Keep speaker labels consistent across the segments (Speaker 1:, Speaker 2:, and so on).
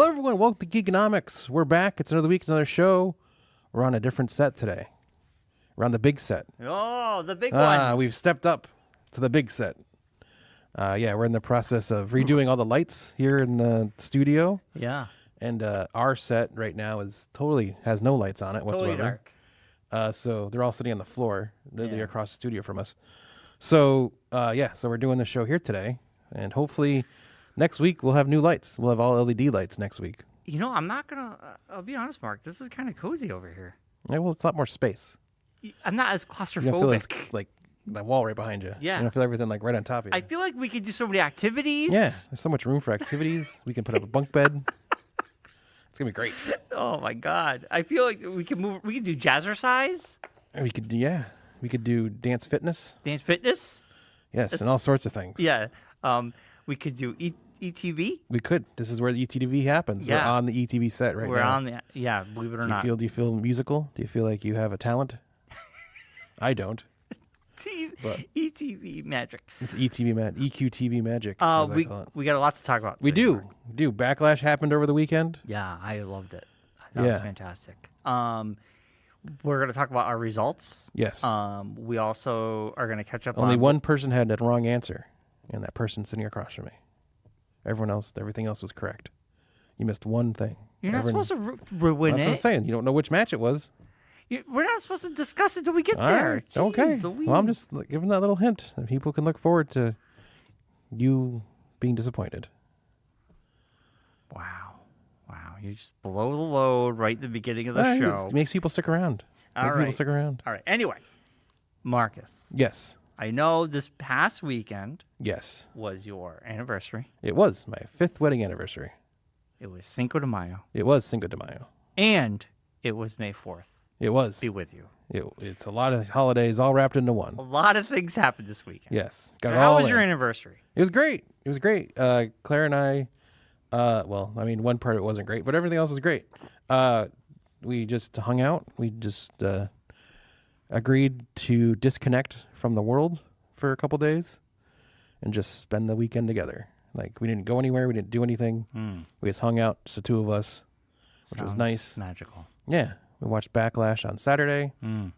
Speaker 1: Hello, everyone. Welcome to Geekonomics. We're back. It's another week. It's another show. We're on a different set today. We're on the big set.
Speaker 2: Oh, the big one.
Speaker 1: We've stepped up to the big set. We're in the process of redoing all the lights here in the studio.
Speaker 2: Yeah.
Speaker 1: And our set right now has no lights on it whatsoever.
Speaker 2: Totally dark.
Speaker 1: So they're all sitting on the floor. They're across the studio from us. So, so we're doing the show here today. And hopefully next week we'll have new lights. We'll have all LED lights next week.
Speaker 2: You know, I'm not going to, I'll be honest, Mark. This is kind of cozy over here.
Speaker 1: Yeah, well, it's a lot more space.
Speaker 2: I'm not as claustrophobic.
Speaker 1: You don't feel it's like the wall right behind you.
Speaker 2: Yeah.
Speaker 1: You don't feel everything like right on top of you.
Speaker 2: I feel like we could do so many activities.
Speaker 1: Yeah, there's so much room for activities. We can put up a bunk bed. It's going to be great.
Speaker 2: Oh, my God. I feel like we could do jazzercise.
Speaker 1: We could do dance fitness.
Speaker 2: Dance fitness.
Speaker 1: Yes, and all sorts of things.
Speaker 2: Yeah. We could do ETV.
Speaker 1: We could. This is where the ETV happens.
Speaker 2: Yeah.
Speaker 1: We're on the ETV set right now.
Speaker 2: We're on the, believe it or not.
Speaker 1: Do you feel musical? Do you feel like you have a talent? I don't. But
Speaker 2: ETV magic.
Speaker 1: It's EQTV magic.
Speaker 2: We got a lot to talk about.
Speaker 1: We do. Backlash happened over the weekend.
Speaker 2: Yeah, I loved it. I thought it was fantastic. We're going to talk about our results.
Speaker 1: Yes.
Speaker 2: We also are going to catch up
Speaker 1: Only one person had the wrong answer, and that person sitting across from me. Everything else was correct. You missed one thing.
Speaker 2: You're not supposed to ruin it.
Speaker 1: That's what I'm saying. You don't know which match it was.
Speaker 2: We're not supposed to discuss it until we get
Speaker 1: All
Speaker 2: there.
Speaker 1: right. Okay.
Speaker 2: Louise.
Speaker 1: Well, I'm just giving that little hint. People can look forward to you being disappointed.
Speaker 2: Wow. You just blow the load right at the beginning of the show.
Speaker 1: It makes people stick around.
Speaker 2: All right. Anyway, Marcus.
Speaker 1: Yes.
Speaker 2: I know this past weekend.
Speaker 1: Yes.
Speaker 2: Was your anniversary.
Speaker 1: It was my 5th wedding anniversary.
Speaker 2: It was Cinco de Mayo.
Speaker 1: It was Cinco de Mayo.
Speaker 2: And it was May 4th.
Speaker 1: It was.
Speaker 2: Be with you.
Speaker 1: It's a lot of holidays all wrapped into one.
Speaker 2: A lot of things happened this weekend.
Speaker 1: Yes.
Speaker 2: How was your anniversary?
Speaker 1: It was great. Claire and I, one part of it wasn't great, but everything else was great. We just hung out. We just agreed to disconnect from the world for a couple days and just spend the weekend together. Like, we didn't go anywhere. We didn't do anything. We just hung out, just the two of us, which was nice.
Speaker 2: Magical.
Speaker 1: Yeah. We watched Backlash on Saturday. Went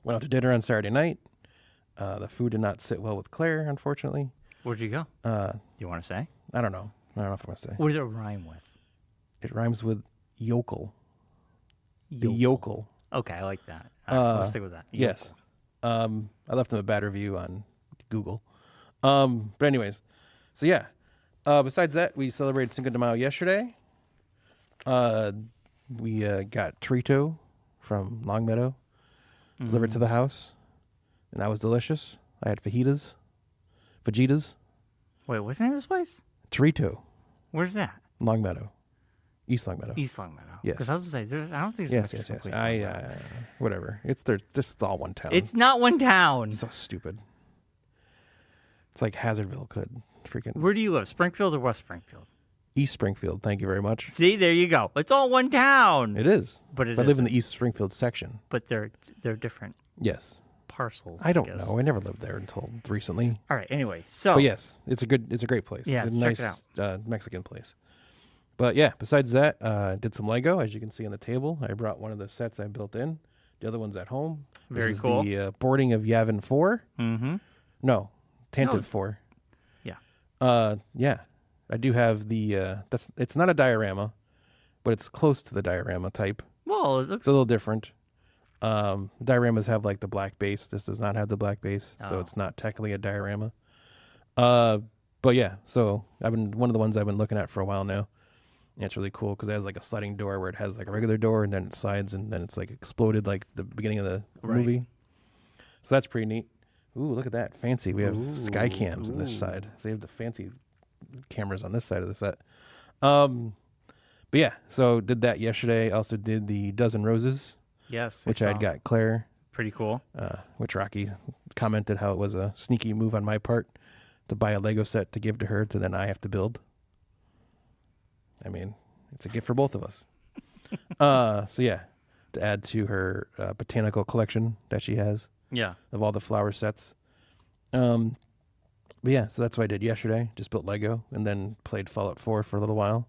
Speaker 1: out to dinner on Saturday night. The food did not sit well with Claire, unfortunately.
Speaker 2: Where'd you go? Do you want to say?
Speaker 1: I don't know. I don't know if I'm going to say.
Speaker 2: What does it rhyme with?
Speaker 1: It rhymes with yokel. The yokel.
Speaker 2: Okay, I like that. Let's stick with that. Yokel.
Speaker 1: Yes. I left them a bad review on Google. But anyways, so yeah. Besides that, we celebrated Cinco de Mayo yesterday. We got Torito from Longmeadow delivered to the house, and that was delicious. I had fajitas.
Speaker 2: Wait, what's the name of this place?
Speaker 1: Torito.
Speaker 2: Where's that?
Speaker 1: Longmeadow. East Longmeadow.
Speaker 2: Yes. Because I was going to say, I don't think it's a Mexican place.
Speaker 1: Whatever. It's all one town.
Speaker 2: It's not one town.
Speaker 1: So stupid. It's like Hazardville could freaking.
Speaker 2: Where do you live? Springfield or West Springfield?
Speaker 1: East Springfield. Thank you very much.
Speaker 2: See, there you go. It's all one town.
Speaker 1: It is.
Speaker 2: But
Speaker 1: I live in the East Springfield section.
Speaker 2: But they're different.
Speaker 1: Yes.
Speaker 2: Parcels.
Speaker 1: I don't know. I never lived there until recently.
Speaker 2: All right. Anyway, so.
Speaker 1: But yes, it's a great place.
Speaker 2: Yeah,
Speaker 1: it's a nice Mexican place. But yeah, besides that, did some Lego, as you can see on the table. I brought one of the sets I built in. The other one's at home.
Speaker 2: Very
Speaker 1: this is
Speaker 2: cool.
Speaker 1: The boarding of Yavin 4.
Speaker 2: Mm-hmm.
Speaker 1: No, Tantive 4.
Speaker 2: Yeah.
Speaker 1: Yeah. I do have the. It's not a diorama, but it's close to the diorama type.
Speaker 2: Well, it looks.
Speaker 1: It's a little different. Dioramas have like the black base. This does not have the black base, so it's not technically a diorama. But yeah, so one of the ones I've been looking at for a while now. And it's really cool because it has like a sliding door where it has like a regular door and then it slides and then it's like exploded like the beginning of the movie. So that's pretty neat. Ooh, look at that. Fancy. We have sky cams on this side. So you have the fancy cameras on this side of the set. But yeah, so did that yesterday. Also did the Dozen Roses.
Speaker 2: Yes.
Speaker 1: Which I'd got Claire.
Speaker 2: Pretty cool.
Speaker 1: Which Rocky commented how it was a sneaky move on my part to buy a Lego set to give to her to then I have to build. I mean, it's a gift for both of us. So yeah, to add to her botanical collection that she has.
Speaker 2: Yeah.
Speaker 1: Of all the flower sets. But yeah, so that's what I did yesterday. Just built Lego and then played Fallout 4 for a little while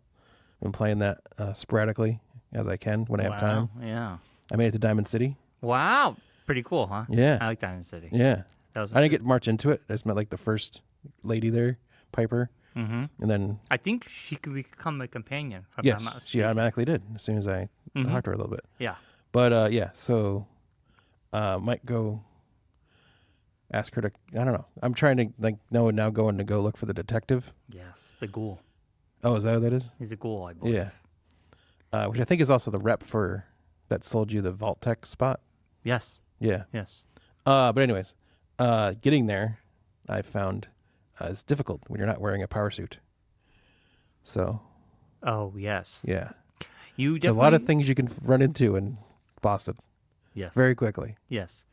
Speaker 1: Been playing that sporadically as I can when I have time.
Speaker 2: Yeah.
Speaker 1: I made it to Diamond City.
Speaker 2: Wow. Pretty cool, huh?
Speaker 1: Yeah.
Speaker 2: I like Diamond City.
Speaker 1: Yeah.
Speaker 2: That was
Speaker 1: I didn't get much into it. I just met like the first lady there, Piper.
Speaker 2: Mm-hmm.
Speaker 1: And then
Speaker 2: I think she could become a companion. If I'm
Speaker 1: yes,
Speaker 2: not
Speaker 1: she
Speaker 2: mistaken.
Speaker 1: automatically did as soon as I talked to her a little bit.
Speaker 2: Yeah.
Speaker 1: But yeah, so might go ask her to. I don't know. I'm trying to now going to go look for the detective.
Speaker 2: Yes, the ghoul.
Speaker 1: Oh, is that what that is?
Speaker 2: He's a ghoul, I believe.
Speaker 1: Yeah. Which I think is also the rep for that sold you the Vault Tech spot.
Speaker 2: Yes.
Speaker 1: Yeah.
Speaker 2: Yes.
Speaker 1: But anyways, getting there, I found is difficult when you're not wearing a power suit. So.
Speaker 2: Oh yes.
Speaker 1: Yeah.
Speaker 2: You
Speaker 1: There's a lot of things you can run into in Boston.
Speaker 2: Yes.
Speaker 1: Very quickly.
Speaker 2: Yes.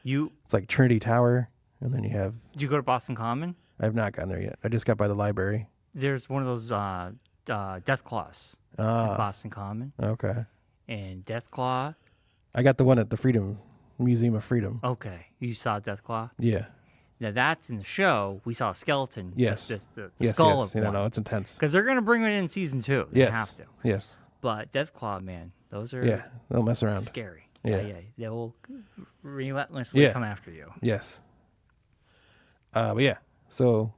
Speaker 1: It's like Trinity Tower, and then you have.
Speaker 2: Did you go to Boston Common?
Speaker 1: I have not gotten there yet. I just got by the library.
Speaker 2: There's one of those Death Claws at Boston Common.
Speaker 1: Okay.
Speaker 2: And Death Claw.
Speaker 1: I got the one at the Freedom Museum of Freedom.
Speaker 2: Okay. You saw Death Claw?
Speaker 1: Yeah.
Speaker 2: Now that's in the show. We saw a skeleton.
Speaker 1: Yes.
Speaker 2: The
Speaker 1: Yes.
Speaker 2: skull
Speaker 1: Yes.
Speaker 2: of
Speaker 1: You
Speaker 2: one.
Speaker 1: know, it's intense.
Speaker 2: Because they're going to bring it in season 2. They
Speaker 1: Yes.
Speaker 2: have to.
Speaker 1: Yes.
Speaker 2: But Death Claw, man, those are
Speaker 1: Yeah. They'll mess around.
Speaker 2: scary.
Speaker 1: Yeah.
Speaker 2: Yeah. They will relentlessly come after you.
Speaker 1: Yes. But yeah. So,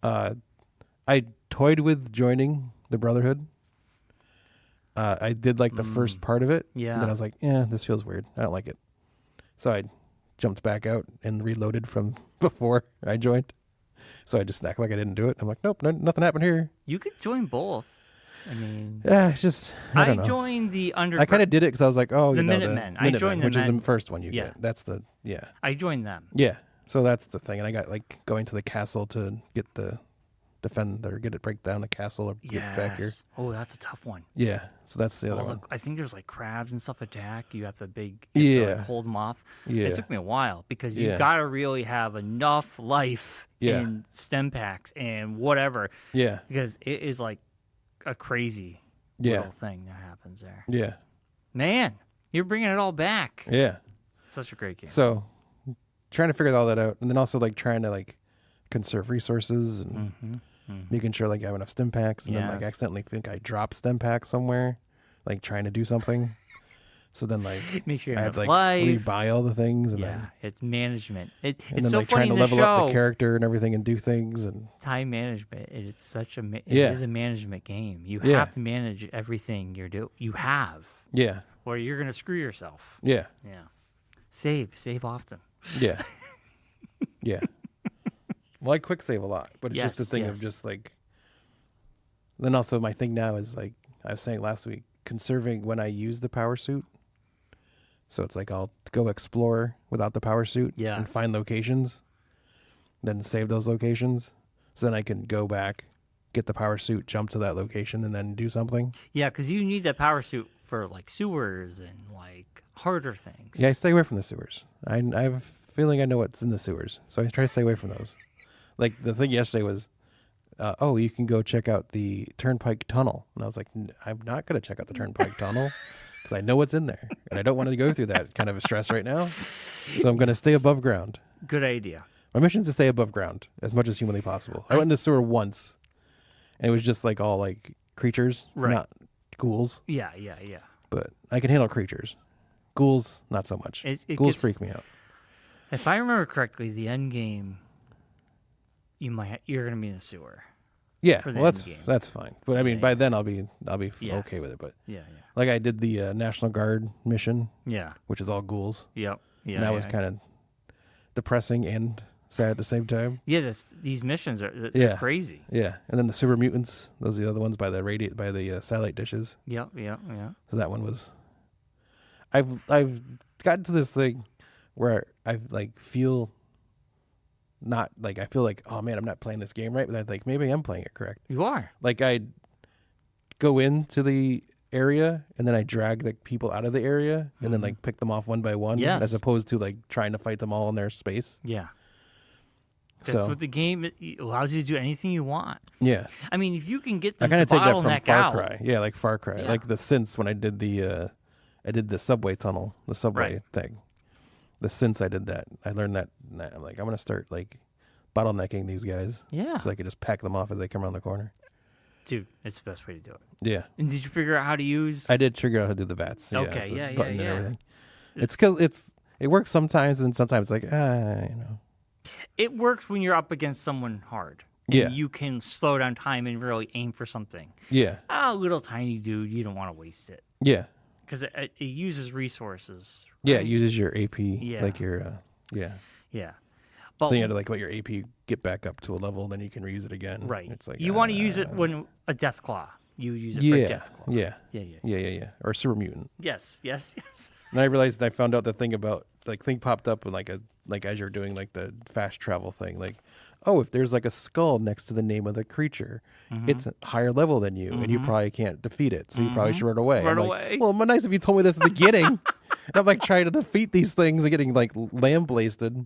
Speaker 1: I toyed with joining the Brotherhood. I did like the first part of it.
Speaker 2: Yeah.
Speaker 1: And then I was like, yeah, this feels weird. I don't like it. So I jumped back out and reloaded from before I joined. So I just act like I didn't do it. I'm like, nope, nothing happened here.
Speaker 2: You could join both. I mean,
Speaker 1: Yeah, it's just I don't know.
Speaker 2: joined the
Speaker 1: I kind of did it because I was like, oh,
Speaker 2: The
Speaker 1: you know,
Speaker 2: Minutemen. I
Speaker 1: Minutemen,
Speaker 2: joined the
Speaker 1: which is
Speaker 2: Men.
Speaker 1: the first one you
Speaker 2: Yeah.
Speaker 1: get. That's the
Speaker 2: I joined them.
Speaker 1: yeah. So that's the thing, and I got like going to the castle to get break down the castle or get back here.
Speaker 2: Oh, that's a tough one.
Speaker 1: Yeah. So that's the other one.
Speaker 2: I think there's like crabs and stuff attack. You have to
Speaker 1: Yeah.
Speaker 2: hold them off.
Speaker 1: Yeah.
Speaker 2: It took me a while because you
Speaker 1: Yeah.
Speaker 2: got to really have enough life
Speaker 1: Yeah.
Speaker 2: in stem packs and whatever
Speaker 1: Yeah.
Speaker 2: because it is like a crazy
Speaker 1: Yeah.
Speaker 2: little thing that happens there.
Speaker 1: Yeah.
Speaker 2: Man, you're bringing it all back.
Speaker 1: Yeah.
Speaker 2: Such a great game.
Speaker 1: So trying to figure all that out, and then also like trying to like conserve resources and making sure like I have enough stim packs, and then like
Speaker 2: Yes.
Speaker 1: accidentally think I dropped stim packs somewhere, like trying to do something. So then like
Speaker 2: Make sure you
Speaker 1: I
Speaker 2: have
Speaker 1: had to like
Speaker 2: life.
Speaker 1: rebuy all the things, and
Speaker 2: Yeah,
Speaker 1: then
Speaker 2: it's management.
Speaker 1: and
Speaker 2: It's
Speaker 1: then
Speaker 2: so
Speaker 1: like
Speaker 2: funny
Speaker 1: trying to
Speaker 2: in the
Speaker 1: level
Speaker 2: show.
Speaker 1: up the character and everything and do things and
Speaker 2: Time management. It's such a it
Speaker 1: Yeah.
Speaker 2: is a management game. You
Speaker 1: Yeah.
Speaker 2: have to manage everything you have,
Speaker 1: yeah,
Speaker 2: or you're gonna screw yourself.
Speaker 1: yeah,
Speaker 2: Yeah, save often.
Speaker 1: yeah, yeah. Well, I quick save a lot, but it's just the
Speaker 2: Yes,
Speaker 1: thing
Speaker 2: yes.
Speaker 1: of just like. Then also my thing now is like I was saying last week, conserving when I use the power suit. So it's like I'll go explore without the power suit and
Speaker 2: Yes.
Speaker 1: find locations, then save those locations. So then I can go back, get the power suit, jump to that location, and then do something.
Speaker 2: Yeah, because you need that power suit for like sewers and like harder things.
Speaker 1: Yeah, I stay away from the sewers. I have a feeling I know what's in the sewers, so I try to stay away from those. Like the thing yesterday was, oh, you can go check out the Turnpike Tunnel, and I was like, I'm not going to check out the Turnpike Tunnel because I know what's in there, and I don't want to go through that kind of a stress right now. So I'm going to stay above ground.
Speaker 2: Good idea.
Speaker 1: My mission is to stay above ground as much as humanly possible. I went in the sewer once, and it was just like all like creatures,
Speaker 2: Right.
Speaker 1: not ghouls.
Speaker 2: Yeah.
Speaker 1: But I can handle creatures. Ghouls, not so much.
Speaker 2: It
Speaker 1: Ghouls
Speaker 2: gets-
Speaker 1: freak me out.
Speaker 2: If I remember correctly, the end game, you're gonna be in the sewer.
Speaker 1: Yeah,
Speaker 2: for the
Speaker 1: well,
Speaker 2: end game.
Speaker 1: that's fine. But I mean,
Speaker 2: Yeah,
Speaker 1: by
Speaker 2: yeah.
Speaker 1: then I'll be
Speaker 2: Yes.
Speaker 1: okay with it. But
Speaker 2: Yeah.
Speaker 1: like I did the National Guard mission,
Speaker 2: Yeah.
Speaker 1: which is all ghouls.
Speaker 2: Yep. Yeah.
Speaker 1: And that was kind of depressing and sad at the same time.
Speaker 2: Yeah. These missions are they're
Speaker 1: Yeah.
Speaker 2: crazy.
Speaker 1: Yeah, and then the sewer mutants. Those are the other ones by the satellite dishes.
Speaker 2: Yep.
Speaker 1: So that one was. I've gotten to this thing where I like feel. Not like I feel like, oh man, I'm not playing this game right, but I think maybe I'm playing it correct.
Speaker 2: You are.
Speaker 1: Like I go into the area and then I drag the people out of the area and then like pick them off one by one,
Speaker 2: Yes.
Speaker 1: as opposed to like trying to fight them all in their space.
Speaker 2: Yeah. That's
Speaker 1: So
Speaker 2: what the game it allows you to do anything you want.
Speaker 1: yeah,
Speaker 2: I mean, if you can get
Speaker 1: I
Speaker 2: them
Speaker 1: kind
Speaker 2: to
Speaker 1: of take that from
Speaker 2: bottleneck
Speaker 1: Far
Speaker 2: out,
Speaker 1: Cry. Yeah, like Far Cry,
Speaker 2: Yeah.
Speaker 1: like the synths when I did the subway tunnel, the subway
Speaker 2: Right.
Speaker 1: thing. The synths I did that, I learned that. And I'm like, I'm gonna start like bottlenecking these guys,
Speaker 2: yeah,
Speaker 1: so I could just pack them off as they come around the corner.
Speaker 2: Dude, it's the best way to do it.
Speaker 1: Yeah.
Speaker 2: And did you figure out how to use?
Speaker 1: I did figure out how to do the VATS.
Speaker 2: Okay,
Speaker 1: it's a
Speaker 2: yeah,
Speaker 1: button
Speaker 2: yeah.
Speaker 1: and everything. It's because it works sometimes, and sometimes like,
Speaker 2: It works when you're up against someone hard. And
Speaker 1: Yeah.
Speaker 2: you can slow down time and really aim for something.
Speaker 1: Yeah.
Speaker 2: Little tiny dude, you don't want to waste it.
Speaker 1: Yeah.
Speaker 2: Because it uses resources.
Speaker 1: Yeah,
Speaker 2: right?
Speaker 1: it uses your AP,
Speaker 2: Yeah.
Speaker 1: like your, yeah.
Speaker 2: Yeah. But,
Speaker 1: So you had to like let your AP get back up to a level, then you can reuse it again.
Speaker 2: right.
Speaker 1: It's like
Speaker 2: you want to use it when a death claw. You use it for
Speaker 1: yeah,
Speaker 2: death claw.
Speaker 1: yeah,
Speaker 2: Yeah.
Speaker 1: or super mutant.
Speaker 2: Yes.
Speaker 1: And I realized I found out the thing about thing popped up when like as you're doing like the fast travel thing, like, oh, if there's like a skull next to the name of the creature, it's a higher level than you, and you probably can't defeat it, so you probably should run away.
Speaker 2: Run
Speaker 1: I'm
Speaker 2: away.
Speaker 1: Like, well, it'd be nice if you told me this at the beginning. And I'm like trying to defeat these things and getting like lambasted.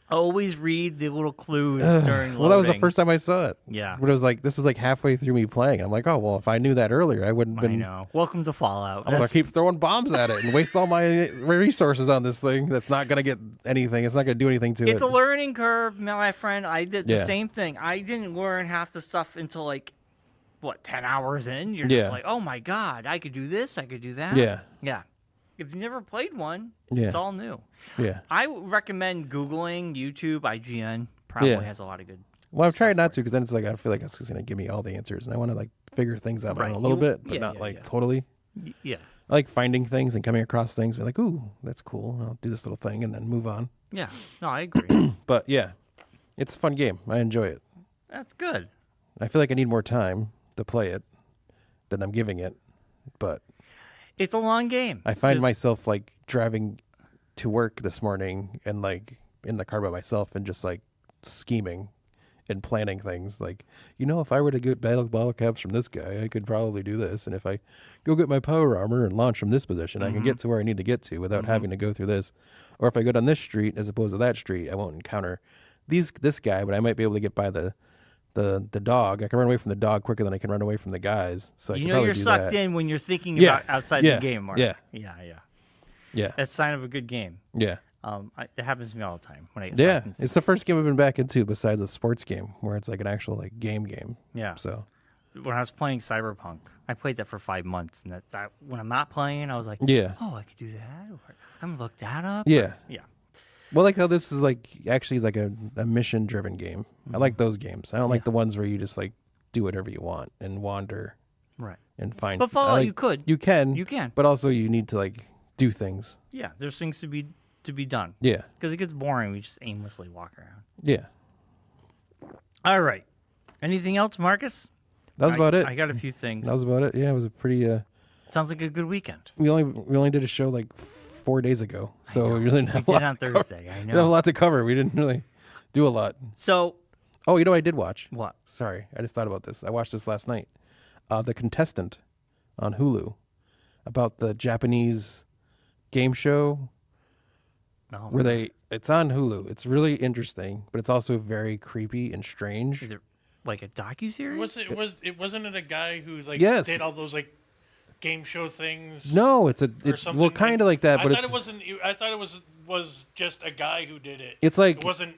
Speaker 2: Always read the little clues during loading.
Speaker 1: Well, that was the first time I saw it.
Speaker 2: Yeah.
Speaker 1: But it was like, this is like halfway through me playing. I'm like, oh, well, if I knew that earlier, I wouldn't have
Speaker 2: I
Speaker 1: been.
Speaker 2: know. Welcome to Fallout.
Speaker 1: I'm going to keep throwing bombs at it and waste all my resources on this thing that's not going to get anything. It's not going to do anything to it.
Speaker 2: It's a learning curve, my friend. I did the
Speaker 1: Yeah.
Speaker 2: same thing. I didn't learn half the stuff until 10 hours in? You're
Speaker 1: Yeah.
Speaker 2: just like, oh my God, I could do this, I could do that.
Speaker 1: Yeah.
Speaker 2: Yeah. If you've never played one,
Speaker 1: Yeah.
Speaker 2: it's all new.
Speaker 1: Yeah.
Speaker 2: I would recommend Googling YouTube, IGN. Probably
Speaker 1: Yeah.
Speaker 2: has a lot of good.
Speaker 1: Well, I've tried not to because then it's like, I feel like it's just going to give me all the answers. And I want to like figure things out
Speaker 2: Right.
Speaker 1: a little bit, but
Speaker 2: Yeah,
Speaker 1: not
Speaker 2: yeah,
Speaker 1: like
Speaker 2: yeah.
Speaker 1: totally.
Speaker 2: Yeah.
Speaker 1: I like finding things and coming across things. Be like, ooh, that's cool. I'll do this little thing and then move on.
Speaker 2: Yeah. No, I agree.
Speaker 1: But yeah, it's a fun game. I enjoy it.
Speaker 2: That's good.
Speaker 1: I feel like I need more time to play it than I'm giving it. But
Speaker 2: It's a long game.
Speaker 1: I find myself like driving to work this morning and like in the car by myself and just like scheming and planning things. Like, if I were to get bottle caps from this guy, I could probably do this. And if I go get my power armor and launch from this position, I can get to where I need to get to without having to go through this. Or if I go down this street as opposed to that street, I won't encounter this guy, but I might be able to get by the dog. I can run away from the dog quicker than I can run away from the guys. So I can probably
Speaker 2: you're
Speaker 1: do
Speaker 2: sucked
Speaker 1: that.
Speaker 2: in when you're thinking
Speaker 1: Yeah.
Speaker 2: about outside
Speaker 1: Yeah.
Speaker 2: the game, Mark.
Speaker 1: Yeah.
Speaker 2: Yeah. That's a sign of a good game.
Speaker 1: Yeah.
Speaker 2: It happens to me all the time when I get
Speaker 1: Yeah,
Speaker 2: sucked in.
Speaker 1: it's the first game I've been back into besides a sports game where it's like an actual like game.
Speaker 2: Yeah.
Speaker 1: So
Speaker 2: When I was playing Cyberpunk, I played that for 5 months, and when I'm not playing, I was like,
Speaker 1: yeah,
Speaker 2: oh, I could do that. Or, I'm gonna look that up.
Speaker 1: yeah.
Speaker 2: Yeah.
Speaker 1: Well, like how this is like actually is like a mission driven game. I like those games. I don't like the ones where you just like do whatever you want and wander
Speaker 2: Right.
Speaker 1: and find.
Speaker 2: But Fallout,
Speaker 1: I like-
Speaker 2: you could.
Speaker 1: You can.
Speaker 2: You can.
Speaker 1: But also you need to like do things.
Speaker 2: Yeah. There's things to be done.
Speaker 1: Yeah.
Speaker 2: Because it gets boring. We just aimlessly walk around.
Speaker 1: Yeah.
Speaker 2: All right. Anything else, Marcus?
Speaker 1: That was about it.
Speaker 2: I got a few things.
Speaker 1: That was about it. Yeah, it was a pretty.
Speaker 2: Sounds like a good weekend.
Speaker 1: We only did a show like 4 days ago, so we really didn't have
Speaker 2: We
Speaker 1: a
Speaker 2: did
Speaker 1: lot
Speaker 2: on
Speaker 1: to
Speaker 2: Thursday.
Speaker 1: cover.
Speaker 2: I
Speaker 1: We didn't have a
Speaker 2: know.
Speaker 1: lot to cover. We didn't really do a lot.
Speaker 2: So,
Speaker 1: Oh, you know what I did watch?
Speaker 2: what?
Speaker 1: Sorry, I just thought about this. I watched this last night. The Contestant on Hulu about the Japanese game show
Speaker 2: No.
Speaker 1: where it's on Hulu. It's really interesting, but it's also very creepy and strange.
Speaker 2: Is it like a docuseries?
Speaker 3: Wasn't it a guy who like
Speaker 1: Yes.
Speaker 3: did all those like game show things?
Speaker 1: No, it's
Speaker 3: or something?
Speaker 1: kind of like that, but
Speaker 3: I thought
Speaker 1: it's
Speaker 3: it wasn't. I thought it was just a guy who did it.
Speaker 1: it's like
Speaker 3: It wasn't.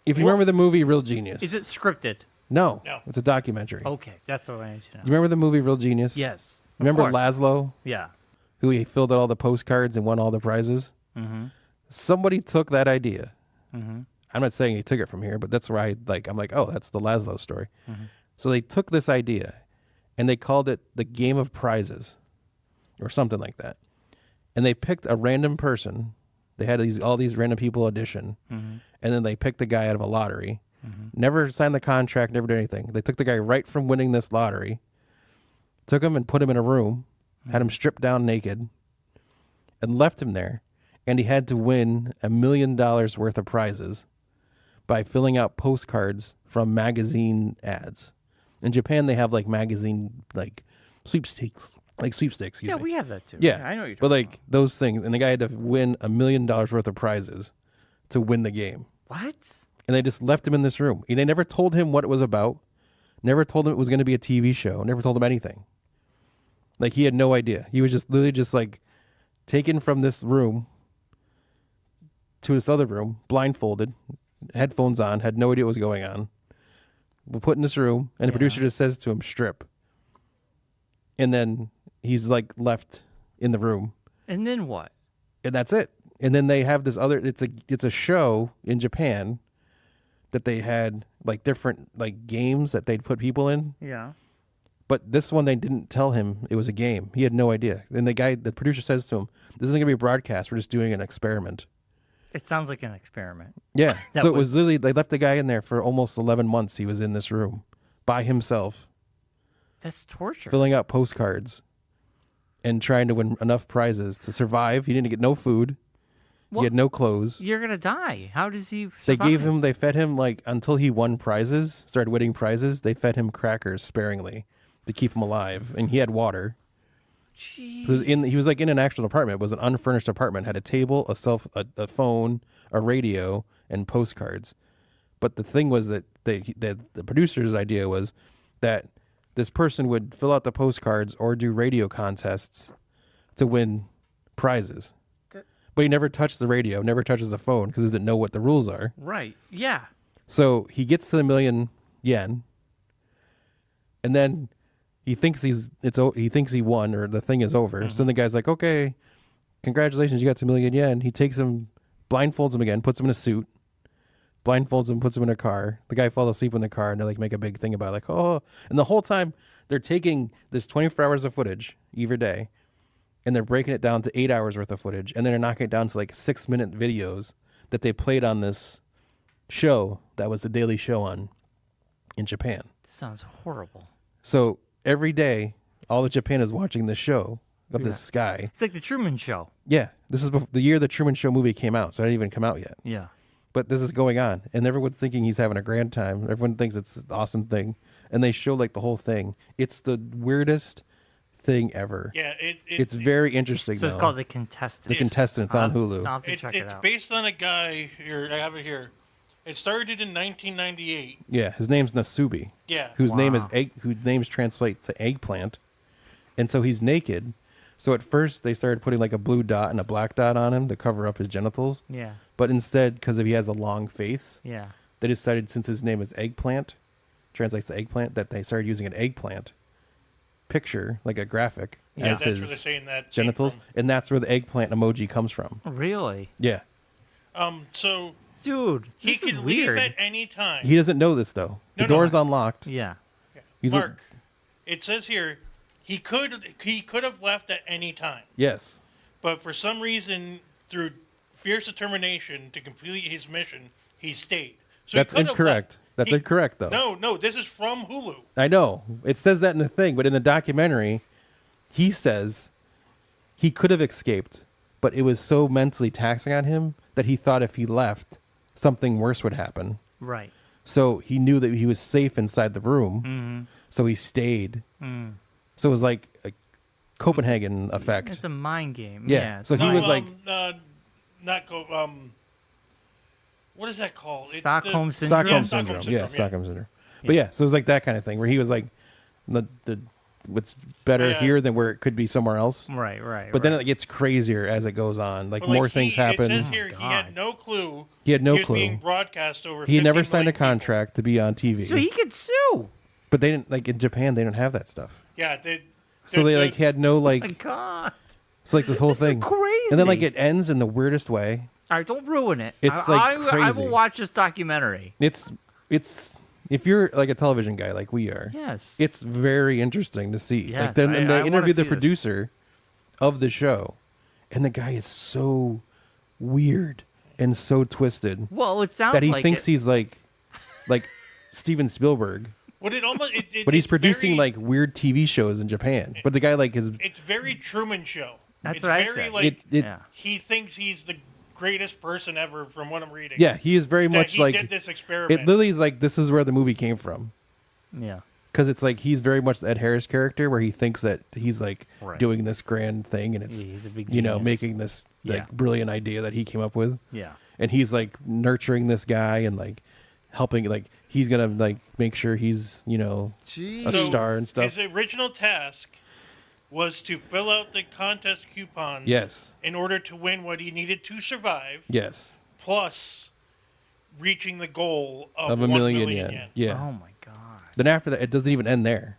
Speaker 1: if you remember the movie Real Genius.
Speaker 2: Is it scripted?
Speaker 1: No,
Speaker 3: No.
Speaker 1: it's a documentary.
Speaker 2: Okay, that's what I need to know.
Speaker 1: You remember the movie Real Genius?
Speaker 2: Yes. of
Speaker 1: Remember
Speaker 2: course.
Speaker 1: Laszlo,
Speaker 2: Yeah.
Speaker 1: who he filled out all the postcards and won all the prizes?
Speaker 2: Mm-hmm.
Speaker 1: Somebody took that idea.
Speaker 2: Mm-hmm.
Speaker 1: I'm not saying he took it from here, but that's where I'm like, oh, that's the Laszlo story.
Speaker 2: Mm-hmm.
Speaker 1: So they took this idea and they called it the Game of Prizes or something like that. And they picked a random person. They had all these random people audition,
Speaker 2: Mm-hmm.
Speaker 1: and then they picked a guy out of a lottery. Never signed the contract, never did anything. They took the guy right from winning this lottery, took him and put him in a room, had him stripped down naked, and left him there. And he had to win $1 million worth of prizes by filling out postcards from magazine ads. In Japan, they have like magazine sweepstakes. Excuse
Speaker 2: Yeah,
Speaker 1: me.
Speaker 2: we have that too.
Speaker 1: Yeah,
Speaker 2: I know what you're
Speaker 1: but
Speaker 2: talking
Speaker 1: like those things, and the guy had to win $1 million worth of prizes to win the game.
Speaker 2: about. What?
Speaker 1: And they just left him in this room. And they never told him what it was about. Never told him it was going to be a TV show. Never told him anything. Like he had no idea. He was just literally just like taken from this room to this other room, blindfolded, headphones on, had no idea what was going on. We're put in this room, and the producer just says to him, strip. and then he's like left in the room,
Speaker 2: And then what?
Speaker 1: and that's it. And then they have this other. It's a show in Japan that they had like different like games that they'd put people in.
Speaker 2: Yeah.
Speaker 1: But this one, they didn't tell him it was a game. He had no idea. And the producer says to him, "This isn't going to be a broadcast. We're just doing an experiment."
Speaker 2: It sounds like an experiment.
Speaker 1: Yeah.
Speaker 2: That
Speaker 1: So it
Speaker 2: was-
Speaker 1: was literally, they left the guy in there for almost 11 months. He was in this room by himself,
Speaker 2: That's torture.
Speaker 1: filling out postcards and trying to win enough prizes to survive. He didn't get no food.
Speaker 2: Well,
Speaker 1: he had no clothes.
Speaker 2: You're gonna die. How does he
Speaker 1: They fed him like until he won prizes, started winning prizes. They fed him crackers sparingly to keep him alive. And he had water. He was like in an actual apartment. It was an unfurnished apartment. Had a table, a phone, a radio, and postcards. But the thing was that the producer's idea was that this person would fill out the postcards or do radio contests to win prizes. But he never touched the radio, never touches the phone because he doesn't know what the rules are.
Speaker 2: Right. Yeah.
Speaker 1: So he gets to the million yen, and then he thinks he won or the thing is over.
Speaker 2: Mm-hmm.
Speaker 1: So then the guy's like, "Okay, congratulations, you got to a million yen." He takes him, blindfolds him again, puts him in a suit, blindfolds him, puts him in a car. The guy falls asleep in the car, and they like make a big thing about it, like, "Oh!" And the whole time they're taking this 24 hours of footage every day, and they're breaking it down to 8 hours worth of footage, and then they're knocking it down to like 6-minute videos that they played on this show that was the daily show in Japan.
Speaker 2: Sounds horrible.
Speaker 1: So every day, all of Japan is watching this show of this guy.
Speaker 2: It's like the Truman Show.
Speaker 1: Yeah, this is the year the Truman Show movie came out, so it didn't even come out yet.
Speaker 2: Yeah.
Speaker 1: But this is going on, and everyone's thinking he's having a grand time. Everyone thinks it's an awesome thing, and they show like the whole thing. It's the weirdest thing ever.
Speaker 3: Yeah,
Speaker 1: It's very interesting.
Speaker 2: So it's
Speaker 1: though.
Speaker 2: called The Contestant.
Speaker 1: The Contestant. It's on Hulu.
Speaker 2: I'll have to check it
Speaker 3: it's
Speaker 2: out.
Speaker 3: based on a guy here. I have it here. It started in 1998.
Speaker 1: Yeah, his name's Nasubi.
Speaker 3: Yeah.
Speaker 1: Whose name is
Speaker 2: Wow.
Speaker 1: whose names translate to eggplant, and so he's naked. So at first they started putting like a blue dot and a black dot on him to cover up his genitals,
Speaker 2: Yeah.
Speaker 1: but instead, because he has a long face,
Speaker 2: Yeah.
Speaker 1: they decided since his name is eggplant, translates to eggplant, that they started using an eggplant picture, like a graphic,
Speaker 2: Yeah.
Speaker 1: as
Speaker 3: That's where they're
Speaker 1: his
Speaker 3: saying that came
Speaker 1: genitals,
Speaker 3: from.
Speaker 1: and that's where the eggplant emoji comes from.
Speaker 2: Really?
Speaker 1: Yeah,
Speaker 3: So
Speaker 2: Dude,
Speaker 3: he
Speaker 2: this is
Speaker 3: can leave
Speaker 2: weird.
Speaker 3: at any time.
Speaker 1: he doesn't know this though. The
Speaker 3: No,
Speaker 1: door's unlocked.
Speaker 2: Yeah.
Speaker 1: He's like-
Speaker 3: Mark, it says here he could have left at any time,
Speaker 1: Yes.
Speaker 3: but for some reason, through fierce determination to complete his mission, he stayed. So he
Speaker 1: That's
Speaker 3: could have
Speaker 1: incorrect.
Speaker 3: left.
Speaker 1: That's
Speaker 3: He-
Speaker 1: incorrect though.
Speaker 3: No, this is from Hulu.
Speaker 1: I know. It says that in the thing, but in the documentary, he says he could have escaped, but it was so mentally taxing on him that he thought if he left, something worse would happen.
Speaker 2: Right.
Speaker 1: So he knew that he was safe inside the room,
Speaker 2: Mm-hmm.
Speaker 1: so he stayed. So it was like a Copenhagen effect.
Speaker 2: It's a mind game.
Speaker 1: Yeah.
Speaker 2: Yeah.
Speaker 1: So he
Speaker 3: No,
Speaker 1: was like,
Speaker 3: what is that called?
Speaker 2: Stockholm
Speaker 3: It's the-
Speaker 2: Syndrome?
Speaker 1: Stockholm
Speaker 3: Yeah,
Speaker 1: syndrome.
Speaker 3: Stockholm
Speaker 1: Yeah, Stockholm syndrome. But yeah, so it was like that kind of thing where he was like, the what's better
Speaker 3: Yeah.
Speaker 1: here than where it could be somewhere else.
Speaker 2: Right. Right.
Speaker 1: But then
Speaker 2: right.
Speaker 1: it gets crazier as it goes on. Like
Speaker 3: But,
Speaker 1: more things happen.
Speaker 3: It says here
Speaker 2: Oh,
Speaker 3: he had
Speaker 2: God.
Speaker 3: no clue.
Speaker 1: He had no
Speaker 3: was
Speaker 1: clue.
Speaker 3: being broadcast over.
Speaker 1: He
Speaker 3: 15
Speaker 1: never signed a
Speaker 3: million people.
Speaker 1: contract to be on TV.
Speaker 2: So he could sue.
Speaker 1: But they didn't, like in Japan, they don't have that stuff.
Speaker 3: Yeah,
Speaker 1: So they like had no
Speaker 2: Oh my
Speaker 1: like,
Speaker 2: God.
Speaker 1: it's like this whole
Speaker 2: This is
Speaker 1: thing.
Speaker 2: crazy.
Speaker 1: And then like it ends in the weirdest way.
Speaker 2: All right, don't ruin it.
Speaker 1: It's,
Speaker 2: I,
Speaker 1: like,
Speaker 2: I
Speaker 1: crazy.
Speaker 2: will watch this documentary.
Speaker 1: It's if you're like a television guy like we are,
Speaker 2: Yes.
Speaker 1: it's very interesting to see.
Speaker 2: Yes,
Speaker 1: like then and
Speaker 2: I
Speaker 1: they
Speaker 2: wanna
Speaker 1: interviewed the
Speaker 2: see this.
Speaker 1: producer of the show, and the guy is so weird and so twisted
Speaker 2: Well, it sounds
Speaker 1: that he
Speaker 2: like
Speaker 1: thinks
Speaker 2: it.
Speaker 1: he's like Steven Spielberg.
Speaker 3: But it almost.
Speaker 1: But he's
Speaker 3: it's
Speaker 1: producing
Speaker 3: very,
Speaker 1: like weird TV shows in Japan. But the guy like is
Speaker 3: It's very Truman Show.
Speaker 2: That's
Speaker 3: it's
Speaker 2: what I
Speaker 3: very,
Speaker 2: said.
Speaker 3: Like,
Speaker 2: Yeah.
Speaker 3: he thinks he's the greatest person ever, from what I'm reading.
Speaker 1: yeah, he is very
Speaker 3: That
Speaker 1: much
Speaker 3: he
Speaker 1: like
Speaker 3: did this experiment.
Speaker 1: it. Literally is like this is where the movie came from.
Speaker 2: Yeah.
Speaker 1: Because it's like he's very much the Ed Harris character, where he thinks that he's like
Speaker 2: Right.
Speaker 1: doing this grand thing, and it's
Speaker 2: Yeah, he's a big
Speaker 1: you know
Speaker 2: genius.
Speaker 1: making this like
Speaker 2: Yeah.
Speaker 1: brilliant idea that he came up with,
Speaker 2: Yeah.
Speaker 1: and he's like nurturing this guy and like helping, like he's gonna like make sure he's a
Speaker 4: Jeez.
Speaker 1: star and stuff.
Speaker 3: His original task was to fill out the contest coupons.
Speaker 1: Yes,
Speaker 3: In order to win what he needed to survive,
Speaker 1: yes,
Speaker 3: plus reaching the goal of,
Speaker 1: of a
Speaker 3: 1
Speaker 1: million
Speaker 3: yen.
Speaker 1: yen. Yeah.
Speaker 2: Oh my God.
Speaker 1: Then after that, it doesn't even end there.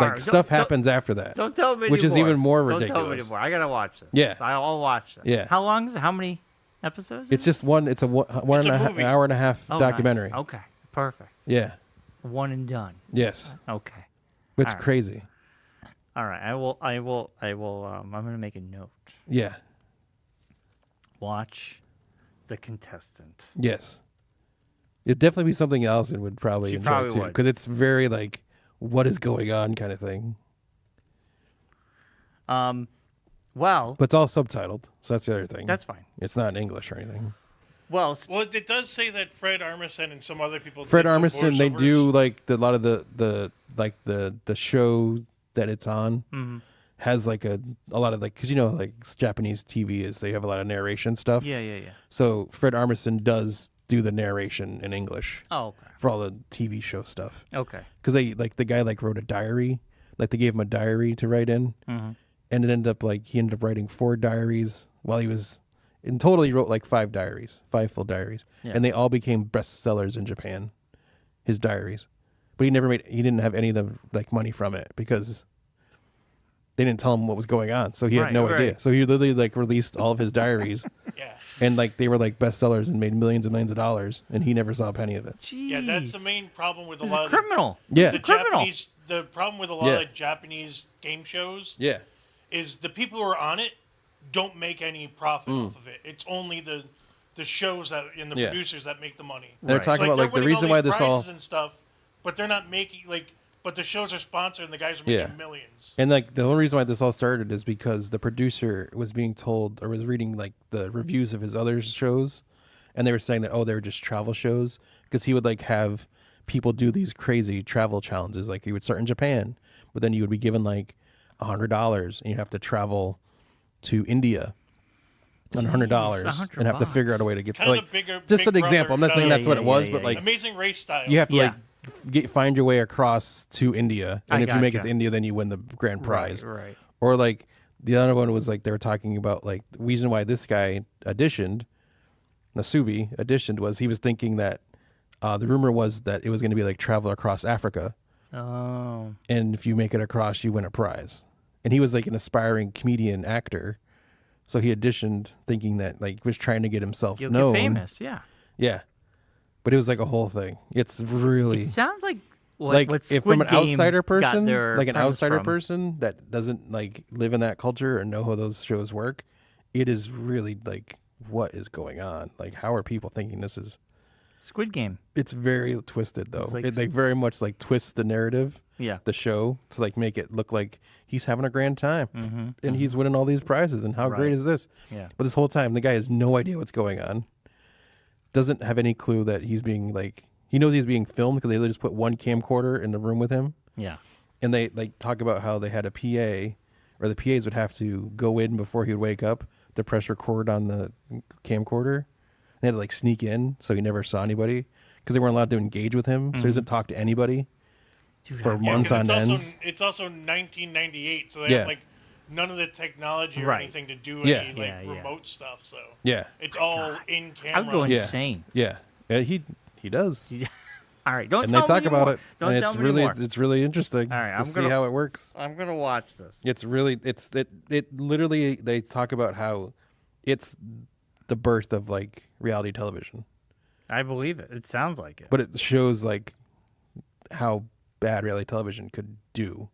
Speaker 1: Like
Speaker 2: right,
Speaker 1: stuff happens after that.
Speaker 2: Don't tell me
Speaker 1: which
Speaker 2: anymore.
Speaker 1: is even more
Speaker 2: Don't
Speaker 1: ridiculous.
Speaker 2: tell me anymore. I gotta watch this.
Speaker 1: Yeah.
Speaker 2: I'll watch this.
Speaker 1: Yeah.
Speaker 2: How long is it? How many episodes?
Speaker 1: It's just one. It's a one and a half
Speaker 3: movie.
Speaker 1: hour and a half
Speaker 2: Oh,
Speaker 1: documentary.
Speaker 2: Nice. Okay. Perfect.
Speaker 1: Yeah.
Speaker 2: One and done.
Speaker 1: Yes.
Speaker 2: Okay.
Speaker 1: It's
Speaker 2: All right.
Speaker 1: crazy.
Speaker 2: All right. I will. I'm gonna make a note.
Speaker 1: Yeah.
Speaker 2: Watch The Contestant.
Speaker 1: Yes. It'd definitely be something Allison would probably
Speaker 2: She
Speaker 1: enjoy
Speaker 2: probably
Speaker 1: too,
Speaker 2: would.
Speaker 1: because it's very like, what is going on kind of thing.
Speaker 2: Well,
Speaker 1: But it's all subtitled, so that's the other thing.
Speaker 2: that's fine.
Speaker 1: It's not in English or anything.
Speaker 2: Well,
Speaker 3: Well, it does say that Fred Armisen and some other people.
Speaker 1: Fred
Speaker 3: did some
Speaker 1: Armisen, they
Speaker 3: voiceovers.
Speaker 1: do like a lot of the show that it's on
Speaker 2: Mm-hmm.
Speaker 1: has like a lot of like, because like Japanese TV is, they have a lot of narration stuff.
Speaker 2: yeah.
Speaker 1: So Fred Armisen does do the narration in English
Speaker 2: Oh, okay.
Speaker 1: for all the TV show stuff.
Speaker 2: Okay.
Speaker 1: Because they like the guy like wrote a diary, like they gave him a diary to write in,
Speaker 2: Mm-hmm.
Speaker 1: and it ended up like he ended up writing 4 diaries while he was in total. He wrote like 5 full diaries,
Speaker 2: Yeah.
Speaker 1: and they all became bestsellers in Japan. His diaries, but he didn't have any of the like money from it because they didn't tell him what was going on, so he had
Speaker 2: Right,
Speaker 1: no
Speaker 2: right.
Speaker 1: idea. So he literally like released all of his diaries,
Speaker 3: Yeah.
Speaker 1: and like they were like bestsellers and made millions and millions of dollars, and he never saw a penny of it.
Speaker 2: Jeez.
Speaker 3: Yeah, that's the main problem with a
Speaker 2: He's
Speaker 3: lot
Speaker 2: a
Speaker 3: of
Speaker 2: criminal.
Speaker 1: Yeah.
Speaker 2: He's
Speaker 3: the
Speaker 2: a criminal.
Speaker 3: Japanese. The problem with a lot
Speaker 1: Yeah.
Speaker 3: of Japanese game shows
Speaker 1: Yeah,
Speaker 3: is the people who are on it don't make any profit off of it. It's only the shows that and the
Speaker 1: Yeah.
Speaker 3: producers that make the money.
Speaker 1: they're
Speaker 2: Right.
Speaker 1: talking
Speaker 3: So,
Speaker 1: about
Speaker 3: they're
Speaker 1: like the
Speaker 3: winning
Speaker 1: reason why
Speaker 3: these
Speaker 1: this all.
Speaker 3: prizes and stuff, but they're not making but the shows are sponsored and the guys are making
Speaker 1: Yeah.
Speaker 3: millions.
Speaker 1: And like the only reason why this all started is because the producer was being told or was reading like the reviews of his other shows, and they were saying that they were just travel shows, because he would like have people do these crazy travel challenges. Like he would start in Japan, but then you would be given like $100 and you'd have to travel to India on $100 and have to figure out a way to get
Speaker 3: Kind
Speaker 1: like
Speaker 3: of bigger.
Speaker 1: just
Speaker 3: Big
Speaker 1: an example. I'm not
Speaker 3: Brother,
Speaker 1: saying that's what
Speaker 2: yeah,
Speaker 1: it was,
Speaker 2: yeah,
Speaker 1: but
Speaker 2: yeah,
Speaker 1: like
Speaker 3: Amazing Race style.
Speaker 1: you have to
Speaker 2: Yeah.
Speaker 1: like find your way across to India, and
Speaker 2: I
Speaker 1: if you make it
Speaker 2: gotcha.
Speaker 1: to India, then you win the grand prize.
Speaker 2: Right.
Speaker 1: Or like the other one was like they were talking about like the reason why this guy Nasubi auditioned was he was thinking that the rumor was that it was going to be like travel across Africa,
Speaker 2: Oh.
Speaker 1: and if you make it across, you win a prize. And he was like an aspiring comedian actor, so he auditioned thinking that like was trying to get himself
Speaker 2: You'll
Speaker 1: known.
Speaker 2: get famous. Yeah.
Speaker 1: Yeah, but it was like a whole thing. It's really
Speaker 2: It sounds like
Speaker 1: like
Speaker 2: what
Speaker 1: if
Speaker 2: Squid
Speaker 1: from an
Speaker 2: Game
Speaker 1: outsider
Speaker 2: got
Speaker 1: person,
Speaker 2: their
Speaker 1: like an
Speaker 2: premise
Speaker 1: outsider
Speaker 2: from.
Speaker 1: person that doesn't like live in that culture or know how those shows work, it is really like, what is going on? Like, how are people thinking this is?
Speaker 2: Squid Game.
Speaker 1: It's very twisted though.
Speaker 2: It's like-
Speaker 1: It like very much like twists the narrative,
Speaker 2: Yeah.
Speaker 1: the show, to like make it look like he's having a grand time
Speaker 2: Mm-hmm.
Speaker 1: and he's winning all these prizes and how
Speaker 2: Right.
Speaker 1: great is this?
Speaker 2: Yeah.
Speaker 1: But this whole time the guy has no idea what's going on. Doesn't have any clue that he's being like, he knows he's being filmed because they just put one camcorder in the room with him.
Speaker 2: Yeah.
Speaker 1: And they like talk about how they had a PA, or the PAs would have to go in before he would wake up to press record on the camcorder. They had to like sneak in so he never saw anybody because they weren't allowed to engage with him. So he doesn't talk to anybody
Speaker 2: Dude,
Speaker 1: for
Speaker 2: I-
Speaker 3: Yeah,
Speaker 1: months
Speaker 3: 'cause
Speaker 1: on
Speaker 3: it's
Speaker 1: end.
Speaker 3: also, it's also 1998, so they
Speaker 1: Yeah.
Speaker 3: have like none of the technology or
Speaker 2: Right.
Speaker 3: anything to do
Speaker 1: Yeah.
Speaker 3: any like
Speaker 2: Yeah, yeah.
Speaker 3: remote stuff. So
Speaker 1: Yeah,
Speaker 3: it's all in camera.
Speaker 2: I would go
Speaker 1: Yeah.
Speaker 2: insane.
Speaker 1: yeah, he does.
Speaker 2: All right. Don't
Speaker 1: And
Speaker 2: tell
Speaker 1: they talk
Speaker 2: me
Speaker 1: about
Speaker 2: anymore.
Speaker 1: it,
Speaker 2: Don't
Speaker 1: and
Speaker 2: tell
Speaker 1: it's
Speaker 2: me
Speaker 1: really
Speaker 2: anymore.
Speaker 1: it's really interesting
Speaker 2: All right,
Speaker 1: to
Speaker 2: I'm
Speaker 1: see
Speaker 2: gonna-
Speaker 1: how it works.
Speaker 2: I'm gonna watch this.
Speaker 1: It's really it literally, they talk about how it's the birth of like reality television.
Speaker 2: I believe it. It sounds like it.
Speaker 1: But it shows like how bad reality television could do.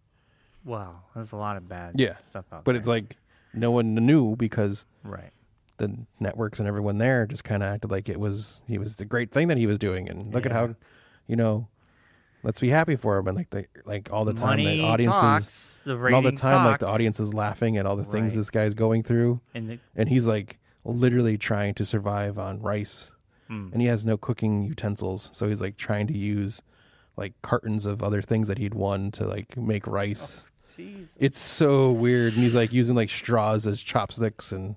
Speaker 2: Wow, there's a lot of bad
Speaker 1: Yeah.
Speaker 2: stuff out
Speaker 1: But
Speaker 2: there.
Speaker 1: it's like no one knew because
Speaker 2: right.
Speaker 1: the networks and everyone there just kind of acted like he was the great thing that he was doing, and look at
Speaker 2: Yeah.
Speaker 1: how, let's be happy for him, and like all the time
Speaker 2: Money
Speaker 1: the audiences
Speaker 2: talks. The
Speaker 1: and all the
Speaker 2: ratings
Speaker 1: time like
Speaker 2: talk.
Speaker 1: the audience is laughing at all the things
Speaker 2: Right.
Speaker 1: this guy's going through,
Speaker 2: And
Speaker 1: and he's like literally trying to survive on rice,
Speaker 2: Hmm.
Speaker 1: and he has no cooking utensils, so he's like trying to use like cartons of other things that he'd won to like make rice.
Speaker 2: jeez.
Speaker 1: It's so weird, and he's like using like straws as chopsticks, and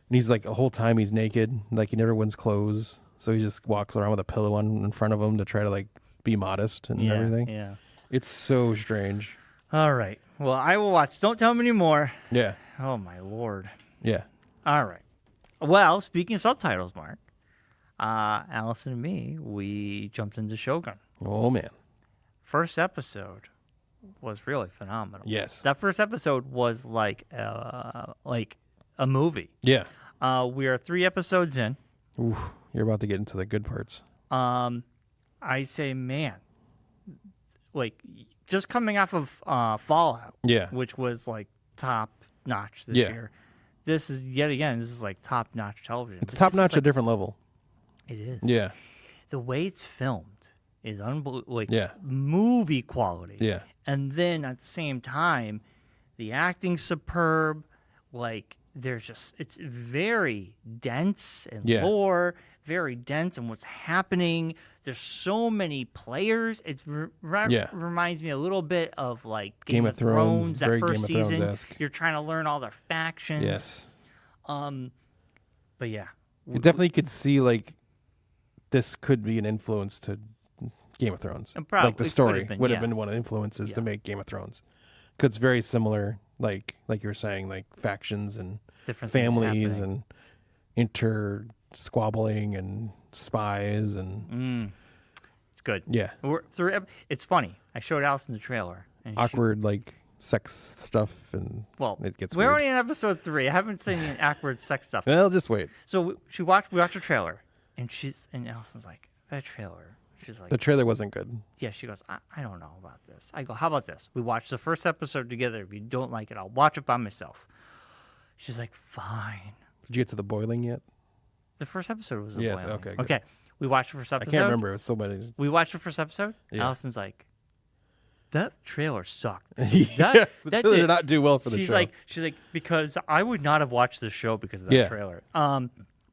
Speaker 1: he's like the whole time he's naked, like he never wins clothes, so he just walks around with a pillow on in front of him to try to like be modest and
Speaker 2: Yeah.
Speaker 1: everything.
Speaker 2: Yeah.
Speaker 1: It's so strange.
Speaker 2: All right. Well, I will watch. Don't tell me anymore.
Speaker 1: Yeah,
Speaker 2: Oh my lord.
Speaker 1: yeah.
Speaker 2: All right. Well, speaking of subtitles, Mark, Allison and me, we jumped into Shogun.
Speaker 1: Oh man.
Speaker 2: First episode was really phenomenal.
Speaker 1: Yes.
Speaker 2: That first episode was like a movie.
Speaker 1: Yeah.
Speaker 2: We are 3 episodes in.
Speaker 1: Ooh, you're about to get into the good parts.
Speaker 2: I say, man, like just coming off of Fallout,
Speaker 1: Yeah.
Speaker 2: which was like top notch this
Speaker 1: Yeah.
Speaker 2: year. This is this is like top notch television.
Speaker 1: It's
Speaker 2: But
Speaker 1: top
Speaker 2: this is,
Speaker 1: notch, a
Speaker 2: like,
Speaker 1: different level.
Speaker 2: It is.
Speaker 1: Yeah.
Speaker 2: The way it's filmed is unbelievable. Like
Speaker 1: Yeah.
Speaker 2: movie quality.
Speaker 1: Yeah.
Speaker 2: And then at the same time, the acting's superb. Like it's very dense and
Speaker 1: Yeah.
Speaker 2: lore, very dense and what's happening. There's so many players. It reminds me a little bit of like Game of Thrones. That
Speaker 1: very
Speaker 2: first
Speaker 1: Game of
Speaker 2: season,
Speaker 1: Thrones-esque.
Speaker 2: you're trying to learn all their factions.
Speaker 1: Yes.
Speaker 2: But yeah,
Speaker 1: You definitely could see like this could be an influence to Game of Thrones.
Speaker 2: And probably
Speaker 1: like the
Speaker 2: it could
Speaker 1: story
Speaker 2: have been,
Speaker 1: would
Speaker 2: yeah.
Speaker 1: have been one of the influences to
Speaker 2: Yeah.
Speaker 1: make Game of Thrones. Because it's very similar, like you were saying, like factions and
Speaker 2: different things
Speaker 1: families
Speaker 2: happening.
Speaker 1: and squabbling and spies and
Speaker 2: It's good.
Speaker 1: yeah,
Speaker 2: We're through. It's funny. I showed Allison the trailer. And
Speaker 1: awkward like sex stuff and it gets
Speaker 2: we're
Speaker 1: weird.
Speaker 2: only in episode 3. I haven't seen any awkward sex stuff.
Speaker 1: Well, just wait.
Speaker 2: So we watched the trailer, and Allison's like, that trailer. She's like,
Speaker 1: The trailer wasn't good.
Speaker 2: yeah. She goes, I don't know about this. I go, how about this? We watch the first episode together. If you don't like it, I'll watch it by myself. She's like, fine.
Speaker 1: Did you get to the boiling yet?
Speaker 2: The first episode was a
Speaker 1: Yes,
Speaker 2: boiling.
Speaker 1: okay, good.
Speaker 2: Okay. We watched the first
Speaker 1: I
Speaker 2: episode.
Speaker 1: can't remember. It was so many.
Speaker 2: We watched the first episode.
Speaker 1: Yeah.
Speaker 2: Allison's like, that trailer sucked.
Speaker 1: Yeah, the
Speaker 2: that
Speaker 1: trailer
Speaker 2: did
Speaker 1: did not do well for the
Speaker 2: she's
Speaker 1: show.
Speaker 2: like because I would not have watched the show because of that
Speaker 1: Yeah.
Speaker 2: trailer.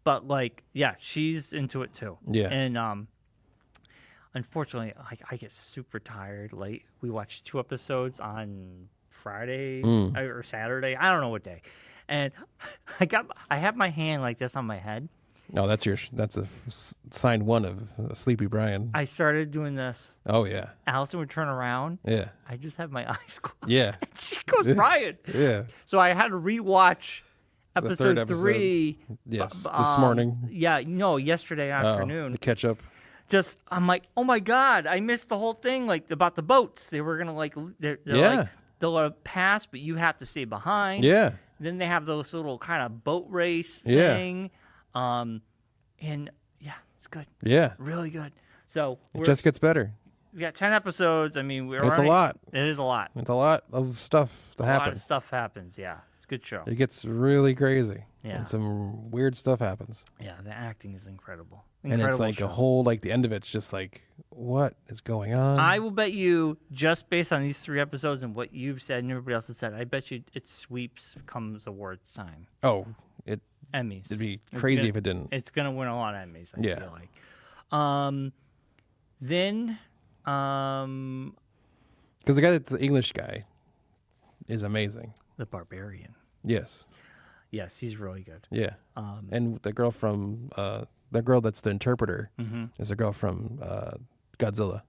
Speaker 2: But like, yeah, she's into it too.
Speaker 1: Yeah.
Speaker 2: And unfortunately, I get super tired late. We watched 2 episodes on Friday or Saturday. I don't know what day. And I have my hand like this on my head.
Speaker 1: No, that's sign 1 of Sleepy Brian.
Speaker 2: I started doing this.
Speaker 1: Oh yeah,
Speaker 2: Allison would turn around.
Speaker 1: yeah,
Speaker 2: I just have my eyes closed.
Speaker 1: Yeah.
Speaker 2: She goes, Brian.
Speaker 1: yeah.
Speaker 2: So I had to rewatch
Speaker 1: third
Speaker 2: episode
Speaker 1: episode.
Speaker 2: 3.
Speaker 1: Yes, this morning.
Speaker 2: Yeah, no, yesterday afternoon.
Speaker 1: The catch up.
Speaker 2: Just I'm like, oh my god, I missed the whole thing, like about the boats. They were gonna like, they're
Speaker 1: Yeah.
Speaker 2: like they'll pass, but you have to stay behind.
Speaker 1: Yeah,
Speaker 2: Then they have those little kind of boat race
Speaker 1: Yeah.
Speaker 2: thing. And yeah, it's good,
Speaker 1: yeah.
Speaker 2: really good. So
Speaker 1: It just gets better.
Speaker 2: we got 10 episodes. I mean, we're
Speaker 1: It's a
Speaker 2: already-
Speaker 1: lot.
Speaker 2: It is a lot.
Speaker 1: It's a lot of stuff to
Speaker 2: A lot
Speaker 1: happen.
Speaker 2: of stuff happens. Yeah, it's a good show.
Speaker 1: It gets really crazy.
Speaker 2: Yeah.
Speaker 1: And some weird stuff happens.
Speaker 2: Yeah, the acting is incredible.
Speaker 1: And it's like
Speaker 2: show.
Speaker 1: a whole, like the end of it's just like, what is going on?
Speaker 2: I will bet you, just based on these 3 episodes and what you've said and everybody else has said, I bet you it sweeps comes awards time.
Speaker 1: Oh,
Speaker 2: Emmys.
Speaker 1: it'd be
Speaker 2: It's
Speaker 1: crazy
Speaker 2: gonna-
Speaker 1: if it didn't.
Speaker 2: It's gonna win a lot of Emmys. I
Speaker 1: Yeah.
Speaker 2: feel like. Then,
Speaker 1: Because the guy that's the English guy is amazing.
Speaker 2: the Barbarian.
Speaker 1: Yes.
Speaker 2: Yes, he's really good.
Speaker 1: Yeah. And the girl from the girl that's the interpreter is a girl from Godzilla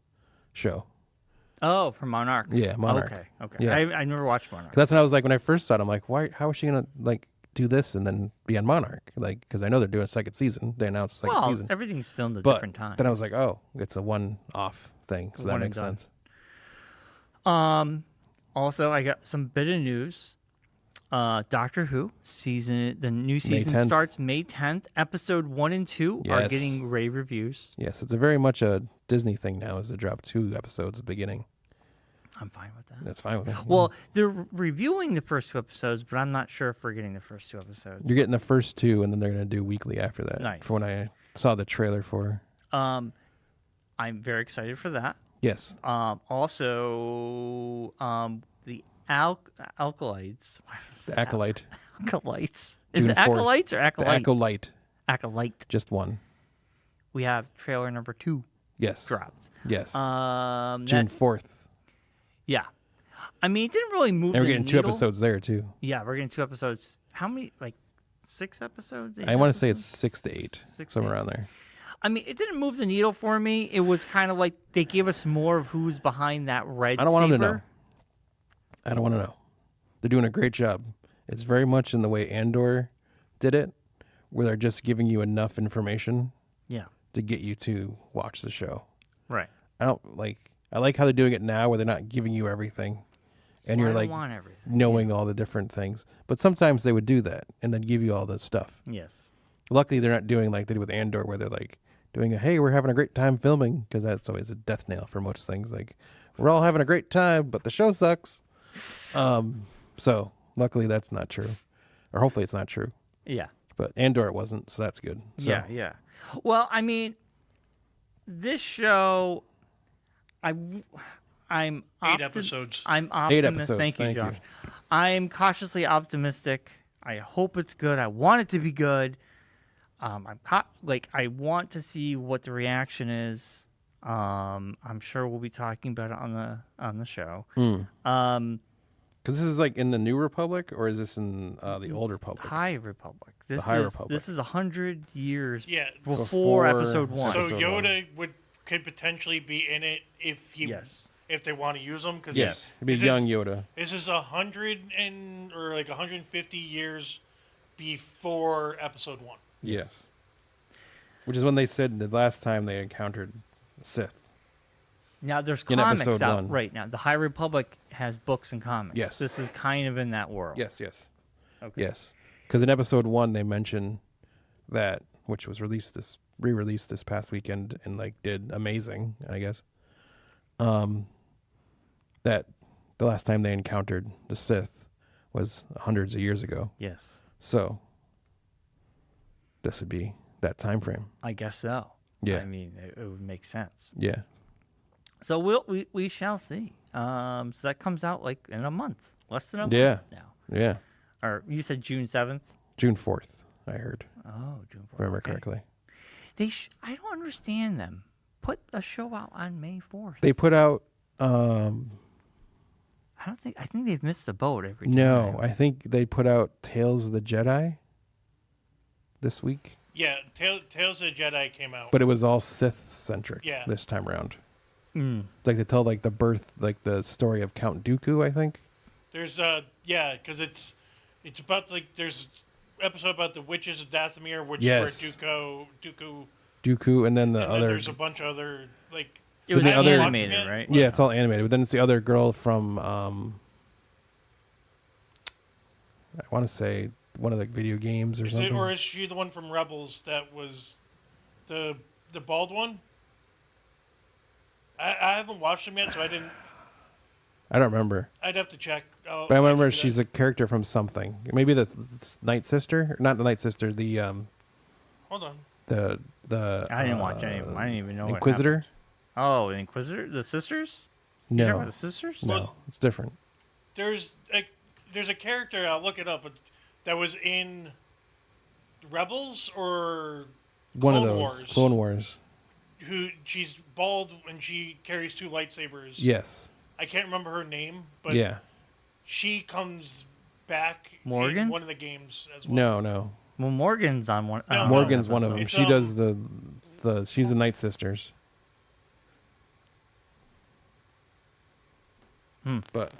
Speaker 1: show.
Speaker 2: Oh, from Monarch.
Speaker 1: Yeah, Monarch.
Speaker 2: Okay.
Speaker 1: Yeah.
Speaker 2: I never watched Monarch.
Speaker 1: That's when I was like, when I first saw it, I'm like, why? How is she gonna like do this and then be on Monarch? Like, because I know they're doing a second season. They announced a second
Speaker 2: Well,
Speaker 1: season.
Speaker 2: everything's filmed at
Speaker 1: But
Speaker 2: different times.
Speaker 1: then I was like, oh, it's a one-off thing, so that
Speaker 2: One and
Speaker 1: makes
Speaker 2: done.
Speaker 1: sense.
Speaker 2: Also, I got some bit of news. Doctor Who the new season
Speaker 1: 10th.
Speaker 2: starts May 10th. Episode 1 and 2 are
Speaker 1: Yes.
Speaker 2: getting rave reviews.
Speaker 1: Yes, it's a very much a Disney thing now, is to drop 2 episodes at the beginning.
Speaker 2: I'm fine with that.
Speaker 1: That's fine with me.
Speaker 2: Well, they're reviewing the first 2 episodes, but I'm not sure if we're getting the first 2 episodes.
Speaker 1: You're getting the first 2, and then they're gonna do weekly after that.
Speaker 2: Nice.
Speaker 1: For when I saw the trailer for.
Speaker 2: I'm very excited for that.
Speaker 1: Yes.
Speaker 2: Also, the Acolytes.
Speaker 1: The Acolyte.
Speaker 2: Acolytes. Is
Speaker 1: June
Speaker 2: it
Speaker 1: 4th.
Speaker 2: Acolytes or
Speaker 1: The
Speaker 2: Acolyte?
Speaker 1: Acolyte.
Speaker 2: Acolyte.
Speaker 1: Just one.
Speaker 2: We have trailer number 2
Speaker 1: Yes.
Speaker 2: dropped.
Speaker 1: Yes.
Speaker 2: That-
Speaker 1: June 4th.
Speaker 2: Yeah. I mean, it didn't really move
Speaker 1: And we're
Speaker 2: the
Speaker 1: getting 2
Speaker 2: needle.
Speaker 1: episodes there, too.
Speaker 2: Yeah, we're getting 2 episodes. How many? Like 6 episodes?
Speaker 1: I want to say it's 6 to 8.
Speaker 2: 6 to
Speaker 1: Somewhere
Speaker 2: 8.
Speaker 1: around there.
Speaker 2: I mean, it didn't move the needle for me. It was kind of like they gave us more of who's behind that red
Speaker 1: I don't want them to
Speaker 2: saber.
Speaker 1: know. I don't want to know. They're doing a great job. It's very much in the way Andor did it, where they're just giving you enough information
Speaker 2: Yeah.
Speaker 1: to get you to watch the show.
Speaker 2: Right.
Speaker 1: I don't like. I like how they're doing it now, where they're not giving you everything, and
Speaker 2: Well,
Speaker 1: you're
Speaker 2: I
Speaker 1: like
Speaker 2: don't want everything.
Speaker 1: knowing all the different things. But sometimes they would do that and then give you all the stuff.
Speaker 2: Yes.
Speaker 1: Luckily, they're not doing like they did with Andor, where they're like doing a, hey, we're having a great time filming, because that's always a death nail for most things. Like, we're all having a great time, but the show sucks. So luckily that's not true, or hopefully it's not true.
Speaker 2: Yeah.
Speaker 1: But Andor it wasn't, so that's good. So,
Speaker 2: Yeah. Well, I mean, this show, I'm
Speaker 3: 8 episodes.
Speaker 2: I'm
Speaker 1: 8
Speaker 2: optimistic.
Speaker 1: episodes.
Speaker 2: Thank you,
Speaker 1: Thank you.
Speaker 2: Josh. I'm cautiously optimistic. I hope it's good. I want it to be good. I want to see what the reaction is. I'm sure we'll be talking about it on the show.
Speaker 1: Because this is like in the New Republic, or is this in the Old Republic?
Speaker 2: High Republic. This
Speaker 1: High
Speaker 2: is
Speaker 1: Republic.
Speaker 2: This is 100 years
Speaker 3: Yeah.
Speaker 2: before Episode 1.
Speaker 3: So
Speaker 1: Episode
Speaker 3: Yoda could potentially be in it if they want to use him. Cause
Speaker 1: Yes, it'd be young Yoda.
Speaker 3: This is 150 years before Episode 1.
Speaker 1: Yes. Which is when they said the last time they encountered Sith.
Speaker 2: Now there's
Speaker 1: In
Speaker 2: comics
Speaker 1: Episode
Speaker 2: out
Speaker 1: 1.
Speaker 2: right now. The High Republic has books and comics.
Speaker 1: Yes.
Speaker 2: This is kind of in that world.
Speaker 1: Yes.
Speaker 2: Okay.
Speaker 1: Yes. Because in Episode 1 they mention that, which was re-released this past weekend and like did amazing, I guess. That the last time they encountered the Sith was hundreds of years ago.
Speaker 2: Yes.
Speaker 1: So this would be that time frame.
Speaker 2: I guess so.
Speaker 1: Yeah.
Speaker 2: I mean, it would make sense.
Speaker 1: Yeah.
Speaker 2: So we shall see. So that comes out like in a month, less than a
Speaker 1: Yeah.
Speaker 2: month now.
Speaker 1: Yeah.
Speaker 2: Or you said June 7th?
Speaker 1: June 4th, I heard.
Speaker 2: Oh, June 4th.
Speaker 1: Remember
Speaker 2: okay.
Speaker 1: correctly.
Speaker 2: I don't understand them. Put a show out on May 4th.
Speaker 1: They put out
Speaker 2: I think they've missed the boat every time.
Speaker 1: no, I think they put out Tales of the Jedi this week.
Speaker 3: Yeah, Tales of the Jedi came out.
Speaker 1: But it was all Sith centric
Speaker 3: Yeah.
Speaker 1: this time around.
Speaker 2: Mm.
Speaker 1: Like they tell like the birth, like the story of Count Dooku, I think.
Speaker 3: There's because it's about like there's episode about the witches of Dathomir, which
Speaker 1: Yes.
Speaker 3: is where Dooku,
Speaker 1: Dooku, and then the
Speaker 3: and
Speaker 1: other.
Speaker 3: then there's a bunch of other like.
Speaker 2: It was
Speaker 1: the other-
Speaker 2: animated, right?
Speaker 1: Yeah, it's all animated. But then it's the other girl from I want to say one of the video games or something.
Speaker 3: Or is she the one from Rebels that was the bald one? I haven't watched them yet, so I didn't.
Speaker 1: I don't remember.
Speaker 3: I'd have to check.
Speaker 1: But I remember she's a character from something. Maybe the Night Sister, not the Night Sister. The
Speaker 3: Hold on.
Speaker 1: the
Speaker 2: I didn't watch any of them. I didn't even know
Speaker 1: Inquisitor.
Speaker 2: What happened. Oh, the Inquisitor? The sisters? You talking
Speaker 1: No,
Speaker 2: about the sisters?
Speaker 1: no,
Speaker 3: Well-
Speaker 1: it's different.
Speaker 3: There's a character, I'll look it up, but that was in Rebels or
Speaker 1: One
Speaker 3: Clone
Speaker 1: of those
Speaker 3: Wars,
Speaker 1: Clone Wars.
Speaker 3: who she's bald and she carries 2 lightsabers.
Speaker 1: Yes.
Speaker 3: I can't remember her name, but
Speaker 1: Yeah.
Speaker 3: she comes back
Speaker 2: Morgan?
Speaker 3: in one of the games as well.
Speaker 1: No.
Speaker 2: Well, Morgan's on one.
Speaker 3: No,
Speaker 1: Morgan's one of them.
Speaker 3: It's,
Speaker 1: She does the she's the Night Sisters. But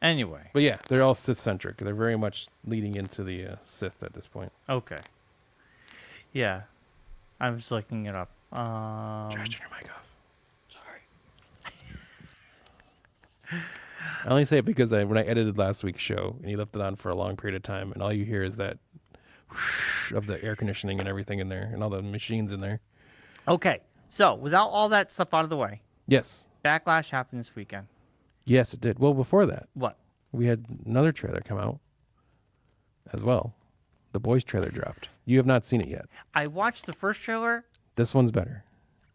Speaker 2: Anyway,
Speaker 1: yeah, they're all Sith centric. They're very much leading into the Sith at this point.
Speaker 2: okay. Yeah, I was looking it up.
Speaker 1: Josh, turn your mic off.
Speaker 3: Sorry.
Speaker 1: I only say it because when I edited last week's show and he left it on for a long period of time, and all you hear is that whoosh of the air conditioning and everything in there, and all the machines in there.
Speaker 2: Okay, so without all that stuff out of the way,
Speaker 1: Yes,
Speaker 2: Backlash happened this weekend.
Speaker 1: yes, it did. Well, before that,
Speaker 2: What?
Speaker 1: we had another trailer come out as well. The Boys trailer dropped. You have not seen it yet.
Speaker 2: I watched the first trailer.
Speaker 1: This one's better.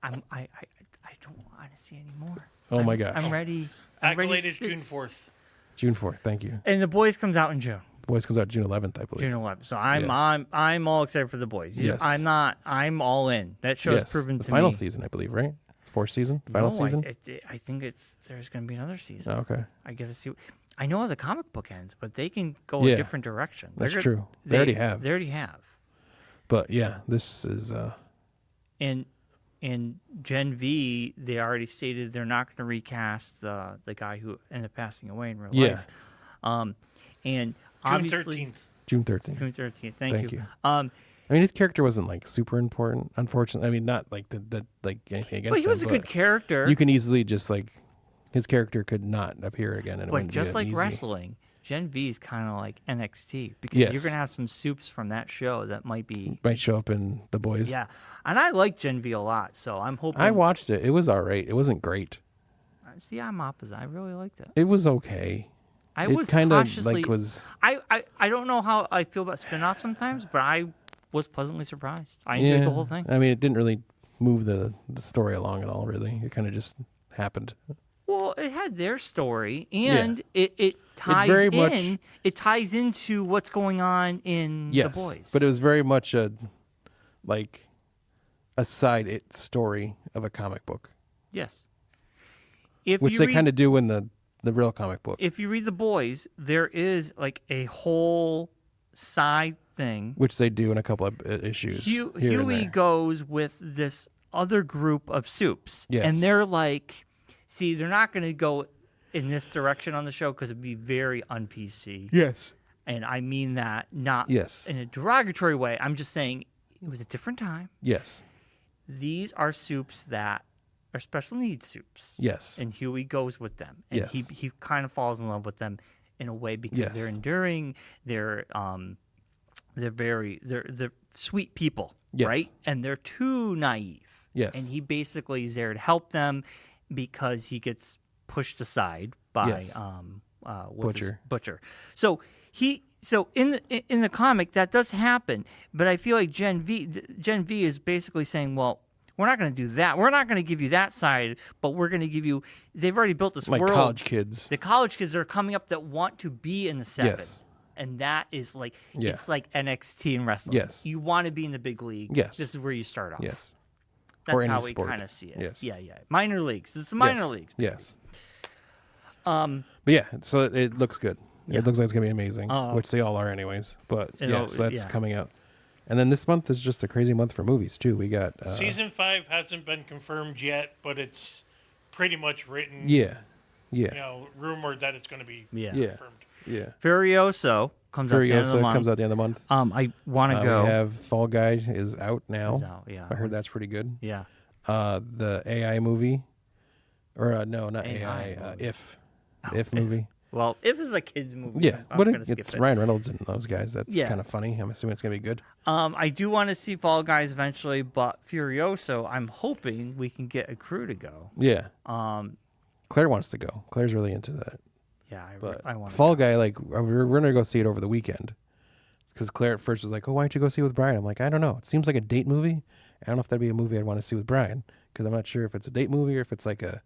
Speaker 2: I don't want to see any more.
Speaker 1: Oh my gosh.
Speaker 2: I'm ready.
Speaker 3: Accolade is June 4th.
Speaker 1: June 4th. Thank you.
Speaker 2: And the Boys comes out in June.
Speaker 1: The Boys comes out June 11th, I believe.
Speaker 2: June 11th. So I'm
Speaker 1: Yeah.
Speaker 2: I'm all excited for the Boys.
Speaker 1: Yes.
Speaker 2: I'm all in. That show's
Speaker 1: Yes.
Speaker 2: proven
Speaker 1: the
Speaker 2: to
Speaker 1: final
Speaker 2: me.
Speaker 1: season, I believe, right? Fourth season? Final season?
Speaker 2: I think there's going to be another season.
Speaker 1: Oh, okay.
Speaker 2: I got to see. I know how the comic book ends, but they can go
Speaker 1: Yeah.
Speaker 2: a different direction.
Speaker 1: That's true. They already have.
Speaker 2: They already have.
Speaker 1: But yeah, this is
Speaker 2: In Gen V, they already stated they're not going to recast the guy who ended up passing away in real
Speaker 1: Yeah.
Speaker 2: life. And
Speaker 3: June
Speaker 2: obviously
Speaker 3: 13th.
Speaker 1: June 13th.
Speaker 2: June 13th. Thank you.
Speaker 1: I mean, his character wasn't like super important, unfortunately. I mean, not like the like anything against
Speaker 2: But he was a
Speaker 1: him,
Speaker 2: good character.
Speaker 1: You can easily just like His character could not appear again, and it
Speaker 2: But
Speaker 1: wouldn't
Speaker 2: just
Speaker 1: be
Speaker 2: like
Speaker 1: easy.
Speaker 2: wrestling, Gen V is kind of like NXT because
Speaker 1: Yes.
Speaker 2: you're gonna have some soups from that show that might be.
Speaker 1: Might show up in The Boys.
Speaker 2: Yeah, and I like Gen V a lot, so I'm hoping.
Speaker 1: I watched it. It was all right. It wasn't great.
Speaker 2: See, I'm opposite. I really liked it.
Speaker 1: It was okay.
Speaker 2: I
Speaker 1: It
Speaker 2: was
Speaker 1: kind of
Speaker 2: cautiously.
Speaker 1: like was.
Speaker 2: I don't know how I feel about spin-offs sometimes, but I was pleasantly surprised. I enjoyed the whole thing.
Speaker 1: I mean, it didn't really move the story along at all. Really, it kind of just happened.
Speaker 2: Well, it had their story, and it ties
Speaker 1: very
Speaker 2: in.
Speaker 1: much-
Speaker 2: It ties into what's going on in
Speaker 1: Yes,
Speaker 2: The Boys.
Speaker 1: but it was very much a side story of a comic book,
Speaker 2: yes, if
Speaker 1: which
Speaker 2: you
Speaker 1: they
Speaker 2: read-
Speaker 1: kind of do in the real comic book,
Speaker 2: if you read The Boys, there is like a whole side thing.
Speaker 1: which they do in a couple of issues. here and
Speaker 2: Huey
Speaker 1: there.
Speaker 2: goes with this other group of soups,
Speaker 1: Yes.
Speaker 2: and they're like, see, they're not going to go in this direction on the show because it'd be very un-PC.
Speaker 1: Yes.
Speaker 2: And I mean that not
Speaker 1: Yes.
Speaker 2: in a derogatory way. I'm just saying it was a different time.
Speaker 1: Yes.
Speaker 2: These are soups that are special needs soups.
Speaker 1: Yes.
Speaker 2: And Huey goes with them. And
Speaker 1: Yes.
Speaker 2: he kind of falls in love with them in a way because
Speaker 1: Yes.
Speaker 2: they're enduring, they're sweet people,
Speaker 1: Yes.
Speaker 2: right? And they're too naive.
Speaker 1: Yes.
Speaker 2: And he basically is there to help them because he gets pushed aside by
Speaker 1: Yes.
Speaker 2: Butcher. So in the comic that does happen, but I feel like Gen V is basically saying, well, we're not going to do that. We're not going to give you that side, but we're going to give you. They've already built this
Speaker 1: Like
Speaker 2: world.
Speaker 1: college kids.
Speaker 2: The college kids that are coming up that want to be in the seven.
Speaker 1: Yes.
Speaker 2: And that is like
Speaker 1: Yeah.
Speaker 2: it's like NXT in wrestling.
Speaker 1: Yes.
Speaker 2: You want to be in the big leagues.
Speaker 1: Yes.
Speaker 2: This is where you start off.
Speaker 1: Yes.
Speaker 2: That's
Speaker 1: Or any
Speaker 2: how we
Speaker 1: sport.
Speaker 2: kind of see it.
Speaker 1: Yes.
Speaker 2: Yeah. Minor leagues. It's the minor
Speaker 1: Yes.
Speaker 2: leagues.
Speaker 1: Yes.
Speaker 2: Um,
Speaker 1: But yeah, so it looks good.
Speaker 2: Yeah.
Speaker 1: It looks like it's gonna be amazing, which they all are anyways. But yeah, so that's coming out. And then this month is just a crazy month for movies too. We got
Speaker 3: Season 5 hasn't been confirmed yet, but it's pretty much written.
Speaker 1: Yeah.
Speaker 3: Rumored that it's going to be
Speaker 2: Yeah.
Speaker 3: confirmed.
Speaker 1: Yeah.
Speaker 2: Furioso comes out at the end of the
Speaker 1: Furiosa
Speaker 2: month.
Speaker 1: comes out at the end of the month.
Speaker 2: I want to go.
Speaker 1: We have Fall Guy is out now.
Speaker 2: It's out, yeah.
Speaker 1: I heard that's pretty good.
Speaker 2: Yeah.
Speaker 1: The AI movie, or no, not
Speaker 2: AI
Speaker 1: AI.
Speaker 2: movie.
Speaker 1: If movie.
Speaker 2: Well, if it's a kids movie,
Speaker 1: Yeah,
Speaker 2: I'm
Speaker 1: but
Speaker 2: gonna skip
Speaker 1: it's
Speaker 2: it.
Speaker 1: Ryan Reynolds and those guys. That's
Speaker 2: Yeah.
Speaker 1: kind of funny. I'm assuming it's gonna be good.
Speaker 2: I do want to see Fall Guys eventually, but Furioso, I'm hoping we can get a crew to go.
Speaker 1: Yeah.
Speaker 2: Um,
Speaker 1: Claire wants to go. Claire's really into that.
Speaker 2: yeah,
Speaker 1: But
Speaker 2: I want
Speaker 1: Fall Guy, like we're gonna go see it over the weekend. Because Claire at first was like, "Oh, why don't you go see it with Brian?" I'm like, "I don't know. It seems like a date movie. I don't know if that'd be a movie I'd want to see with Brian because I'm not sure if it's a date movie or if it's like a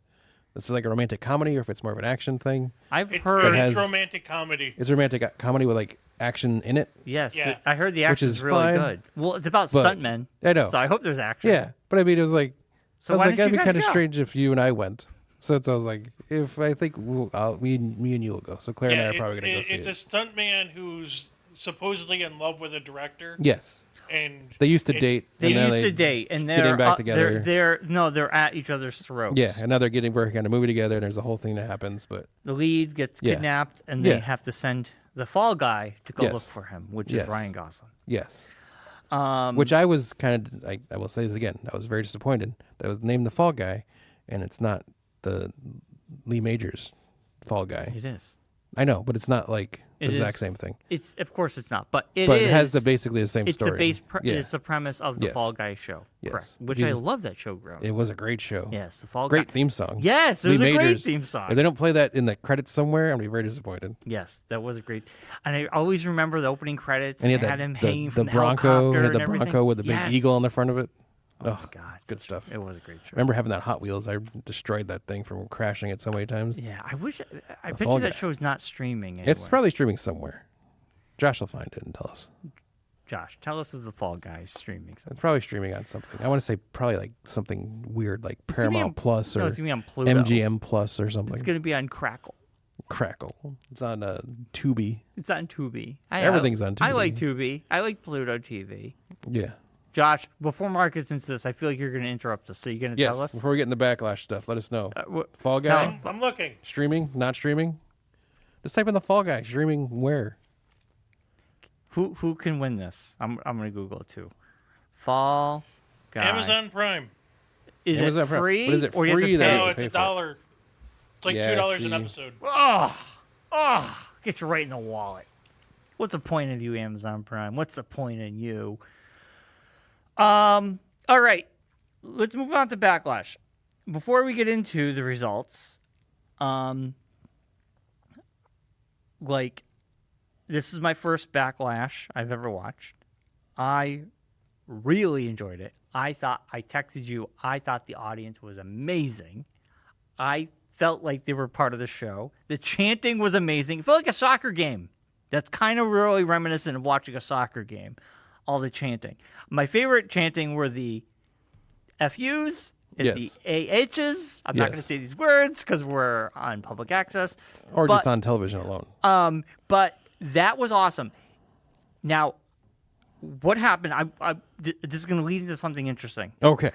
Speaker 1: romantic comedy or if it's more of an action thing.
Speaker 2: I've
Speaker 3: It's,
Speaker 2: heard.
Speaker 3: but
Speaker 1: It
Speaker 3: it's
Speaker 1: has-
Speaker 3: romantic comedy.
Speaker 1: It's a romantic comedy with like action in it.
Speaker 2: Yes,
Speaker 3: Yeah.
Speaker 2: I heard the
Speaker 1: Which
Speaker 2: action's
Speaker 1: is
Speaker 2: really
Speaker 1: fine,
Speaker 2: good. Well, it's about
Speaker 1: but-
Speaker 2: stuntmen.
Speaker 1: I know.
Speaker 2: So I hope there's action.
Speaker 1: Yeah, but I mean, it was like,
Speaker 2: So
Speaker 1: I was
Speaker 2: why
Speaker 1: like,
Speaker 2: didn't
Speaker 1: that'd
Speaker 2: you
Speaker 1: be
Speaker 2: guys
Speaker 1: kind of
Speaker 2: go?
Speaker 1: strange if you and I went. So I was like, if I think me and you will go. So Claire and I are probably gonna go see
Speaker 3: it's
Speaker 1: it.
Speaker 3: a stuntman who's supposedly in love with a director.
Speaker 1: Yes,
Speaker 3: And
Speaker 1: they used to
Speaker 3: it-
Speaker 1: date.
Speaker 2: They
Speaker 1: and now
Speaker 2: used to date, and
Speaker 1: getting
Speaker 2: they're
Speaker 1: back together.
Speaker 2: They're at each other's throats.
Speaker 1: Yeah, and now they're working on a movie together, and there's a whole thing that happens. But
Speaker 2: The lead gets
Speaker 1: Yeah.
Speaker 2: kidnapped, and they
Speaker 1: Yeah.
Speaker 2: have to send the Fall Guy to go
Speaker 1: Yes.
Speaker 2: look for him, which
Speaker 1: Yes.
Speaker 2: is Ryan Gosling.
Speaker 1: yes,
Speaker 2: Um,
Speaker 1: which I was kind of. I will say this again. I was very disappointed that it was named the Fall Guy, and it's not the Lee Majors Fall Guy.
Speaker 2: it is.
Speaker 1: I know, but it's not like the
Speaker 2: It
Speaker 1: exact
Speaker 2: is.
Speaker 1: same thing.
Speaker 2: It's of course it's not, but it
Speaker 1: But
Speaker 2: is.
Speaker 1: it has basically the same
Speaker 2: It's
Speaker 1: story.
Speaker 2: the base.
Speaker 1: Yeah.
Speaker 2: It's the premise of the
Speaker 1: Yes.
Speaker 2: Fall Guy show.
Speaker 1: Yes.
Speaker 2: Correct. Which
Speaker 1: Because
Speaker 2: I love that show growing.
Speaker 1: It was a great show.
Speaker 2: Yes, the Fall
Speaker 1: Great
Speaker 2: Guy.
Speaker 1: theme song.
Speaker 2: Yes, it
Speaker 1: Lee
Speaker 2: was a great
Speaker 1: Majors.
Speaker 2: theme song.
Speaker 1: If they don't play that in the credits somewhere, I'm gonna be very disappointed.
Speaker 2: Yes, that was a great. And I always remember the opening credits.
Speaker 1: And he
Speaker 2: And
Speaker 1: had
Speaker 2: had him
Speaker 1: the
Speaker 2: hanging from the
Speaker 1: Bronco,
Speaker 2: helicopter
Speaker 1: had
Speaker 2: and
Speaker 1: the
Speaker 2: everything.
Speaker 1: Bronco with the big
Speaker 2: Yes.
Speaker 1: eagle on the front of it.
Speaker 2: Oh
Speaker 1: Oh,
Speaker 2: my god,
Speaker 1: good stuff.
Speaker 2: It was a great show.
Speaker 1: Remember having that Hot Wheels? I destroyed that thing from crashing it so many times.
Speaker 2: Yeah, I wish. I
Speaker 1: The
Speaker 2: bet
Speaker 1: Fall
Speaker 2: you that
Speaker 1: Guy.
Speaker 2: show's not streaming.
Speaker 1: It's
Speaker 2: anywhere.
Speaker 1: probably streaming somewhere. Josh will find it and tell us.
Speaker 2: Josh, tell us of the Fall Guys streaming.
Speaker 1: It's probably streaming on something. I want to say probably like something weird like
Speaker 2: It's gonna be
Speaker 1: Paramount
Speaker 2: on-
Speaker 1: Plus
Speaker 2: No,
Speaker 1: or
Speaker 2: it's gonna be on Pluto.
Speaker 1: MGM Plus or something.
Speaker 2: It's gonna be on Crackle.
Speaker 1: Crackle. It's on Tubi.
Speaker 2: It's on Tubi.
Speaker 1: Everything's on
Speaker 2: I like
Speaker 1: Tubi.
Speaker 2: Tubi. I like Pluto TV.
Speaker 1: Yeah.
Speaker 2: Josh, before Mark gets into this, I feel like you're going to interrupt us. So you're going to
Speaker 1: Yes.
Speaker 2: tell us?
Speaker 1: Before we get into Backlash stuff, let us know. Fall
Speaker 2: tell
Speaker 1: Guy
Speaker 2: him.
Speaker 3: I'm looking.
Speaker 1: streaming, not streaming. Just type in the Fall Guy streaming where.
Speaker 2: Who can win this? I'm going to Google it too. Fall Guy.
Speaker 3: Amazon Prime.
Speaker 2: Is
Speaker 1: Amazon
Speaker 2: it
Speaker 1: Prime.
Speaker 2: free?
Speaker 1: But is it
Speaker 2: or you have to
Speaker 1: free that
Speaker 2: pay?
Speaker 1: you
Speaker 3: No,
Speaker 1: have
Speaker 3: it's
Speaker 1: to pay
Speaker 3: a
Speaker 1: for it?
Speaker 3: dollar. It's like
Speaker 1: Yeah,
Speaker 3: $2
Speaker 1: see.
Speaker 3: an episode.
Speaker 2: Gets you right in the wallet. What's the point of you, Amazon Prime? What's the point in you? All right, let's move on to Backlash. Before we get into the results, this is my first Backlash I've ever watched. I really enjoyed it. I texted you, I thought the audience was amazing. I felt like they were part of the show. The chanting was amazing. It felt like a soccer game. That's kind of really reminiscent of watching a soccer game, all the chanting. My favorite chanting were the FUs and
Speaker 1: Yes.
Speaker 2: the AHs. I'm not going to
Speaker 1: Yes.
Speaker 2: say these words because we're on public access.
Speaker 1: Or
Speaker 2: but,
Speaker 1: just on television alone.
Speaker 2: But that was awesome. Now, what happened? This is going to lead into something interesting.
Speaker 1: Okay.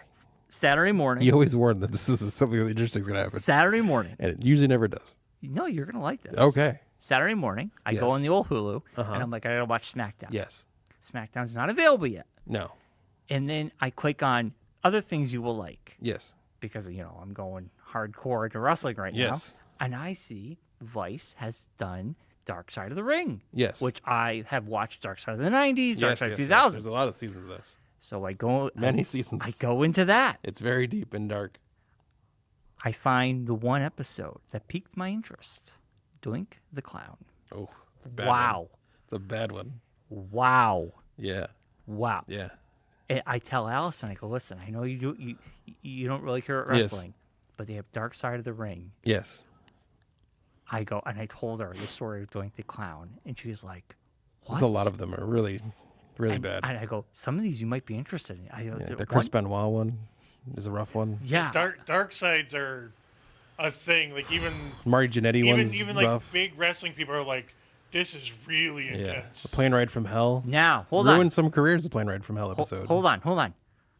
Speaker 2: Saturday morning.
Speaker 1: You always warn that this is something really interesting is going to happen.
Speaker 2: Saturday morning.
Speaker 1: And it usually never does.
Speaker 2: No, you're going to like this.
Speaker 1: Okay.
Speaker 2: Saturday morning, I go
Speaker 1: Yes.
Speaker 2: on the old Hulu,
Speaker 1: Uh-huh.
Speaker 2: and I'm like, I got to watch SmackDown.
Speaker 1: Yes.
Speaker 2: SmackDown's not available yet.
Speaker 1: No.
Speaker 2: And then I click on other things you will like
Speaker 1: Yes.
Speaker 2: because, I'm going hardcore into wrestling right
Speaker 1: Yes.
Speaker 2: now. And I see Vice has done Dark Side of the Ring.
Speaker 1: Yes.
Speaker 2: Which I have watched Dark Side of the 90s, Dark
Speaker 1: Yes,
Speaker 2: Side of
Speaker 1: yes,
Speaker 2: 2000s.
Speaker 1: There's a lot of seasons of this.
Speaker 2: So I go
Speaker 1: Many seasons.
Speaker 2: I go into that.
Speaker 1: It's very deep and dark.
Speaker 2: I find the one episode that piqued my interest. Doink the Clown.
Speaker 1: Oh. It's a bad
Speaker 2: Wow.
Speaker 1: one. It's a bad one.
Speaker 2: Wow.
Speaker 1: Yeah.
Speaker 2: Wow.
Speaker 1: Yeah.
Speaker 2: And I tell Allison, I go, listen, I know you don't really care about
Speaker 1: Yes.
Speaker 2: wrestling, but they have Dark Side of the Ring.
Speaker 1: Yes.
Speaker 2: I go, and I told her the story of Doink the Clown, and she was like, what?
Speaker 1: There's a lot of them are really, really
Speaker 2: and,
Speaker 1: bad.
Speaker 2: And I go, some of these you might be interested in. I go,
Speaker 1: Yeah,
Speaker 2: "Is
Speaker 1: the
Speaker 2: there
Speaker 1: Chris
Speaker 2: one?"
Speaker 1: Benoit one is a rough one.
Speaker 2: Yeah.
Speaker 3: Dark sides are a thing. Like even
Speaker 1: Marty Jannetty one's
Speaker 3: like
Speaker 1: rough.
Speaker 3: big wrestling people are like, this is really
Speaker 1: Yeah.
Speaker 3: intense.
Speaker 1: The Plane Ride from Hell.
Speaker 2: Now, hold
Speaker 1: Ruined
Speaker 2: on.
Speaker 1: some careers, the Plane Ride from Hell episode.
Speaker 2: Hold on.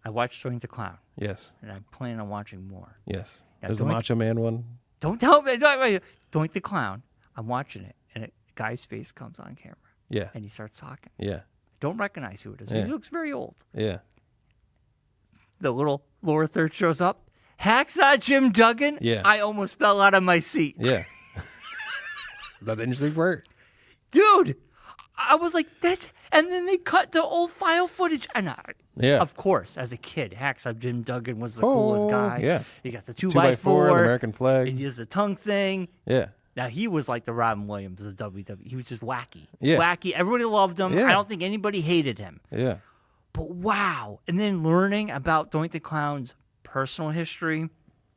Speaker 2: I watched Doink the Clown,
Speaker 1: Yes.
Speaker 2: and I plan on watching more.
Speaker 1: Yes.
Speaker 2: Yeah,
Speaker 1: There's the
Speaker 2: Doink-
Speaker 1: Macho Man one.
Speaker 2: Don't tell me. Doink the Clown. I'm watching it, and a guy's face comes on camera,
Speaker 1: Yeah.
Speaker 2: and he starts talking.
Speaker 1: Yeah.
Speaker 2: Don't recognize who it is.
Speaker 1: Yeah.
Speaker 2: He looks very old.
Speaker 1: Yeah.
Speaker 2: The little lower third shows up. Hacksaw Jim Duggan.
Speaker 1: Yeah.
Speaker 2: I almost fell out of my seat.
Speaker 1: Yeah. That's the interesting part.
Speaker 2: Dude, I was like, that's... And then they cut the old file footage. And
Speaker 1: Yeah.
Speaker 2: of course, as a kid, Hacksaw Jim Duggan was the coolest guy.
Speaker 1: Yeah.
Speaker 2: He got the
Speaker 1: 2x4,
Speaker 2: 2x4.
Speaker 1: the American flag.
Speaker 2: And he does the tongue thing.
Speaker 1: Yeah.
Speaker 2: Now, he was like the Robin Williams of WWE. He was just wacky.
Speaker 1: Yeah.
Speaker 2: Wacky. Everybody loved him.
Speaker 1: Yeah.
Speaker 2: I don't think anybody hated him.
Speaker 1: Yeah.
Speaker 2: But wow. And then learning about Doink the Clown's personal history.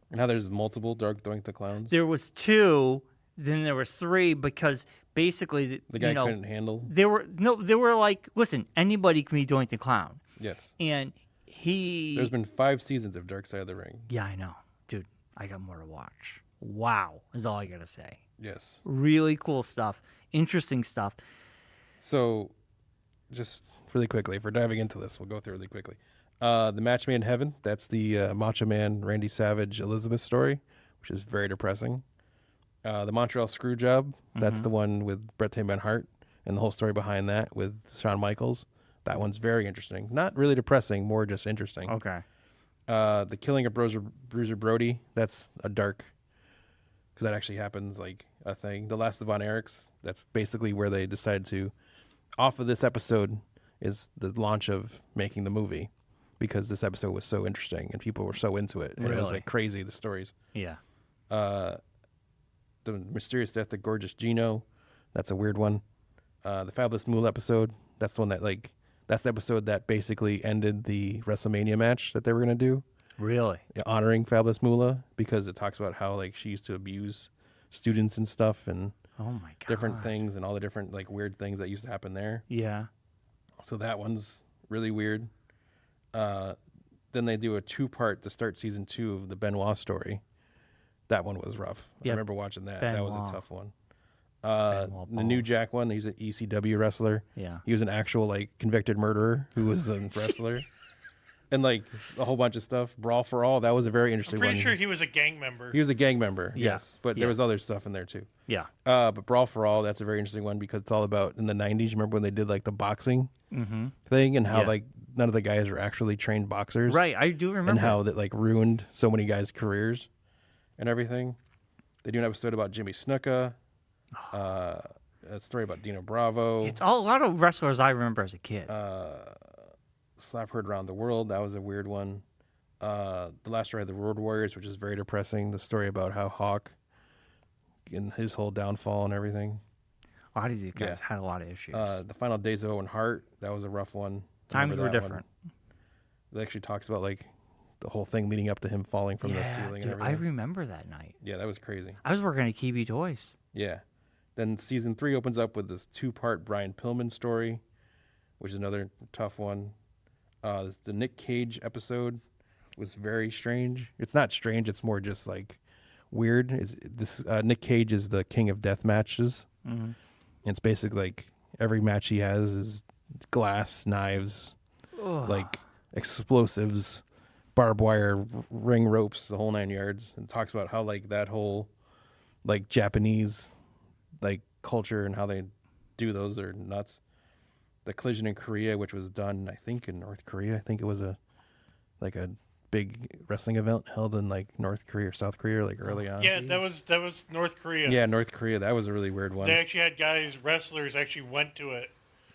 Speaker 1: Now there's multiple Doink the Clowns.
Speaker 2: There was 2, then there was 3 because basically,
Speaker 1: The guy couldn't handle.
Speaker 2: they were like, listen, anybody can be Doink the Clown.
Speaker 1: Yes.
Speaker 2: And he...
Speaker 1: There's been 5 seasons of Dark Side of the Ring.
Speaker 2: Yeah, I know. Dude, I got more to watch. Wow, is all I got to say.
Speaker 1: Yes.
Speaker 2: Really cool stuff. Interesting stuff.
Speaker 1: So, just really quickly, if we're diving into this, we'll go through it really quickly. The Match Made in Heaven, that's the Macho Man, Randy Savage, Elizabeth story, which is very depressing. The Montreal Screwjob, that's the one with Bret Van Hart, and the whole story behind that with Shawn Michaels. That one's very interesting. Not really depressing, more just interesting.
Speaker 2: Okay.
Speaker 1: The Killing of Bruiser Brody, that's a dark, because that actually happens, like a thing. The Last of Von Erichs, that's basically where they decided to, off of this episode, is the launch of making the movie, because this episode was so interesting and people were so into it. And it was
Speaker 2: Really?
Speaker 1: like crazy, the stories.
Speaker 2: Yeah.
Speaker 1: The Mysterious Death of Gorgeous Gino, that's a weird one. The Fabulous Moolah episode, that's the one that that's the episode that basically ended the WrestleMania match that they were going to do.
Speaker 2: Really?
Speaker 1: Honoring Fabulous Moolah, because it talks about how she used to abuse students and stuff and
Speaker 2: Oh my god.
Speaker 1: different things and all the different weird things that used to happen there.
Speaker 2: Yeah.
Speaker 1: So that one's really weird. Then they do a 2-part to start season 2 of the Benoit story. That one was rough.
Speaker 2: Yep.
Speaker 1: I remember watching that. That was
Speaker 2: Benoit.
Speaker 1: a tough one.
Speaker 2: Benoit
Speaker 1: The New
Speaker 2: balls.
Speaker 1: Jack one, he's an ECW wrestler.
Speaker 2: Yeah.
Speaker 1: He was an actual convicted murderer who was a wrestler. And a whole bunch of stuff. Brawl for All, that was a very interesting
Speaker 3: Pretty
Speaker 1: one.
Speaker 3: sure he was a gang member.
Speaker 1: He was a gang member,
Speaker 2: Yeah.
Speaker 1: yes. But
Speaker 2: Yeah.
Speaker 1: there was other stuff in there too.
Speaker 2: Yeah.
Speaker 1: But Brawl for All, that's a very interesting one because it's all about in the 90s. Remember when they did the boxing thing and how
Speaker 2: Yeah.
Speaker 1: none of the guys were actually trained boxers?
Speaker 2: Right. I do remember.
Speaker 1: And how that ruined so many guys' careers and everything. They do an episode about Jimmy Snuka. A story about Dino Bravo.
Speaker 2: It's a lot of wrestlers I remember as a kid.
Speaker 1: Slap Heard Around the World. That was a weird one. The Last Ride of the Road Warriors, which is very depressing. The story about how Hawk and his whole downfall and everything.
Speaker 2: A lot of these guys had a lot of issues.
Speaker 1: The Final Days of Owen Hart. That was a rough one.
Speaker 2: Times were different.
Speaker 1: It actually talks about like the whole thing leading up to him falling from the ceiling.
Speaker 2: Dude,
Speaker 1: and
Speaker 2: I
Speaker 1: everything.
Speaker 2: remember that night.
Speaker 1: Yeah, that was crazy.
Speaker 2: I was working at KB Toys.
Speaker 1: Yeah. Then season 3 opens up with this 2-part Brian Pillman story, which is another tough one. The Nick Cage episode was very strange. It's not strange. It's more just like weird. Nick Cage is the king of death matches.
Speaker 2: Mm-hmm.
Speaker 1: It's basically like every match he has is glass, knives, like explosives, barbed wire, ring ropes, the whole 9 yards. And talks about how like that whole like Japanese like culture and how they do those are nuts. The Collision in Korea, which was done I think in North Korea. I think it was a big wrestling event held in like North Korea or South Korea like early on.
Speaker 3: Yeah, that was North Korea.
Speaker 1: Yeah, North Korea. That was a really weird one.
Speaker 3: They actually had wrestlers actually went to it.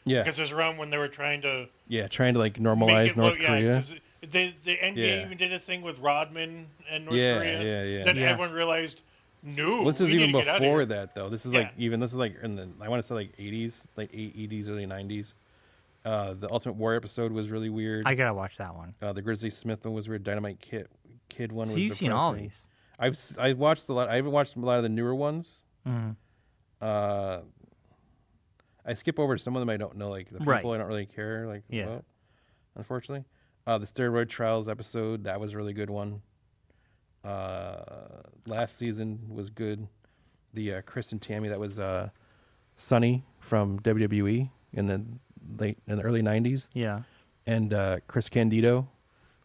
Speaker 1: Yeah.
Speaker 3: Because it was around when they were trying to
Speaker 1: like normalize North Korea.
Speaker 3: The NBA even did a thing with Rodman and North Korea.
Speaker 1: Yeah.
Speaker 3: Then everyone realized, no,
Speaker 1: This is
Speaker 3: we
Speaker 1: even
Speaker 3: need to get out of
Speaker 1: before
Speaker 3: here.
Speaker 1: that though. This is like in the I want to say like 80s, like 80s, early 90s. The Ultimate Warrior episode was really weird.
Speaker 2: I gotta watch that one.
Speaker 1: The Grizzly Smith one was weird. Dynamite Kid one was
Speaker 2: So you've seen all
Speaker 1: depressing.
Speaker 2: these.
Speaker 1: I've watched a lot. I haven't watched a lot of the newer ones.
Speaker 2: Mm-hmm.
Speaker 1: I skip over some of them. I don't know, like the people I don't really care about. Unfortunately, the Steroid Trials episode, that was a really good one. Last season was good. The Chris and Tammy, that was Sunny from WWE in the early 90s.
Speaker 2: Yeah.
Speaker 1: And Chris Candido,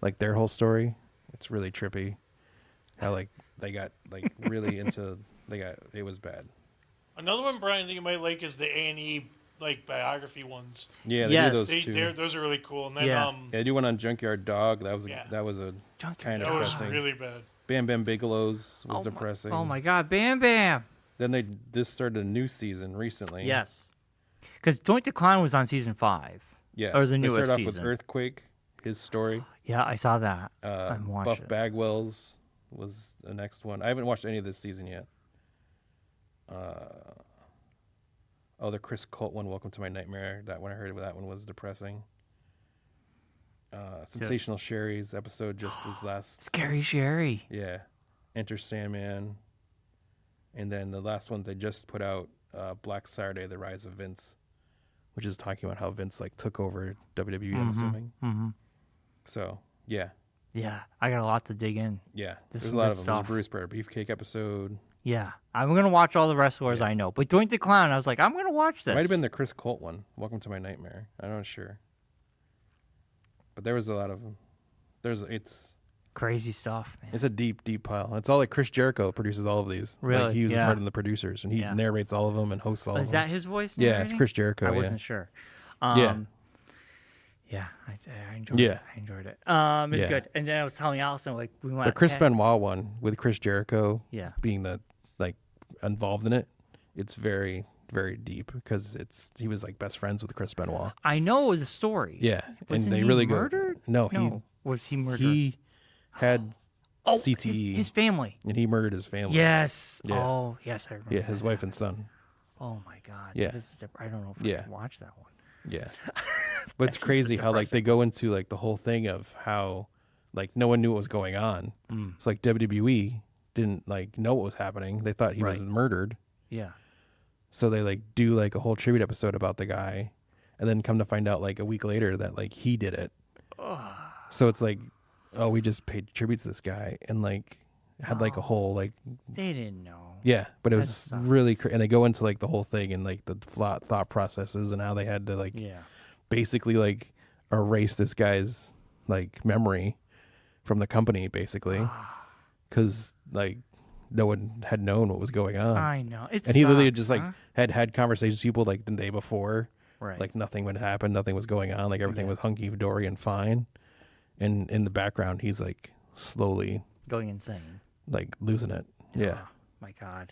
Speaker 1: like their whole story, it's really trippy. How like they got like really into it was bad.
Speaker 3: Another one, Brian, that you might like is the A&E like biography ones.
Speaker 1: Yeah, they do those too.
Speaker 3: Those are really cool. And then
Speaker 1: they do one on Junkyard Dog. That was a kind of
Speaker 3: that was
Speaker 1: depressing.
Speaker 3: really bad.
Speaker 1: Bam Bam Bigelow's was depressing.
Speaker 2: Oh my God, Bam Bam!
Speaker 1: Then they just started a new season recently.
Speaker 2: Yes, because Joint Decline was on season 5.
Speaker 1: Yes,
Speaker 2: or the
Speaker 1: they
Speaker 2: newest
Speaker 1: started off
Speaker 2: season.
Speaker 1: with Earthquake, his story.
Speaker 2: Yeah, I saw that.
Speaker 1: Buff Bagwell's was the next one. I haven't watched any of this season yet. The Chris Colt one, Welcome to My Nightmare. That one I heard of that one was depressing. Sensational Sherry's episode just was last.
Speaker 2: Scary Sherry.
Speaker 1: Yeah. Enter Sandman. And then the last one they just put out, Black Saturday, The Rise of Vince, which is talking about how Vince like took over WWE, I'm assuming.
Speaker 2: Mm-hmm.
Speaker 1: So, yeah.
Speaker 2: Yeah, I got a lot to dig in.
Speaker 1: Yeah.
Speaker 2: There's
Speaker 1: There's a
Speaker 2: some
Speaker 1: lot
Speaker 2: good
Speaker 1: of them.
Speaker 2: stuff.
Speaker 1: There's a Bruce Bear Beefcake episode.
Speaker 2: Yeah, I'm going to watch all the wrestlers I know. But Doink the Clown, I was like, I'm going to watch this.
Speaker 1: Might have been the Chris Colt one, Welcome to My Nightmare. I'm not sure. But there was a lot of them. It's
Speaker 2: crazy stuff, man.
Speaker 1: It's a deep, deep pile. It's all like Chris Jericho produces all of these.
Speaker 2: Really?
Speaker 1: Like he was
Speaker 2: Yeah.
Speaker 1: part of the producers, and he narrates all of them and hosts all of them.
Speaker 2: Is that his voice?
Speaker 1: Yeah, it's
Speaker 2: narrating?
Speaker 1: Chris Jericho.
Speaker 2: I wasn't sure.
Speaker 1: Yeah.
Speaker 2: Yeah, I enjoyed it. I enjoyed it. It's good. And then I was telling Allison, like, we went
Speaker 1: the Chris Benoit one with Chris Jericho being the like involved in it. It's very, very deep because he was like best friends with Chris Benoit.
Speaker 2: I know the story.
Speaker 1: Yeah,
Speaker 2: Wasn't
Speaker 1: and they
Speaker 2: he
Speaker 1: really
Speaker 2: murdered?
Speaker 1: No,
Speaker 2: was he murdered?
Speaker 1: He had CTE.
Speaker 2: His family.
Speaker 1: And he murdered his family.
Speaker 2: Yes.
Speaker 1: Yeah.
Speaker 2: Oh, yes, I remember.
Speaker 1: Yeah, his wife and son.
Speaker 2: Oh my God.
Speaker 1: Yeah.
Speaker 2: I don't know if I can watch that one.
Speaker 1: Yeah. But it's crazy how like they go into like the whole thing of how like no one knew what was going on. It's like WWE didn't like know what was happening. They thought he was murdered.
Speaker 2: Yeah.
Speaker 1: So they like do like a whole tribute episode about the guy and then come to find out like a week later that like he did it. So it's like, oh, we just paid tribute to this guy and like had like a whole like
Speaker 2: they didn't know.
Speaker 1: Yeah, but it was really and they go into like the whole thing and like the thought processes and how they had to like basically like erase this guy's like memory from the company basically because like no one had known what was going on.
Speaker 2: I know.
Speaker 1: And he literally just like had conversations with people like the day before.
Speaker 2: Right.
Speaker 1: Like nothing would happen, nothing was going on, like everything was hunky dory and fine. And in the background he's like slowly
Speaker 2: going insane.
Speaker 1: like losing it. Yeah.
Speaker 2: my God.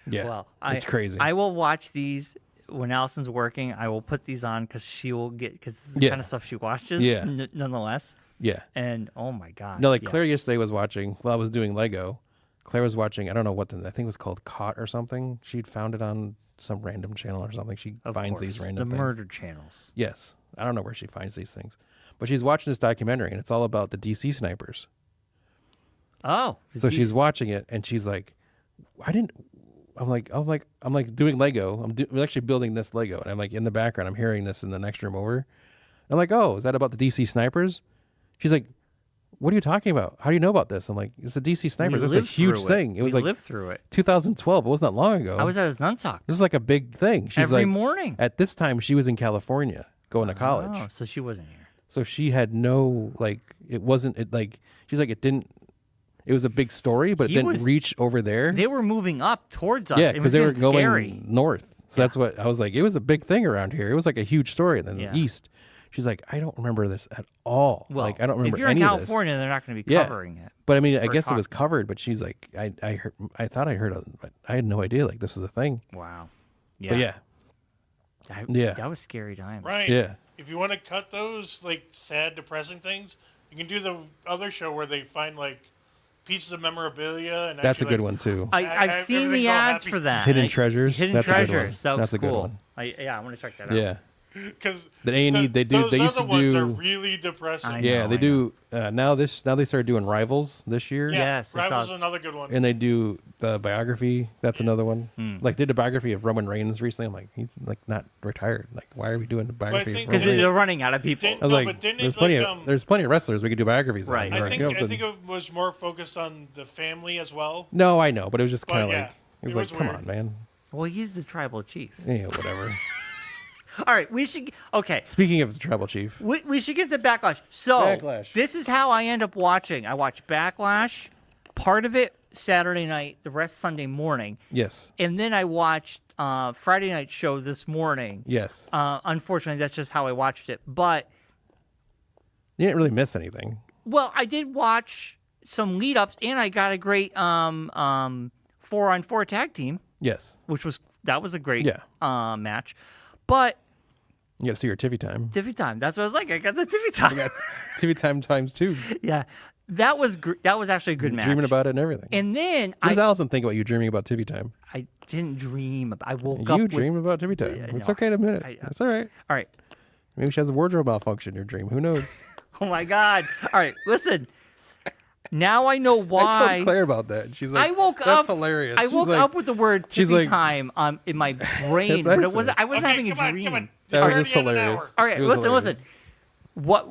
Speaker 1: Yeah,
Speaker 2: Well,
Speaker 1: it's crazy.
Speaker 2: I will watch these when Allison's working. I will put these on because she will because this is the kind of stuff she watches.
Speaker 1: Yeah.
Speaker 2: Nonetheless.
Speaker 1: Yeah.
Speaker 2: And oh my God.
Speaker 1: No, like Claire yesterday was watching while I was doing Lego. Claire was watching. I don't know what I think it was called Caught or something. She'd found it on some random channel or something. She finds these random
Speaker 2: the
Speaker 1: things.
Speaker 2: murder channels.
Speaker 1: Yes, I don't know where she finds these things, but she's watching this documentary and it's all about the DC snipers.
Speaker 2: Oh,
Speaker 1: So she's watching it and she's like, I'm like doing Lego. I'm actually building this Lego, and I'm like in the background. I'm hearing this in the next room over. I'm like, oh, is that about the DC snipers? She's like, what are you talking about? How do you know about this? I'm like, it's the DC snipers. It's a huge thing. It was like
Speaker 2: lived through it.
Speaker 1: 2012. It wasn't that long ago.
Speaker 2: I was at his Nuntalk.
Speaker 1: This is like a big thing. She's
Speaker 2: every
Speaker 1: like,
Speaker 2: morning.
Speaker 1: At this time, she was in California going to college.
Speaker 2: Oh, so she wasn't here.
Speaker 1: So she had no it wasn't it like she's like it didn't. It was a big story, but it didn't reach over there.
Speaker 2: They were moving up towards us.
Speaker 1: Yeah, because they were going
Speaker 2: scary.
Speaker 1: north. So that's what I was like. It was a big thing around here. It was like a huge story. And then the east, she's like, I don't remember this at all.
Speaker 2: Well,
Speaker 1: like I don't remember
Speaker 2: if you're
Speaker 1: any
Speaker 2: in
Speaker 1: of this.
Speaker 2: California, they're not going to be covering it.
Speaker 1: But I mean, I guess it was covered. But she's like, I thought I heard, but I had no idea. Like this is a thing.
Speaker 2: Wow.
Speaker 1: Yeah.
Speaker 2: But that was scary times.
Speaker 3: Right.
Speaker 1: Yeah.
Speaker 3: If you want to cut those like sad, depressing things, you can do the other show where they find like pieces of memorabilia. And
Speaker 1: that's a
Speaker 3: actually,
Speaker 1: good one too.
Speaker 2: I've seen the ads for that.
Speaker 1: Hidden Treasures.
Speaker 2: Hidden
Speaker 1: that's
Speaker 2: Treasures.
Speaker 1: A good one.
Speaker 2: That's
Speaker 1: a good
Speaker 2: cool.
Speaker 1: one.
Speaker 2: I want to check that out.
Speaker 1: Yeah.
Speaker 3: Because
Speaker 1: the A&E they do. They used to
Speaker 3: ones
Speaker 1: do.
Speaker 3: Are really depressing.
Speaker 1: Yeah, they do. Now they started doing Rivals this year.
Speaker 3: Yeah,
Speaker 2: yes,
Speaker 3: Rivals is another good one.
Speaker 1: And they do the biography. That's another one. Like did a biography of Roman Reigns recently. I'm like, he's like not retired. Like, why are we doing a biography?
Speaker 2: Because they're running out of people.
Speaker 1: I was like, there's plenty of wrestlers we could do biographies.
Speaker 2: Right.
Speaker 1: On.
Speaker 3: I think it was more focused on the family as well.
Speaker 1: No, I know, but it was just kind of like it was like, come
Speaker 3: weird.
Speaker 1: on, man.
Speaker 2: Well, he's the tribal chief.
Speaker 1: Yeah, whatever.
Speaker 2: All right, we should. Okay.
Speaker 1: Speaking of the tribal chief,
Speaker 2: we should get to Backlash. So this is how I end up watching. I watch Backlash, part of it Saturday night, the rest Sunday morning.
Speaker 1: Yes.
Speaker 2: And then I watched Friday night show this morning.
Speaker 1: Yes.
Speaker 2: Unfortunately, that's just how I watched it. But
Speaker 1: you didn't really miss anything.
Speaker 2: Well, I did watch some lead ups, and I got a great 4-on-4 tag team.
Speaker 1: Yes.
Speaker 2: That was a great match. But
Speaker 1: you got to see your Tiffy time.
Speaker 2: Tiffy time. That's what I was like. I got the Tiffy time.
Speaker 1: I got Tiffy time times 2.
Speaker 2: Yeah, that was actually a good match.
Speaker 1: Dreaming about it and everything.
Speaker 2: And then
Speaker 1: what does Allison think about you dreaming about Tiffy time?
Speaker 2: I didn't dream. I woke up.
Speaker 1: You dream about Tiffy time. It's okay to admit it. It's all right.
Speaker 2: All right.
Speaker 1: Maybe she has a wardrobe malfunction in your dream. Who knows?
Speaker 2: Oh my God! All right, listen. Now I know why.
Speaker 1: I told Claire about that. She's like,
Speaker 2: I woke
Speaker 1: that's
Speaker 2: up.
Speaker 1: hilarious.
Speaker 2: I woke up with the word Tiffy time in my brain, but it wasn't. I wasn't having a dream.
Speaker 1: That was just hilarious.
Speaker 2: All right, listen. What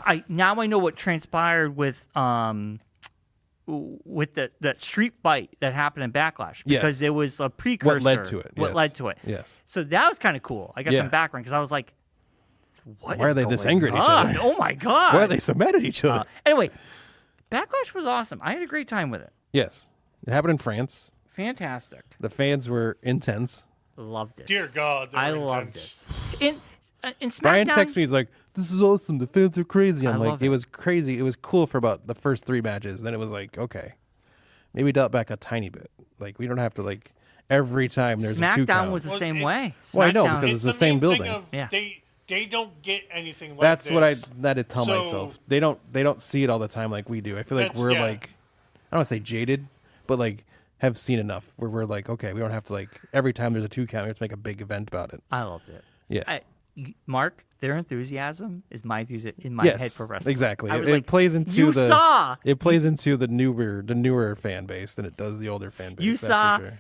Speaker 2: I know what transpired with that street fight that happened in Backlash because there was a precursor.
Speaker 1: What led to it?
Speaker 2: What led to it?
Speaker 1: Yes.
Speaker 2: So that was kind of cool. I got some background because I was like, why
Speaker 1: are they this angry at each other?
Speaker 2: Oh my God!
Speaker 1: Why are they so mad at each other?
Speaker 2: Anyway, Backlash was awesome. I had a great time with it.
Speaker 1: Yes, it happened in France.
Speaker 2: Fantastic.
Speaker 1: The fans were intense.
Speaker 2: Loved it.
Speaker 3: Dear God,
Speaker 2: I loved it. In SmackDown,
Speaker 1: Brian texts me. He's like, "This is awesome. The fans are crazy." I'm like, "It was crazy. It was cool for about the first 3 matches. Then it was like, okay, maybe dial it back a tiny bit. Like we don't have to like every time there's a 2 count."
Speaker 2: SmackDown was the same way.
Speaker 1: Well, I know because it's the same building.
Speaker 3: They don't get anything like
Speaker 1: That's
Speaker 3: this.
Speaker 1: what I tell myself. They don't see it all the time like we do. I feel like we're like, I don't want to say jaded, but like have seen enough where we're like, okay, we don't have to like every time there's a 2 count, we have to make a big event about it.
Speaker 2: I loved it.
Speaker 1: Yeah.
Speaker 2: Mark, their enthusiasm is my enthusiasm in my head for wrestling.
Speaker 1: Exactly.
Speaker 2: It
Speaker 1: plays into
Speaker 2: It
Speaker 1: plays into the newer fan base than it does the older fan base.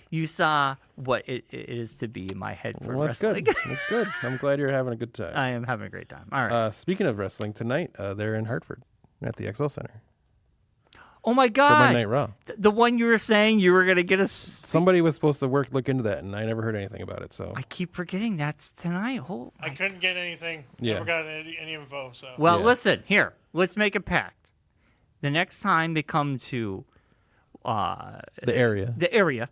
Speaker 2: You saw what it is to be in my head for wrestling.
Speaker 1: That's good. That's good. I'm glad you're having a good time.
Speaker 2: I am having a great time. All right.
Speaker 1: Speaking of wrestling, tonight they're in Hartford at the XL Center.
Speaker 2: Oh my God!
Speaker 1: For Monday Night Raw.
Speaker 2: The one you were saying you were gonna get us.
Speaker 1: Somebody was supposed to look into that, and I never heard anything about it. So
Speaker 2: I keep forgetting that's tonight.
Speaker 3: I couldn't get anything.
Speaker 1: Yeah.
Speaker 3: Never got any info. So
Speaker 2: listen here. Let's make a pact. The next time they come to
Speaker 1: the area,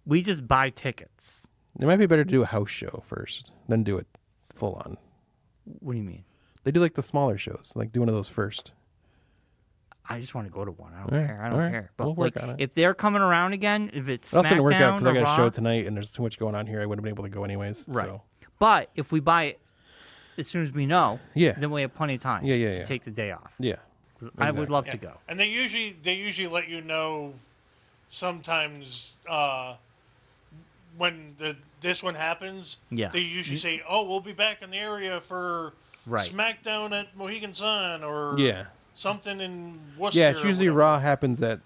Speaker 2: we just buy tickets.
Speaker 1: It might be better to do a house show first, then do it full on.
Speaker 2: What do you mean?
Speaker 1: They do like the smaller shows, like do one of those first.
Speaker 2: I just want to go to one. I don't
Speaker 1: All right,
Speaker 2: care. I
Speaker 1: all
Speaker 2: don't
Speaker 1: right.
Speaker 2: care. But
Speaker 1: We'll work
Speaker 2: like,
Speaker 1: on it.
Speaker 2: if they're coming around again, if it's
Speaker 1: It also didn't work out
Speaker 2: SmackDown
Speaker 1: because I
Speaker 2: or
Speaker 1: got a show
Speaker 2: Raw,
Speaker 1: tonight and there's too much going on here. I wouldn't have been able to go anyways.
Speaker 2: right?
Speaker 1: So.
Speaker 2: But if we buy it as soon as we know,
Speaker 1: Yeah.
Speaker 2: then we have plenty of time.
Speaker 1: Yeah.
Speaker 2: To take the day off.
Speaker 1: Yeah.
Speaker 2: I would love
Speaker 3: Yeah.
Speaker 2: to go.
Speaker 3: And they usually let you know sometimes when this one happens.
Speaker 2: Yeah.
Speaker 3: They usually say, "Oh, we'll be back in the area for
Speaker 2: Right.
Speaker 3: SmackDown at Mohegan Sun or
Speaker 1: Yeah.
Speaker 3: something in Worcester."
Speaker 1: Yeah, it's
Speaker 3: or
Speaker 1: usually
Speaker 3: whatever."
Speaker 1: Raw happens at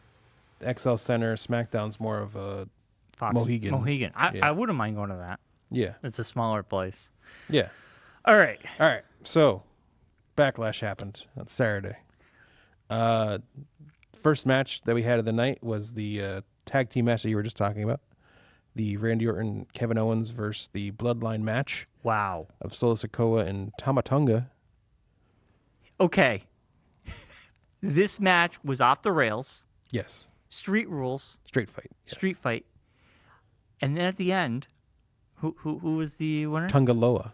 Speaker 1: XL Center. SmackDown's more of a
Speaker 2: Fox,
Speaker 1: Mohegan.
Speaker 2: I,
Speaker 1: Yeah.
Speaker 2: I wouldn't mind going to that.
Speaker 1: yeah,
Speaker 2: It's a smaller place.
Speaker 1: yeah.
Speaker 2: All right.
Speaker 1: All right, so Backlash happened on Saturday. First match that we had of the night was the tag team match that you were just talking about. The Randy Orton, Kevin Owens versus the Bloodline match
Speaker 2: Wow.
Speaker 1: of Solo Sikoa and Tamatonga.
Speaker 2: Okay. This match was off the rails.
Speaker 1: Yes,
Speaker 2: Street rules.
Speaker 1: straight fight. Yes.
Speaker 2: Street fight. And then at the end, who was the winner?
Speaker 1: Tunga Loa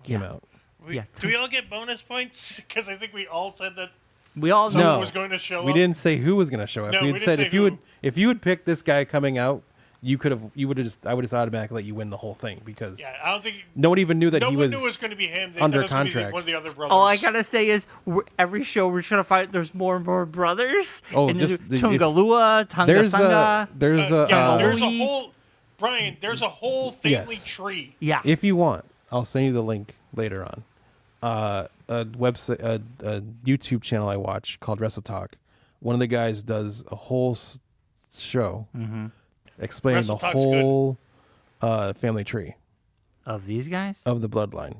Speaker 1: came out.
Speaker 2: Yeah.
Speaker 3: Do we all get bonus points? Because I think we all said that
Speaker 2: We all
Speaker 3: someone
Speaker 1: No.
Speaker 3: was going to show
Speaker 1: We
Speaker 3: up.
Speaker 1: didn't say who was going to show up.
Speaker 3: No,
Speaker 1: we
Speaker 3: we
Speaker 1: had
Speaker 3: didn't
Speaker 1: said
Speaker 3: say
Speaker 1: if you would pick this guy coming out, you would have just I would just automatically let you win the whole thing because
Speaker 3: Yeah, I don't think
Speaker 1: no one even knew that
Speaker 3: no
Speaker 1: he
Speaker 3: one
Speaker 1: was.
Speaker 3: knew it was going to be him. They
Speaker 1: under
Speaker 3: thought it was gonna be
Speaker 1: contract.
Speaker 3: one of the other brothers.
Speaker 2: All I gotta say is, every show we're trying to find, there's more and more brothers.
Speaker 1: Oh,
Speaker 2: and
Speaker 1: just
Speaker 2: there's
Speaker 1: the- if-
Speaker 2: Tungalua,
Speaker 1: there's
Speaker 2: Tungasanga.
Speaker 1: there's
Speaker 3: yeah, there's a
Speaker 2: Louis.
Speaker 3: whole Brian. There's a whole family
Speaker 1: Yes.
Speaker 3: tree.
Speaker 2: Yeah.
Speaker 1: if you want, I'll send you the link later on. A website, a YouTube channel I watch called Wrestle Talk. One of the guys does a whole show explaining
Speaker 3: Wrestle
Speaker 1: the
Speaker 3: Talk's
Speaker 1: whole family tree
Speaker 2: Of these guys?
Speaker 1: of the bloodline.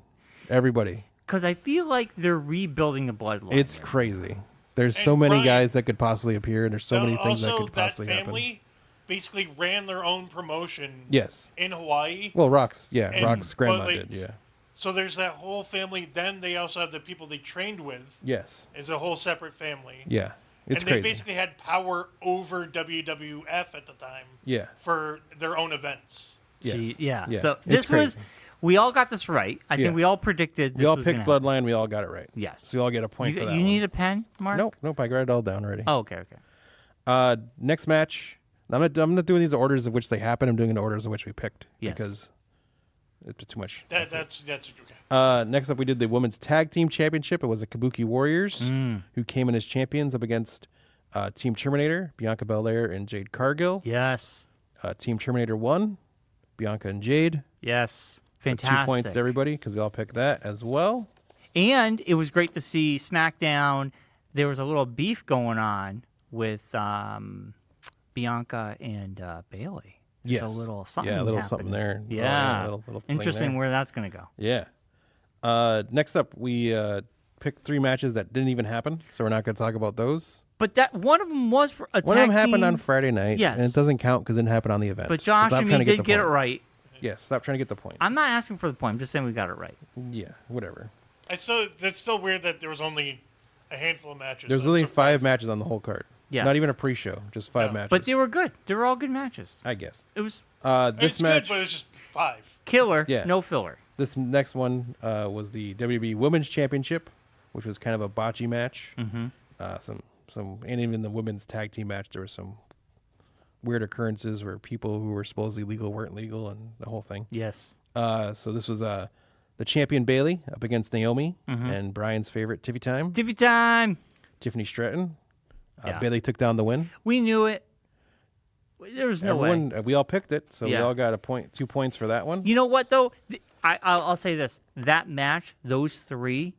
Speaker 1: Everybody.
Speaker 2: Because I feel like they're rebuilding the bloodline.
Speaker 1: It's
Speaker 2: here.
Speaker 1: crazy. There's
Speaker 3: And
Speaker 1: so many
Speaker 3: Brian-
Speaker 1: guys that could possibly appear, and there's so many things that
Speaker 3: Also,
Speaker 1: could possibly
Speaker 3: that
Speaker 1: happen.
Speaker 3: family basically ran their own promotion
Speaker 1: Yes.
Speaker 3: in Hawaii.
Speaker 1: Well, Rock's
Speaker 3: And-
Speaker 1: Rock's grandma
Speaker 3: but, like,
Speaker 1: did. Yeah.
Speaker 3: So there's that whole family. Then they also have the people they trained with
Speaker 1: Yes.
Speaker 3: as a whole separate family.
Speaker 1: Yeah. It's
Speaker 3: and
Speaker 1: crazy.
Speaker 3: they basically had power over WWF at the time
Speaker 1: Yeah.
Speaker 3: for their own events.
Speaker 1: Yes.
Speaker 2: Yeah.
Speaker 1: Yeah.
Speaker 2: So
Speaker 1: It's
Speaker 2: this was,
Speaker 1: crazy.
Speaker 2: we all got this right. I
Speaker 1: Yeah.
Speaker 2: think we all predicted this
Speaker 1: We all
Speaker 2: was
Speaker 1: picked
Speaker 2: gonna happen.
Speaker 1: Bloodline. We all got it right.
Speaker 2: Yes.
Speaker 1: So we all get a point
Speaker 2: You,
Speaker 1: for that
Speaker 2: you
Speaker 1: one.
Speaker 2: need a pen, Mark?
Speaker 1: Nope. I got it all down already.
Speaker 2: Oh, okay. Okay.
Speaker 1: Next match. I'm not doing these orders of which they happen. I'm doing the orders of which we picked
Speaker 2: Yes.
Speaker 1: because it's too much.
Speaker 3: That's okay.
Speaker 1: Next up, we did the women's tag team championship. It was the Kabuki Warriors
Speaker 2: Mm.
Speaker 1: who came in as champions up against Team Terminator, Bianca Belair and Jade Cargill.
Speaker 2: Yes.
Speaker 1: Team Terminator won, Bianca and Jade.
Speaker 2: Yes.
Speaker 1: So
Speaker 2: Fantastic.
Speaker 1: 2 points to everybody because we all picked that as well.
Speaker 2: And it was great to see SmackDown. There was a little beef going on with Bianca and Bailey. There's a
Speaker 1: Yes.
Speaker 2: little something.
Speaker 1: Yeah, a little
Speaker 2: happening.
Speaker 1: something there. Oh,
Speaker 2: Yeah.
Speaker 1: little thing
Speaker 2: Interesting
Speaker 1: there.
Speaker 2: where that's going to go.
Speaker 1: Yeah. Next up, we picked 3 matches that didn't even happen, so we're not going to talk about those.
Speaker 2: But that one of them was for a
Speaker 1: One of
Speaker 2: tag
Speaker 1: them happened
Speaker 2: team,
Speaker 1: on Friday night,
Speaker 2: Yes.
Speaker 1: and it doesn't count because it didn't happen on the event.
Speaker 2: But
Speaker 1: So
Speaker 2: Josh
Speaker 1: stop
Speaker 2: and
Speaker 1: trying
Speaker 2: me
Speaker 1: to
Speaker 2: did get it
Speaker 1: point.
Speaker 2: right.
Speaker 1: Yes, stop trying to get the point.
Speaker 2: I'm not asking for the point. I'm just saying we got it right.
Speaker 1: Yeah, whatever.
Speaker 3: It's still weird that there was only a handful of matches.
Speaker 1: There's
Speaker 3: I'm
Speaker 1: only
Speaker 3: surprised.
Speaker 1: 5 matches on the whole card.
Speaker 2: Yeah.
Speaker 1: Not even a pre-show, just 5
Speaker 3: No.
Speaker 1: matches.
Speaker 2: But they were good. They were all good matches.
Speaker 1: I guess.
Speaker 2: It was
Speaker 1: This
Speaker 3: It's
Speaker 1: match,
Speaker 3: good, but it's just 5.
Speaker 2: killer,
Speaker 1: Yeah.
Speaker 2: no filler.
Speaker 1: this next one was the WWE Women's Championship, which was kind of a botchy match.
Speaker 2: Mm-hmm.
Speaker 1: And even the women's tag team match, there was some weird occurrences where people who were supposedly legal weren't legal, and the whole thing.
Speaker 2: Yes.
Speaker 1: So this was the champion Bailey up against Naomi
Speaker 2: Mm-hmm.
Speaker 1: and Brian's favorite Tiffy Time,
Speaker 2: Tiffy time.
Speaker 1: Tiffany Stratton.
Speaker 2: Yeah.
Speaker 1: Bailey took down the win.
Speaker 2: We knew it. There was no way.
Speaker 1: We all picked it, so we
Speaker 2: Yeah.
Speaker 1: all got a point, 2 points for that one.
Speaker 2: You know what though? I'll say this: that match, those 3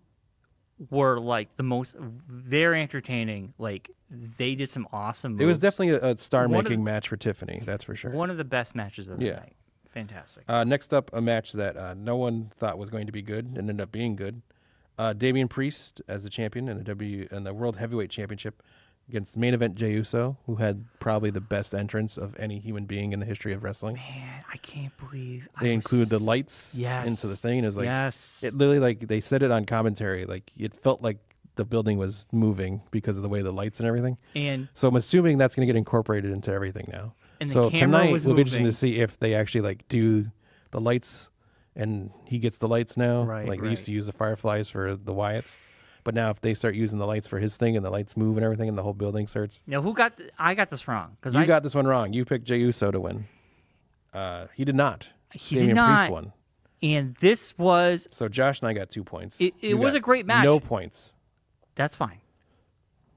Speaker 2: were like the most very entertaining. Like they did some awesome moves.
Speaker 1: It was definitely a star-making
Speaker 2: One of
Speaker 1: match for Tiffany, that's for sure.
Speaker 2: one of the best matches of the
Speaker 1: Yeah.
Speaker 2: night. Fantastic.
Speaker 1: Next up, a match that no one thought was going to be good and ended up being good. Damian Priest as the champion in the World Heavyweight Championship against main event Jey Uso, who had probably the best entrance of any human being in the history of wrestling.
Speaker 2: Man, I can't believe
Speaker 1: They include the lights
Speaker 2: Yes.
Speaker 1: into the thing. It was like
Speaker 2: yes.
Speaker 1: it literally like they said it on commentary. Like it felt like the building was moving because of the way the lights and everything.
Speaker 2: and
Speaker 1: So I'm assuming that's going to get incorporated into everything now.
Speaker 2: And the
Speaker 1: so
Speaker 2: camera
Speaker 1: tonight
Speaker 2: was
Speaker 1: will be interesting
Speaker 2: moving.
Speaker 1: to see if they actually like do the lights, and he gets the lights now.
Speaker 2: Right,
Speaker 1: like they used
Speaker 2: right.
Speaker 1: to use the fireflies for the Wyatts. But now if they start using the lights for his thing and the lights move and everything and the whole building starts.
Speaker 2: Now, I got this wrong.
Speaker 1: You got this one wrong. You picked Jey Uso to win. He did not.
Speaker 2: He
Speaker 1: Damian
Speaker 2: did not.
Speaker 1: Priest won.
Speaker 2: And this was...
Speaker 1: So Josh and I got 2 points.
Speaker 2: It was a great match.
Speaker 1: No points.
Speaker 2: That's fine.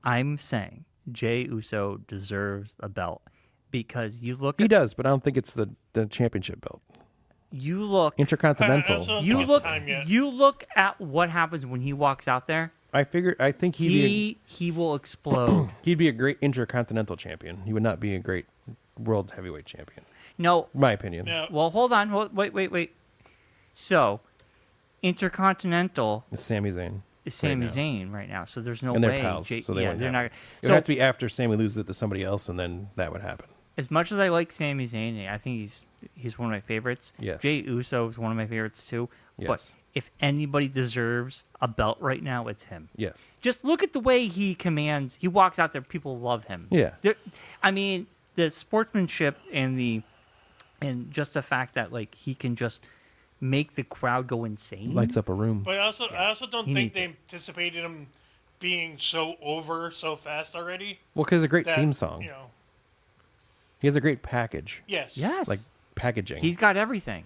Speaker 2: I'm saying Jey Uso deserves a belt because you look
Speaker 1: He
Speaker 2: at...
Speaker 1: does, but I don't think it's the championship belt.
Speaker 2: You look...
Speaker 1: Intercontinental.
Speaker 2: You look at what happens when he walks out there.
Speaker 1: I think
Speaker 2: He will explode.
Speaker 1: he'd be a great intercontinental champion. He would not be a great world heavyweight champion.
Speaker 2: No.
Speaker 1: My opinion.
Speaker 3: No.
Speaker 2: Well, hold on. Wait. So, Intercontinental
Speaker 1: It's Sami Zayn.
Speaker 2: is Sami
Speaker 1: now.
Speaker 2: Zayn right now. So there's no
Speaker 1: And they're
Speaker 2: way.
Speaker 1: pals, so they wouldn't
Speaker 2: they're
Speaker 1: have
Speaker 2: not.
Speaker 1: it. It would have to be after Sami loses it to somebody else, and then that would happen.
Speaker 2: As much as I like Sami Zayn, I think he's one of my favorites.
Speaker 1: Yes.
Speaker 2: Jey Uso is one of my favorites too. But
Speaker 1: Yes.
Speaker 2: if anybody deserves a belt right now, it's him.
Speaker 1: Yes.
Speaker 2: Just look at the way he commands. He walks out there. People love him.
Speaker 1: Yeah.
Speaker 2: I mean, the sportsmanship and just the fact that like he can just make the crowd go insane.
Speaker 1: Lights up a room.
Speaker 3: But I also don't
Speaker 2: He
Speaker 3: think
Speaker 2: needs
Speaker 3: they
Speaker 2: it.
Speaker 3: anticipated him being so over so fast already.
Speaker 1: Well, because it's a great
Speaker 3: That,
Speaker 1: theme song.
Speaker 3: You know,
Speaker 1: He has a great package.
Speaker 3: yes.
Speaker 2: Yes.
Speaker 1: Like packaging.
Speaker 2: He's got everything.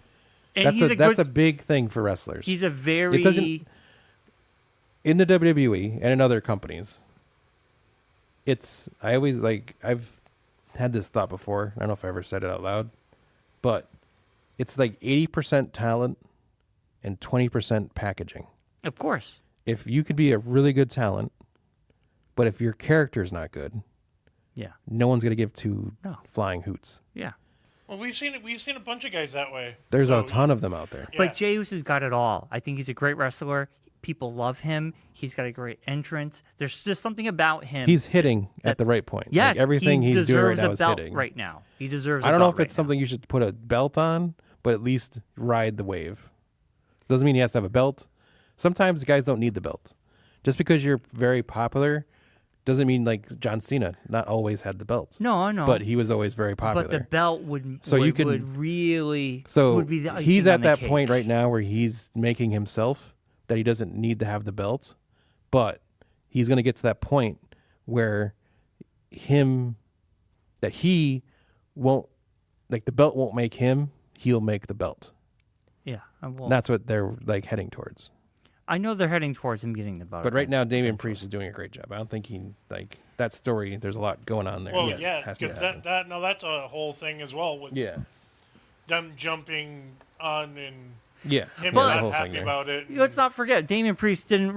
Speaker 2: And
Speaker 1: that's
Speaker 2: he's
Speaker 1: that's a
Speaker 2: good,
Speaker 1: big thing for wrestlers.
Speaker 2: he's a very
Speaker 1: It doesn't- in the WWE and in other companies. I've had this thought before. I don't know if I ever said it out loud, but it's like 80% talent and 20% packaging.
Speaker 2: of course.
Speaker 1: If you could be a really good talent, but if your character's not good,
Speaker 2: Yeah.
Speaker 1: no one's gonna give two
Speaker 2: No.
Speaker 1: flying hoots.
Speaker 2: Yeah.
Speaker 3: Well, we've seen a bunch of guys that way.
Speaker 1: There's
Speaker 3: So,
Speaker 1: a ton of them out there.
Speaker 3: yeah.
Speaker 2: But Jey Uso's got it all. I think he's a great wrestler. People love him. He's got a great entrance. There's just something about him.
Speaker 1: He's hitting at the right point.
Speaker 2: yes,
Speaker 1: Like everything
Speaker 2: he
Speaker 1: he's doing right
Speaker 2: deserves
Speaker 1: now
Speaker 2: a
Speaker 1: is
Speaker 2: belt
Speaker 1: hitting.
Speaker 2: right now. He deserves.
Speaker 1: I don't know if
Speaker 2: right
Speaker 1: it's something you should put a belt on, but at least ride the wave. Doesn't mean he has to have a belt. Sometimes guys don't need the belt. Just because you're very popular doesn't mean like John Cena not always had the belt.
Speaker 2: No, no.
Speaker 1: But he was always very popular.
Speaker 2: But the belt would
Speaker 1: So you can-
Speaker 2: would really
Speaker 1: So
Speaker 2: would be the icing
Speaker 1: he's
Speaker 2: on
Speaker 1: at
Speaker 2: the
Speaker 1: that
Speaker 2: cake.
Speaker 1: point right now where he's making himself that he doesn't need to have the belt, but he's going to get to that point where he won't, like, the belt won't make him, he'll make the belt.
Speaker 2: Yeah,
Speaker 1: And that's what they're like heading towards.
Speaker 2: I know they're heading towards him getting the belt.
Speaker 1: But right now, Damian Priest is doing a great job. I don't think that story, there's a lot going on there.
Speaker 3: Well,
Speaker 1: Yes,
Speaker 3: yeah,
Speaker 1: has to
Speaker 3: because
Speaker 1: happen.
Speaker 3: that's a whole thing as well with
Speaker 1: Yeah.
Speaker 3: them jumping on and
Speaker 1: Yeah.
Speaker 3: him
Speaker 1: Yeah, the
Speaker 3: not
Speaker 1: whole
Speaker 3: happy
Speaker 1: thing there.
Speaker 3: about it.
Speaker 2: Let's not forget, Damian Priest didn't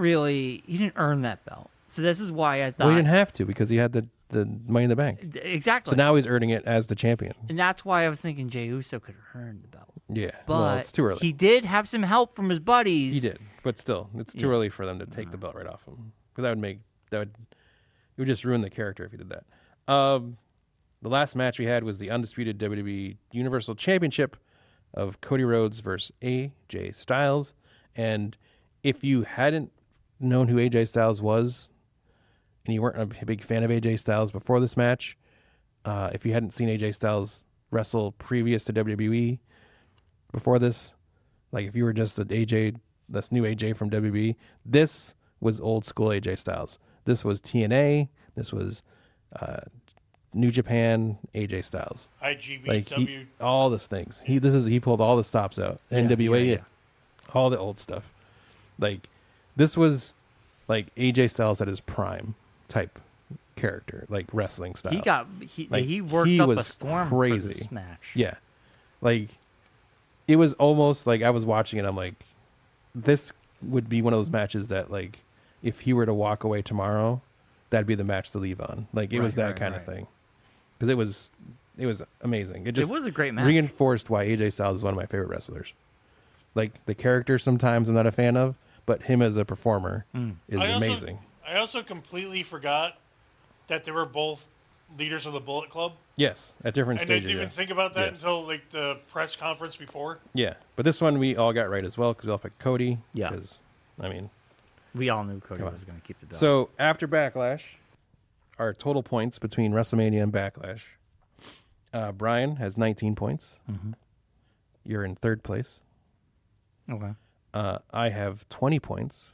Speaker 2: earn that belt. So this is why I thought
Speaker 1: Well, he didn't have to because he had the Money in the Bank.
Speaker 2: exactly.
Speaker 1: So now he's earning it as the champion.
Speaker 2: and that's why I was thinking Jey Uso could earn the belt.
Speaker 1: Yeah.
Speaker 2: But
Speaker 1: Well, it's too early.
Speaker 2: he did have some help from his buddies.
Speaker 1: He did, but still, it's too early for them to take the belt right off him because it would just ruin the character if he did that. The last match we had was the undisputed WWE Universal Championship of Cody Rhodes versus AJ Styles, and if you hadn't known who AJ Styles was, and you weren't a big fan of AJ Styles before this match, if you hadn't seen AJ Styles wrestle previous to WWE before this, like if you were just this new AJ from WWE, this was old school AJ Styles. This was TNA. This was New Japan AJ Styles.
Speaker 3: IGBW.
Speaker 1: Like all these things. He pulled all the stops out. NWA, all the old stuff. Like this was like AJ Styles at his prime type character, like wrestling style.
Speaker 2: He worked
Speaker 1: he
Speaker 2: up
Speaker 1: was
Speaker 2: a storm
Speaker 1: crazy.
Speaker 2: for this match.
Speaker 1: Yeah. Like it was almost like I was watching it, I'm like, this would be one of those matches that like if he were to walk away tomorrow, that'd be the match to leave on. Like it was that kind of thing. Because it was amazing. It
Speaker 2: was a great match.
Speaker 1: Reinforced why AJ Styles is one of my favorite wrestlers. Like the character sometimes I'm not a fan of, but him as a performer is amazing.
Speaker 3: I also completely forgot that they were both leaders of the Bullet Club.
Speaker 1: Yes, at different
Speaker 3: And I
Speaker 1: stages.
Speaker 3: didn't even think about that until like the press conference before.
Speaker 1: Yeah, but this one we all got right as well because we all picked Cody.
Speaker 2: Yeah.
Speaker 1: Because, I mean,
Speaker 2: We all knew Cody was going to keep the belt.
Speaker 1: so after Backlash, our total points between WrestleMania and Backlash, Brian has 19 points.
Speaker 2: Mm-hmm.
Speaker 1: You're in third place.
Speaker 2: Okay.
Speaker 1: I have 20 points.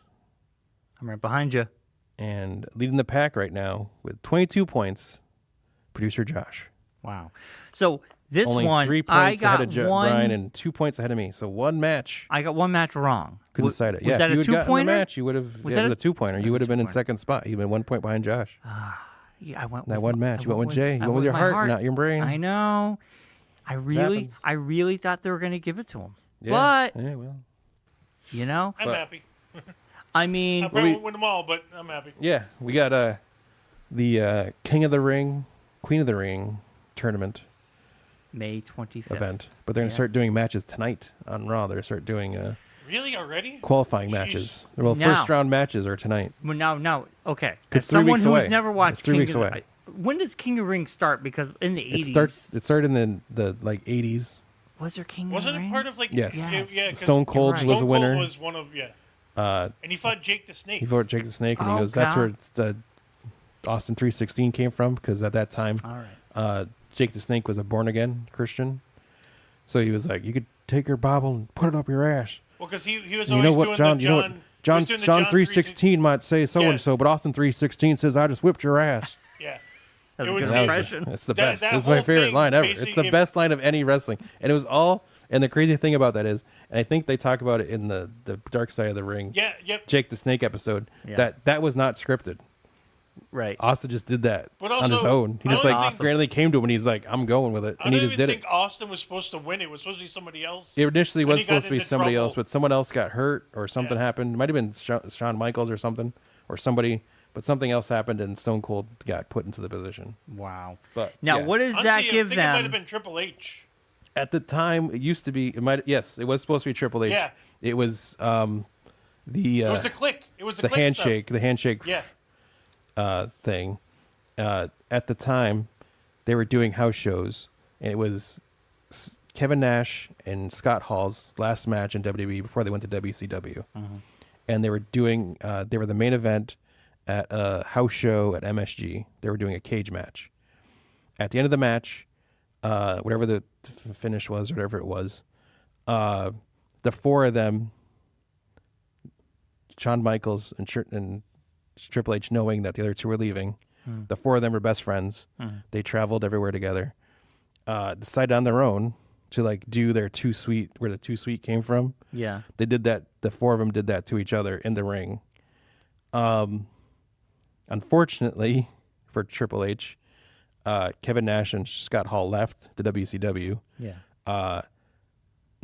Speaker 2: I'm right behind you.
Speaker 1: And leading the pack right now with 22 points, producer Josh.
Speaker 2: Wow. So this
Speaker 1: Only
Speaker 2: one,
Speaker 1: 3
Speaker 2: I
Speaker 1: points ahead
Speaker 2: got
Speaker 1: of
Speaker 2: one.
Speaker 1: Brian and 2 points ahead of me. So one match.
Speaker 2: I got one match wrong.
Speaker 1: Couldn't decide it.
Speaker 2: Was that
Speaker 1: if you
Speaker 2: a
Speaker 1: had gotten the
Speaker 2: 2-pointer?
Speaker 1: match, you would have.
Speaker 2: Was
Speaker 1: Yeah,
Speaker 2: that
Speaker 1: it was a 2-pointer. You would have been in
Speaker 2: 2-pointer.
Speaker 1: second spot. You've been 1 point behind Josh.
Speaker 2: Yeah, I went
Speaker 1: That
Speaker 2: with
Speaker 1: one
Speaker 2: my-
Speaker 1: match.
Speaker 2: I
Speaker 1: You went with Jay. You
Speaker 2: I
Speaker 1: went with your
Speaker 2: my
Speaker 1: heart, not your brain.
Speaker 2: I know.
Speaker 1: happens.
Speaker 2: I really thought they were going to give it to him.
Speaker 1: Yeah.
Speaker 2: But
Speaker 1: Yeah, well.
Speaker 2: you know,
Speaker 3: I'm happy.
Speaker 2: I mean,
Speaker 3: I probably won't win them all, but I'm happy.
Speaker 1: Yeah, we got the King of the Ring, Queen of the Ring tournament
Speaker 2: May 25th
Speaker 1: event. But they're going to start doing matches tonight on Raw. They're going to start doing
Speaker 3: Really already?
Speaker 1: qualifying
Speaker 3: Jeez.
Speaker 1: matches. Well,
Speaker 2: Now-
Speaker 1: first round matches are tonight.
Speaker 2: Well, now, okay.
Speaker 1: It's
Speaker 2: As
Speaker 1: 3
Speaker 2: someone
Speaker 1: weeks
Speaker 2: who's
Speaker 1: away.
Speaker 2: never watched
Speaker 1: It's 3
Speaker 2: King
Speaker 1: weeks
Speaker 2: of the,
Speaker 1: away.
Speaker 2: when does King of Ring start? Because in the 80s,
Speaker 1: It started in the like 80s.
Speaker 2: was there King
Speaker 3: Wasn't
Speaker 2: of
Speaker 3: it
Speaker 2: Rings?
Speaker 3: part of like?
Speaker 1: Yes.
Speaker 3: Yeah, 'cause
Speaker 1: Stone Cold
Speaker 2: right.
Speaker 1: was a
Speaker 3: Stone
Speaker 1: winner.
Speaker 3: Cold was one of and he fought Jake the Snake.
Speaker 1: He fought Jake the Snake, and he
Speaker 2: Oh,
Speaker 1: goes, "That's
Speaker 2: God.
Speaker 1: where the Austin 316 came from." Because at that time,
Speaker 2: All right.
Speaker 1: Jake the Snake was a born again Christian, so he was like, "You could take your Bible and put it up your ass."
Speaker 3: Well, because he was
Speaker 1: And
Speaker 3: always
Speaker 1: you know what,
Speaker 3: doing
Speaker 1: John?
Speaker 3: the
Speaker 1: You know what?
Speaker 3: he was doing the
Speaker 1: John 316 might say so and so, but Austin 316 says, "I just whipped your ass."
Speaker 3: Yeah.
Speaker 2: That's
Speaker 3: It
Speaker 2: a
Speaker 3: was-
Speaker 2: good
Speaker 3: that was-
Speaker 2: impression.
Speaker 1: It's the
Speaker 3: That-
Speaker 1: best.
Speaker 3: that
Speaker 1: This is my
Speaker 3: whole
Speaker 1: favorite
Speaker 3: thing
Speaker 1: line ever. It's
Speaker 3: basically-
Speaker 1: the best line of any wrestling, and it was all. And the crazy thing about that is, and I think they talk about it in the Dark Side of the Ring,
Speaker 3: Yeah. Yep.
Speaker 1: Jake the Snake episode.
Speaker 2: Yeah.
Speaker 1: That was not scripted.
Speaker 2: Right.
Speaker 1: Austin just did that
Speaker 3: But
Speaker 1: on his
Speaker 3: also,
Speaker 1: own. He
Speaker 3: I
Speaker 1: just
Speaker 3: don't
Speaker 1: like
Speaker 3: think-
Speaker 1: randomly came to him and he's like, "I'm going with it,"
Speaker 3: I
Speaker 1: and he
Speaker 3: don't
Speaker 1: just
Speaker 3: even
Speaker 1: did
Speaker 3: think
Speaker 1: it.
Speaker 3: Austin was supposed to win. It was supposed to be somebody else.
Speaker 1: It initially
Speaker 3: when
Speaker 1: was
Speaker 3: he got
Speaker 1: supposed to be
Speaker 3: into
Speaker 1: somebody
Speaker 3: trouble.
Speaker 1: else, but someone else got hurt or something
Speaker 3: Yeah.
Speaker 1: happened. It might have been Shawn Michaels or something, or somebody, but something else happened and Stone Cold got put into the position.
Speaker 2: Wow.
Speaker 1: But
Speaker 2: Now,
Speaker 1: yeah.
Speaker 2: what does
Speaker 3: Honestly,
Speaker 2: that give
Speaker 3: I think It might have
Speaker 2: them?
Speaker 3: been Triple H.
Speaker 1: At the time, it used to be. It might. Yes, it was supposed to be Triple H.
Speaker 3: Yeah.
Speaker 1: It was
Speaker 3: It was the click. It was the click
Speaker 1: handshake.
Speaker 3: Stuff.
Speaker 1: The handshake.
Speaker 3: Yeah.
Speaker 1: Thing. At the time, they were doing house shows, and it was Kevin Nash and Scott Hall's last match in WWE before they went to WCW, and they were doing. They were the main event at a house show at MSG. They were doing a cage match. At the end of the match, whatever the finish was, or whatever it was, the four of them, Shawn Michaels and Triple H, knowing that the other two were leaving, the four of them were best friends. They traveled everywhere together. Decided on their own to like do their Too Sweet, where the Too Sweet came from.
Speaker 2: Yeah.
Speaker 1: They did that. The four of them did that to each other in the ring. Unfortunately for Triple H, Kevin Nash and Scott Hall left the WCW.
Speaker 2: Yeah.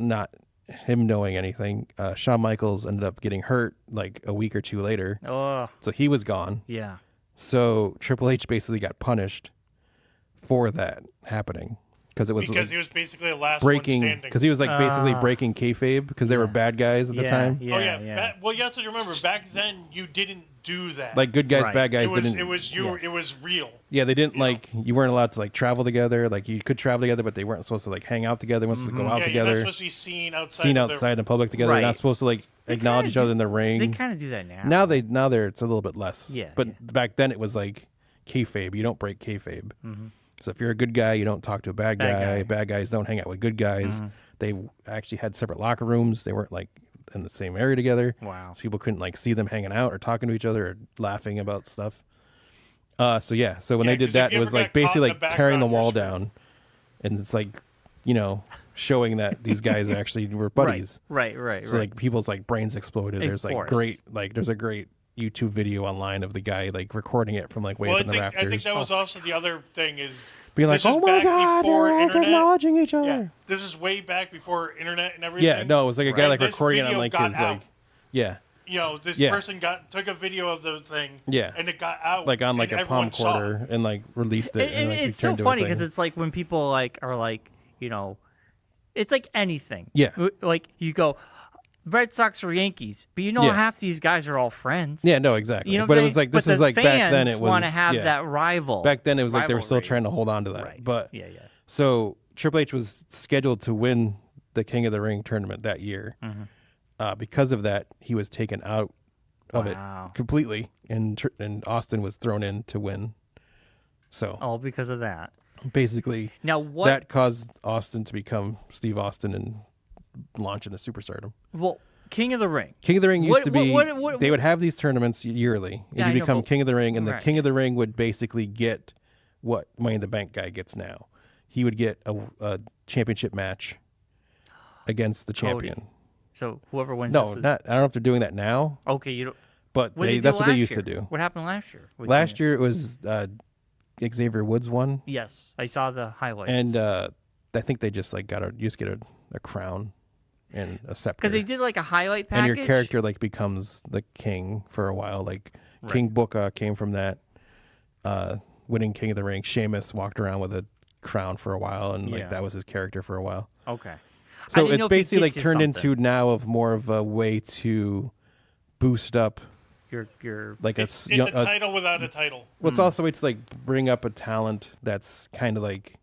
Speaker 1: Not him knowing anything. Shawn Michaels ended up getting hurt like a week or two later,
Speaker 2: Oh,
Speaker 1: so he was gone.
Speaker 2: yeah.
Speaker 1: So Triple H basically got punished for that happening because it was
Speaker 3: Because
Speaker 1: like
Speaker 3: he was basically the last
Speaker 1: breaking.
Speaker 3: one standing.
Speaker 1: Because he was like basically breaking kayfabe because they were bad guys at the time.
Speaker 2: Yeah,
Speaker 3: Oh yeah.
Speaker 2: yeah.
Speaker 3: Well, you have to remember back then you didn't do that.
Speaker 1: Like good guys,
Speaker 2: Right.
Speaker 1: bad guys
Speaker 3: it was
Speaker 1: didn't.
Speaker 3: it was you.
Speaker 2: yes.
Speaker 3: It was real.
Speaker 1: Yeah, they didn't like. You weren't allowed to like travel together. Like you could travel together, but they weren't supposed to like hang out together. They weren't supposed to go out
Speaker 3: Yeah, you're not
Speaker 1: together,
Speaker 3: supposed to be seen outside.
Speaker 1: seen
Speaker 3: of
Speaker 1: outside in public together.
Speaker 2: Right.
Speaker 1: They're not supposed to like acknowledge
Speaker 2: kinda
Speaker 1: each other
Speaker 2: do-
Speaker 1: in the ring.
Speaker 2: They kind of do that now.
Speaker 1: Now it's a little bit less.
Speaker 2: Yeah,
Speaker 1: But
Speaker 2: yeah.
Speaker 1: back then it was like kayfabe. You don't break kayfabe. So if you're a good guy, you don't talk to a bad
Speaker 2: Bad
Speaker 1: guy.
Speaker 2: guy.
Speaker 1: Bad guys don't hang out with good guys. They actually had separate locker rooms. They weren't like in the same area together.
Speaker 2: Wow.
Speaker 1: So people couldn't like see them hanging out or talking to each other or laughing about stuff. So when
Speaker 3: Yeah,
Speaker 1: they did
Speaker 3: 'cause
Speaker 1: that,
Speaker 3: if you
Speaker 1: it was
Speaker 3: ever
Speaker 1: like
Speaker 3: got caught
Speaker 1: basically
Speaker 3: in the
Speaker 1: like tearing the
Speaker 3: background,
Speaker 1: wall
Speaker 3: you're
Speaker 1: down, and it's like showing that these guys actually were buddies.
Speaker 2: Right.
Speaker 1: So like people's like brains exploded.
Speaker 2: Of
Speaker 1: There's like
Speaker 2: course.
Speaker 1: there's a great YouTube video online of the guy like recording it from like way
Speaker 3: Well,
Speaker 1: up in the
Speaker 3: I
Speaker 1: rafters,
Speaker 3: think that was also the other thing is
Speaker 1: being like,
Speaker 3: this is
Speaker 1: "Oh my
Speaker 3: back
Speaker 1: god,
Speaker 3: before
Speaker 1: they're
Speaker 3: internet."
Speaker 1: acknowledging each other."
Speaker 3: Yeah, this is way back before internet and everything.
Speaker 1: Yeah, no, it was like a guy
Speaker 3: Right.
Speaker 1: like
Speaker 3: This
Speaker 1: recording it on
Speaker 3: video
Speaker 1: like
Speaker 3: got
Speaker 1: his
Speaker 3: out.
Speaker 1: like, yeah,
Speaker 3: This
Speaker 1: Yeah.
Speaker 3: person took a video of the thing.
Speaker 1: Yeah.
Speaker 3: and it got out.
Speaker 1: like on like
Speaker 3: and
Speaker 1: a palm
Speaker 3: everyone saw it.
Speaker 1: quarter and like released it.
Speaker 2: And
Speaker 1: like,
Speaker 2: it's so
Speaker 1: returned to a
Speaker 2: funny because
Speaker 1: thing.
Speaker 2: it's like when people like are like, it's like anything.
Speaker 1: Yeah.
Speaker 2: Like you go, Red Sox or Yankees, but
Speaker 1: Yeah.
Speaker 2: half these guys are all friends.
Speaker 1: Yeah, no, exactly.
Speaker 2: You know what
Speaker 1: but
Speaker 2: I'm
Speaker 1: it was
Speaker 2: saying?
Speaker 1: like this
Speaker 2: But
Speaker 1: is
Speaker 2: the
Speaker 1: like back then
Speaker 2: fans
Speaker 1: it was
Speaker 2: want to have
Speaker 1: yeah.
Speaker 2: that rival.
Speaker 1: Back then it was like they were still
Speaker 2: rivalry.
Speaker 1: trying to hold on to that.
Speaker 2: Right.
Speaker 1: But
Speaker 2: yeah.
Speaker 1: so Triple H was scheduled to win the King of the Ring tournament that year. Because of that, he was taken out of
Speaker 2: Wow.
Speaker 1: it completely, and Austin was thrown in to win. So
Speaker 2: All because of that.
Speaker 1: basically,
Speaker 2: Now what?
Speaker 1: that caused Austin to become Steve Austin and launch into superstardom.
Speaker 2: Well, King of the Ring.
Speaker 1: King of the Ring used to be.
Speaker 2: What-
Speaker 1: they would have these tournaments yearly, and
Speaker 2: Yeah, I
Speaker 1: you
Speaker 2: know,
Speaker 1: become
Speaker 2: but-
Speaker 1: King of the Ring, and the
Speaker 2: right.
Speaker 1: King of the Ring would basically get what Money in the Bank guy gets now. He would get a championship match against the
Speaker 2: Cody.
Speaker 1: champion.
Speaker 2: So whoever wins
Speaker 1: No,
Speaker 2: this is...
Speaker 1: not. I don't know if they're doing that now,
Speaker 2: Okay, you don't...
Speaker 1: but
Speaker 2: What did they do
Speaker 1: that's what they
Speaker 2: last
Speaker 1: used
Speaker 2: year?
Speaker 1: to do.
Speaker 2: What happened last year? with
Speaker 1: Last
Speaker 2: King
Speaker 1: year it was Xavier Woods won,
Speaker 2: Yes, I saw the highlights.
Speaker 1: and I think they just like get a crown and a scepter.
Speaker 2: Because they did like a highlight
Speaker 1: and
Speaker 2: package.
Speaker 1: your character like becomes the king for a while. Like
Speaker 2: Right.
Speaker 1: King Booker came from that, winning King of the Ring. Sheamus walked around with a crown for a while, and like
Speaker 2: Yeah.
Speaker 1: that was his character for a while.
Speaker 2: Okay.
Speaker 1: So
Speaker 2: didn't
Speaker 1: it's
Speaker 2: know if it
Speaker 1: basically like
Speaker 2: gets you
Speaker 1: turned
Speaker 2: something.
Speaker 1: into now of more of a way to boost up
Speaker 2: Your
Speaker 1: like
Speaker 3: It's
Speaker 1: a
Speaker 3: a title without a title.
Speaker 1: Well, it's also a way to like bring up a talent that's kind of like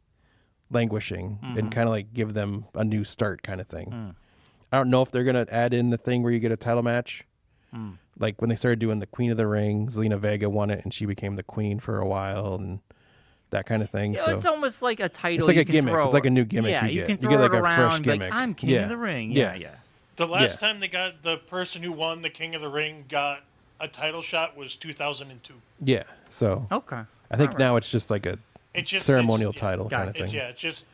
Speaker 1: languishing
Speaker 2: Mm-hmm.
Speaker 1: and kind of like give them a new start kind of thing.
Speaker 2: Mm.
Speaker 1: I don't know if they're gonna add in the thing where you get a title match.
Speaker 2: Mm.
Speaker 1: Like when they started doing the Queen of the Ring, Zelina Vega won it and she became the queen for a while and that kind of thing.
Speaker 2: You know,
Speaker 1: So
Speaker 2: it's almost like a title.
Speaker 1: it's like
Speaker 2: you
Speaker 1: a
Speaker 2: can
Speaker 1: gimmick.
Speaker 2: throw-
Speaker 1: It's like a new gimmick
Speaker 2: Yeah,
Speaker 1: you
Speaker 2: you
Speaker 1: get.
Speaker 2: can
Speaker 1: You
Speaker 2: throw
Speaker 1: get like
Speaker 2: it
Speaker 1: a
Speaker 2: around.
Speaker 1: fresh
Speaker 2: Like,
Speaker 1: gimmick.
Speaker 2: I'm King
Speaker 1: Yeah.
Speaker 2: of the Ring.
Speaker 1: Yeah.
Speaker 2: Yeah.
Speaker 3: The last
Speaker 1: Yeah.
Speaker 3: time the person who won the King of the Ring got a title shot was 2002.
Speaker 1: Yeah. So
Speaker 2: Okay.
Speaker 1: I think
Speaker 2: All right.
Speaker 1: now it's just like a
Speaker 3: It's just
Speaker 1: ceremonial
Speaker 3: it's-
Speaker 1: title
Speaker 2: Got
Speaker 1: kind
Speaker 2: it.
Speaker 1: of
Speaker 3: It's,
Speaker 1: thing.
Speaker 3: yeah, it's just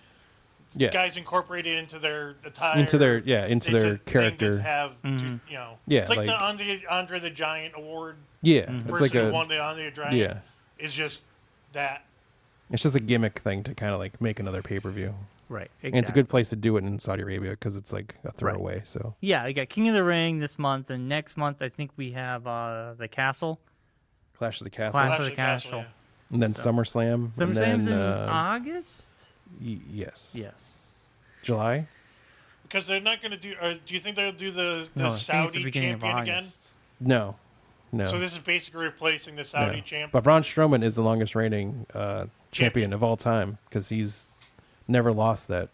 Speaker 1: Yeah.
Speaker 3: guys incorporated into their attire.
Speaker 1: Into their
Speaker 3: It's a thing to
Speaker 1: character.
Speaker 3: have
Speaker 2: Mm-hmm.
Speaker 3: to, you know.
Speaker 1: Yeah,
Speaker 3: It's like,
Speaker 1: like-
Speaker 3: the Andre the Giant award.
Speaker 1: Yeah.
Speaker 2: Mm-hmm.
Speaker 1: It's
Speaker 3: Person
Speaker 1: like
Speaker 3: who
Speaker 1: a
Speaker 3: won the Andre the Giant
Speaker 1: yeah.
Speaker 3: is just that.
Speaker 1: It's just a gimmick thing to kind of like make another pay-per-view.
Speaker 2: Right. Exactly.
Speaker 1: And it's a good place to do it in Saudi Arabia because it's like a throwaway. So
Speaker 2: Yeah, I got King of the Ring this month, and next month I think we have the Castle.
Speaker 1: Clash of the Castle,
Speaker 2: Clash
Speaker 3: Clash
Speaker 2: of the
Speaker 3: of
Speaker 2: Castle.
Speaker 3: yeah.
Speaker 1: and then SummerSlam. and
Speaker 2: SummerSlam's
Speaker 1: then,
Speaker 2: in August.
Speaker 1: Yes.
Speaker 2: Yes.
Speaker 1: July.
Speaker 3: Because they're not going to do. Or do you think they'll do the
Speaker 2: No, I think it's the
Speaker 3: Saudi
Speaker 2: beginning of
Speaker 3: champion again?
Speaker 2: August.
Speaker 1: No. No.
Speaker 3: So this is basically replacing the
Speaker 1: no.
Speaker 3: Saudi champ.
Speaker 1: But Braun Strowman is the longest reigning champion of all time because he's never lost that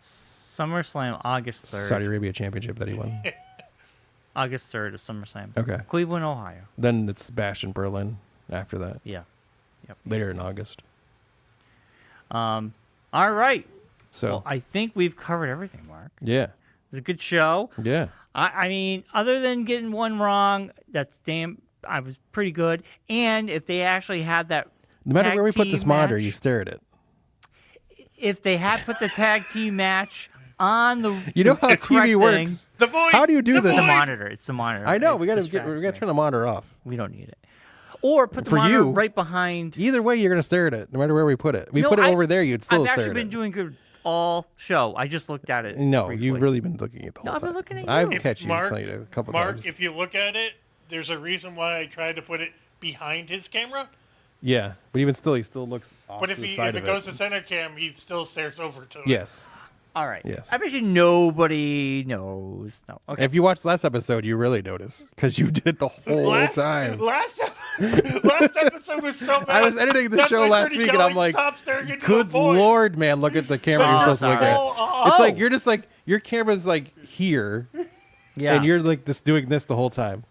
Speaker 2: SummerSlam August 3rd.
Speaker 1: Saudi Arabia championship that he won.
Speaker 2: August 3rd is SummerSlam.
Speaker 1: Okay.
Speaker 2: Cleveland, Ohio.
Speaker 1: Then it's Bash in Berlin after that,
Speaker 2: Yeah.
Speaker 1: later in August.
Speaker 2: All right.
Speaker 1: So,
Speaker 2: Well, I think we've covered everything, Mark.
Speaker 1: yeah.
Speaker 2: It was a good show.
Speaker 1: Yeah.
Speaker 2: I mean, other than getting one wrong, I was pretty good. And if they actually had that,
Speaker 1: No matter
Speaker 2: tag
Speaker 1: where we put
Speaker 2: team
Speaker 1: this monitor,
Speaker 2: match,
Speaker 1: you stare at it.
Speaker 2: if they had put the tag team match on the,
Speaker 1: You know how
Speaker 2: the
Speaker 1: TV
Speaker 2: correct thing-
Speaker 1: works.
Speaker 3: The void.
Speaker 1: How do you do
Speaker 3: the
Speaker 1: this?
Speaker 2: It's a
Speaker 3: void!
Speaker 2: monitor. It's a monitor.
Speaker 1: I know.
Speaker 2: It
Speaker 1: We gotta
Speaker 2: distracts
Speaker 1: turn
Speaker 2: me.
Speaker 1: the monitor off.
Speaker 2: We don't need it. Or put the
Speaker 1: For
Speaker 2: monitor
Speaker 1: you-
Speaker 2: right behind.
Speaker 1: Either way, you're gonna stare at it, no matter where we put it. We
Speaker 2: No,
Speaker 1: put it
Speaker 2: I-
Speaker 1: over there, you'd still
Speaker 2: I've
Speaker 1: stare
Speaker 2: actually
Speaker 1: at
Speaker 2: been
Speaker 1: it.
Speaker 2: doing good all show. I just looked at it.
Speaker 1: No,
Speaker 2: briefly.
Speaker 1: you've really been looking at the whole
Speaker 2: No, I've
Speaker 1: time.
Speaker 2: been looking at you.
Speaker 1: I've
Speaker 2: If
Speaker 1: catch you
Speaker 3: Mark-
Speaker 1: a couple
Speaker 3: Mark,
Speaker 1: times.
Speaker 3: if you look at it, there's a reason why I tried to put it behind his camera.
Speaker 1: Yeah, but even still, he still looks off
Speaker 3: But
Speaker 1: to
Speaker 3: if
Speaker 1: the
Speaker 3: he
Speaker 1: side
Speaker 3: if
Speaker 1: of
Speaker 3: it goes to center cam, he still stares over to it.
Speaker 1: Yes.
Speaker 2: All right.
Speaker 1: Yes.
Speaker 2: I bet you nobody knows. No. Okay.
Speaker 1: If you watched last episode, you really notice because you did it the whole time.
Speaker 3: Last episode was so bad.
Speaker 1: I was editing the
Speaker 3: That's
Speaker 1: show
Speaker 3: why
Speaker 1: last
Speaker 3: Freddie
Speaker 1: week, and I'm
Speaker 3: Kelly
Speaker 1: like,
Speaker 3: stopped staring into
Speaker 1: Good
Speaker 3: the void.
Speaker 1: Lord, man! Look at the camera
Speaker 3: But
Speaker 1: you're
Speaker 3: you're
Speaker 1: supposed to look at.
Speaker 3: full off.
Speaker 1: It's
Speaker 2: Oh.
Speaker 1: like you're just like your camera's like here,
Speaker 2: yeah.
Speaker 1: and you're like just doing this the whole time,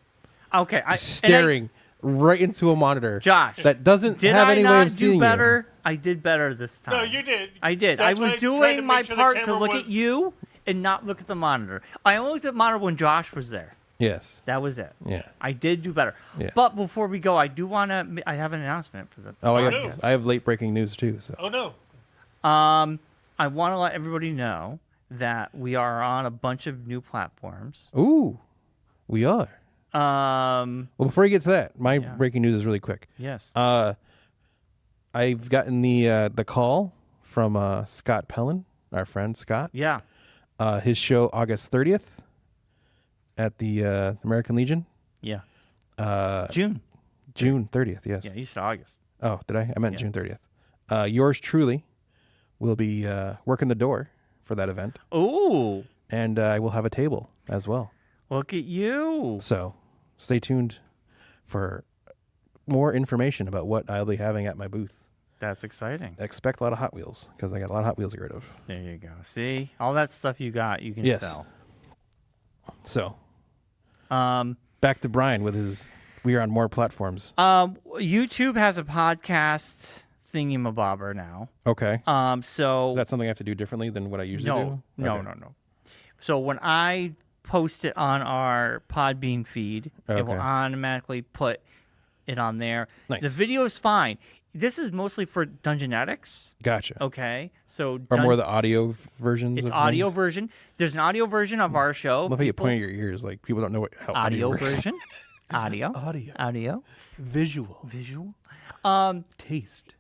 Speaker 2: okay.
Speaker 1: staring right into a monitor.
Speaker 2: Josh,
Speaker 1: that doesn't
Speaker 2: Did
Speaker 1: have
Speaker 2: I
Speaker 1: any way
Speaker 2: not
Speaker 1: of seeing
Speaker 2: do
Speaker 1: you.
Speaker 2: better? I did better this time.
Speaker 3: No, you did.
Speaker 2: I did.
Speaker 3: That's
Speaker 2: I
Speaker 3: why
Speaker 2: was
Speaker 3: tried to
Speaker 2: doing
Speaker 3: make
Speaker 2: my
Speaker 3: sure the
Speaker 2: part to
Speaker 3: camera
Speaker 2: look
Speaker 3: was-
Speaker 2: at you and not look at the monitor. I only looked at the monitor when Josh was there.
Speaker 1: Yes.
Speaker 2: That was it.
Speaker 1: Yeah.
Speaker 2: I did do better.
Speaker 1: Yeah.
Speaker 2: But before we go, I do want to. I have an announcement for the.
Speaker 1: Oh,
Speaker 3: no.
Speaker 1: I have late breaking news too. So.
Speaker 3: Oh no.
Speaker 2: I want to let everybody know that we are on a bunch of new platforms.
Speaker 1: Ooh, we are.
Speaker 2: Um.
Speaker 1: Well, before you get to that, my breaking news is really quick.
Speaker 2: Yes.
Speaker 1: I've gotten the call from Scott Pellin, our friend Scott.
Speaker 2: Yeah.
Speaker 1: His show August 30th at the American Legion.
Speaker 2: Yeah.
Speaker 1: June 30th. Yes.
Speaker 2: Yeah. You said August.
Speaker 1: Oh, did I? I meant
Speaker 2: Yeah.
Speaker 1: June 30th. Yours truly will be working the door for that event,
Speaker 2: Ooh.
Speaker 1: and I will have a table as well.
Speaker 2: Look at you.
Speaker 1: So stay tuned for more information about what I'll be having at my booth.
Speaker 2: That's exciting.
Speaker 1: Expect a lot of Hot Wheels because I got a lot of Hot Wheels to get rid of.
Speaker 2: There you go. See, all that stuff you got, you can
Speaker 1: Yes.
Speaker 2: sell.
Speaker 1: So
Speaker 2: Um.
Speaker 1: back to Brian with his. We are on more platforms.
Speaker 2: YouTube has a podcast thingy-mabobber now.
Speaker 1: Okay.
Speaker 2: So
Speaker 1: Is that something I have to do differently than what I usually do?
Speaker 2: no.
Speaker 1: Okay.
Speaker 2: So when I post it on our Podbean feed. It will
Speaker 1: Okay.
Speaker 2: automatically put it on there.
Speaker 1: Nice.
Speaker 2: The video is fine. This is mostly for Dungeon Addicts.
Speaker 1: Gotcha.
Speaker 2: Okay, so
Speaker 1: Or more the audio versions.
Speaker 2: it's
Speaker 1: of
Speaker 2: audio
Speaker 1: things?
Speaker 2: version. There's an audio version of our show.
Speaker 1: Love how you point at your ears like people don't know how
Speaker 2: Audio
Speaker 1: works.
Speaker 2: version. Audio. Audio.
Speaker 1: Visual.
Speaker 2: Visual.
Speaker 1: Taste.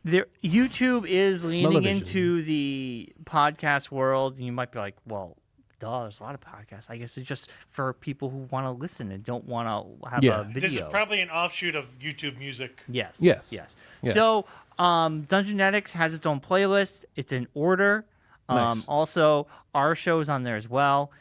Speaker 2: There, YouTube is leaning
Speaker 1: Smell-o-vision.
Speaker 2: into the podcast world, and you might be like, "Well, duh, there's a lot of podcasts. I guess it's just for people who want to listen and don't want to have
Speaker 1: Yeah.
Speaker 2: a video."
Speaker 3: This is probably an offshoot of YouTube Music.
Speaker 2: Yes.
Speaker 1: Yes. Yeah.
Speaker 2: So, Dungeon Addicts has its own playlist. It's in order.
Speaker 1: Nice.
Speaker 2: Also, our show is on there as well.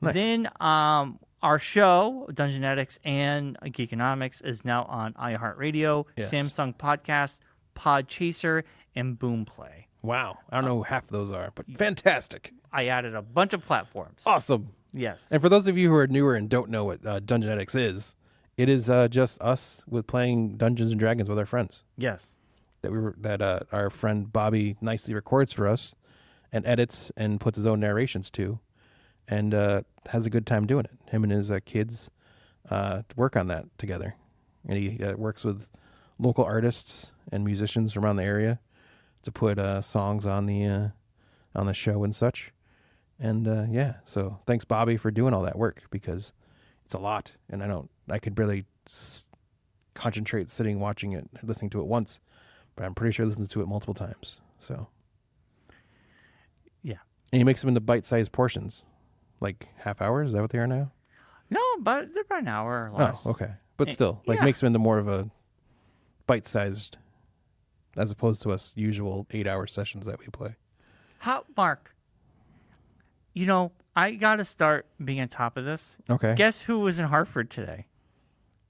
Speaker 1: Nice.
Speaker 2: Then, our show, Dungeon Addicts and Geekonomics, is now on iHeartRadio,
Speaker 1: Yes.
Speaker 2: Samsung Podcast, Podchaser, and Boomplay.
Speaker 1: Wow. I don't know who half of those are, but fantastic.
Speaker 2: I added a bunch of platforms.
Speaker 1: Awesome.
Speaker 2: Yes.
Speaker 1: And for those of you who are newer and don't know what Dungeon Addicts is, it is just us with playing Dungeons and Dragons with our friends.
Speaker 2: Yes.
Speaker 1: That our friend Bobby nicely records for us and edits and puts his own narrations to, and has a good time doing it. Him and his kids work on that together, and he works with local artists and musicians around the area to put songs on the show and such. And so thanks Bobby for doing all that work, because it's a lot, and I could barely concentrate sitting watching it, listening to it once, but I'm pretty sure he listens to it multiple times. So
Speaker 2: Yeah.
Speaker 1: and he makes them into bite-sized portions, like half hours. Is that what they are now?
Speaker 2: No, but they're about an hour or less.
Speaker 1: Oh, okay, but
Speaker 2: Eh,
Speaker 1: still, like
Speaker 2: yeah.
Speaker 1: makes them into more of a bite-sized, as opposed to us usual 8-hour sessions that we play.
Speaker 2: How, Mark? I got to start being on top of this.
Speaker 1: Okay,
Speaker 2: Guess who was in Hartford today?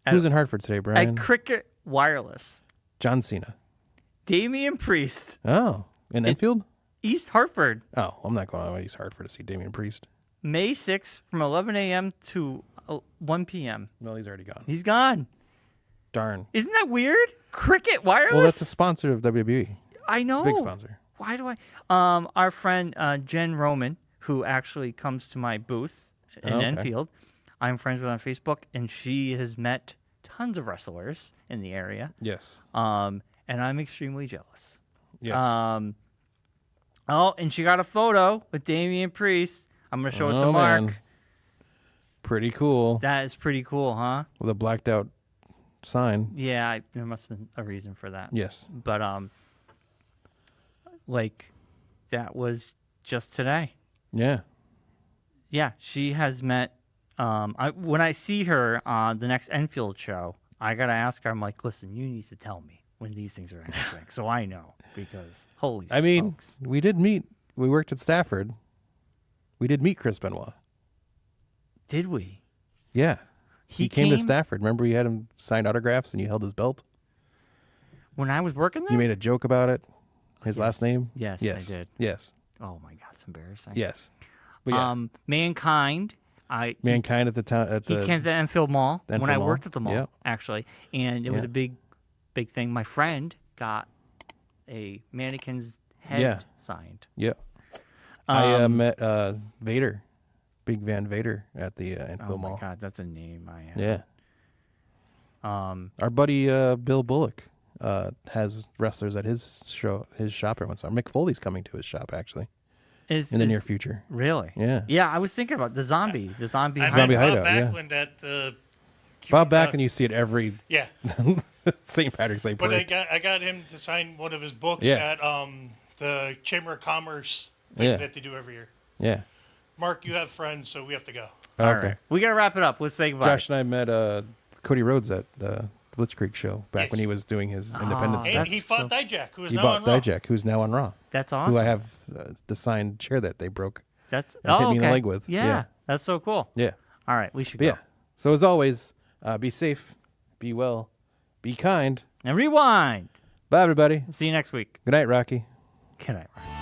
Speaker 1: who's in Hartford today, Brian?
Speaker 2: At Cricket Wireless.
Speaker 1: John Cena.
Speaker 2: Damian Priest.
Speaker 1: Oh, in Enfield.
Speaker 2: East Hartford.
Speaker 1: Oh, I'm not going to East Hartford to see Damian Priest.
Speaker 2: May 6th from 11 a.m. to 1 p.m.
Speaker 1: Well, he's already gone.
Speaker 2: He's gone.
Speaker 1: Darn.
Speaker 2: Isn't that weird? Cricket Wireless?
Speaker 1: Well, that's a sponsor of WWE.
Speaker 2: I know.
Speaker 1: Big sponsor.
Speaker 2: Why do I? Our friend Jen Roman, who actually comes to my booth in
Speaker 1: Okay.
Speaker 2: Enfield, I'm friends with on Facebook, and she has met tons of wrestlers in the area.
Speaker 1: Yes.
Speaker 2: And I'm extremely jealous.
Speaker 1: Yes.
Speaker 2: And she got a photo with Damian Priest. I'm gonna show it to Mark.
Speaker 1: Man. Pretty cool.
Speaker 2: That is pretty cool, huh?
Speaker 1: With a blacked out sign.
Speaker 2: Yeah, there must have been a reason for that.
Speaker 1: Yes.
Speaker 2: But that was just today.
Speaker 1: Yeah.
Speaker 2: Yeah, she has met. When I see her on the next Enfield show, I gotta ask her. I'm like, listen, you need to tell me when these things are happening, so I know, because holy
Speaker 1: I mean,
Speaker 2: smokes.
Speaker 1: we did meet. We worked at Stafford. We did meet Chris Benoit.
Speaker 2: Did we?
Speaker 1: Yeah.
Speaker 2: He
Speaker 1: came to
Speaker 2: came-
Speaker 1: Stafford. Remember, you had him sign autographs and you held his belt?
Speaker 2: When I was working there?
Speaker 1: You made a joke about it. His last name?
Speaker 2: Yes,
Speaker 1: Yes.
Speaker 2: I did.
Speaker 1: Yes.
Speaker 2: Oh my God, it's embarrassing.
Speaker 1: Yes. But yeah,
Speaker 2: Mankind.
Speaker 1: Mankind at the town at
Speaker 2: He
Speaker 1: the
Speaker 2: came to the Enfield Mall when
Speaker 1: Enfield
Speaker 2: I
Speaker 1: Mall?
Speaker 2: worked at the mall,
Speaker 1: Yep.
Speaker 2: actually, and it was
Speaker 1: Yeah.
Speaker 2: a big thing. My friend got a mannequin's head
Speaker 1: Yeah.
Speaker 2: signed.
Speaker 1: Yeah. I
Speaker 2: Um,
Speaker 1: met Vader, Big Van Vader, at the
Speaker 2: Oh
Speaker 1: Enfield
Speaker 2: my
Speaker 1: Mall.
Speaker 2: God, that's a name I have.
Speaker 1: Yeah. Our buddy Bill Bullock has wrestlers at his shop every once in a while. Mick Foley's coming to his shop actually in the near future.
Speaker 2: Really?
Speaker 1: Yeah.
Speaker 2: Yeah, I was thinking about the zombie. The zombie.
Speaker 3: I
Speaker 1: Zombie
Speaker 3: met
Speaker 1: Hideout,
Speaker 3: Bob
Speaker 1: yeah.
Speaker 3: Backlund at
Speaker 1: Bob Backlund, you see it every
Speaker 3: yeah,
Speaker 1: St. Patrick's Day
Speaker 3: but
Speaker 1: parade.
Speaker 3: I got him to sign one of his books
Speaker 1: Yeah.
Speaker 3: at the Chamber of Commerce thing
Speaker 1: Yeah.
Speaker 3: that they do every year.
Speaker 1: Yeah.
Speaker 3: Mark, you have friends, so we have to go.
Speaker 2: All
Speaker 1: Okay.
Speaker 2: right. We got to wrap it up. Let's say goodbye.
Speaker 1: Josh and I met Cody Rhodes at the Blitzkrieg show back when
Speaker 3: Yes.
Speaker 1: he was doing his independent
Speaker 2: Oh,
Speaker 3: And
Speaker 1: stuff.
Speaker 3: he
Speaker 2: That's
Speaker 3: fought
Speaker 2: so-
Speaker 3: Dijak, who is
Speaker 1: He
Speaker 3: now
Speaker 1: bought
Speaker 3: on Raw.
Speaker 1: Dijak, who's now on Raw,
Speaker 2: That's awesome.
Speaker 1: who I have the signed chair that they broke.
Speaker 2: That's
Speaker 1: and hit me in the
Speaker 2: okay.
Speaker 1: leg with.
Speaker 2: Yeah,
Speaker 1: Yeah.
Speaker 2: that's so cool.
Speaker 1: Yeah.
Speaker 2: All right, we should
Speaker 1: But
Speaker 2: go.
Speaker 1: yeah. So as always, be safe, be well, be kind.
Speaker 2: And rewind.
Speaker 1: Bye, everybody.
Speaker 2: See you next week.
Speaker 1: Good night, Rocky.
Speaker 2: Good night, Ryan.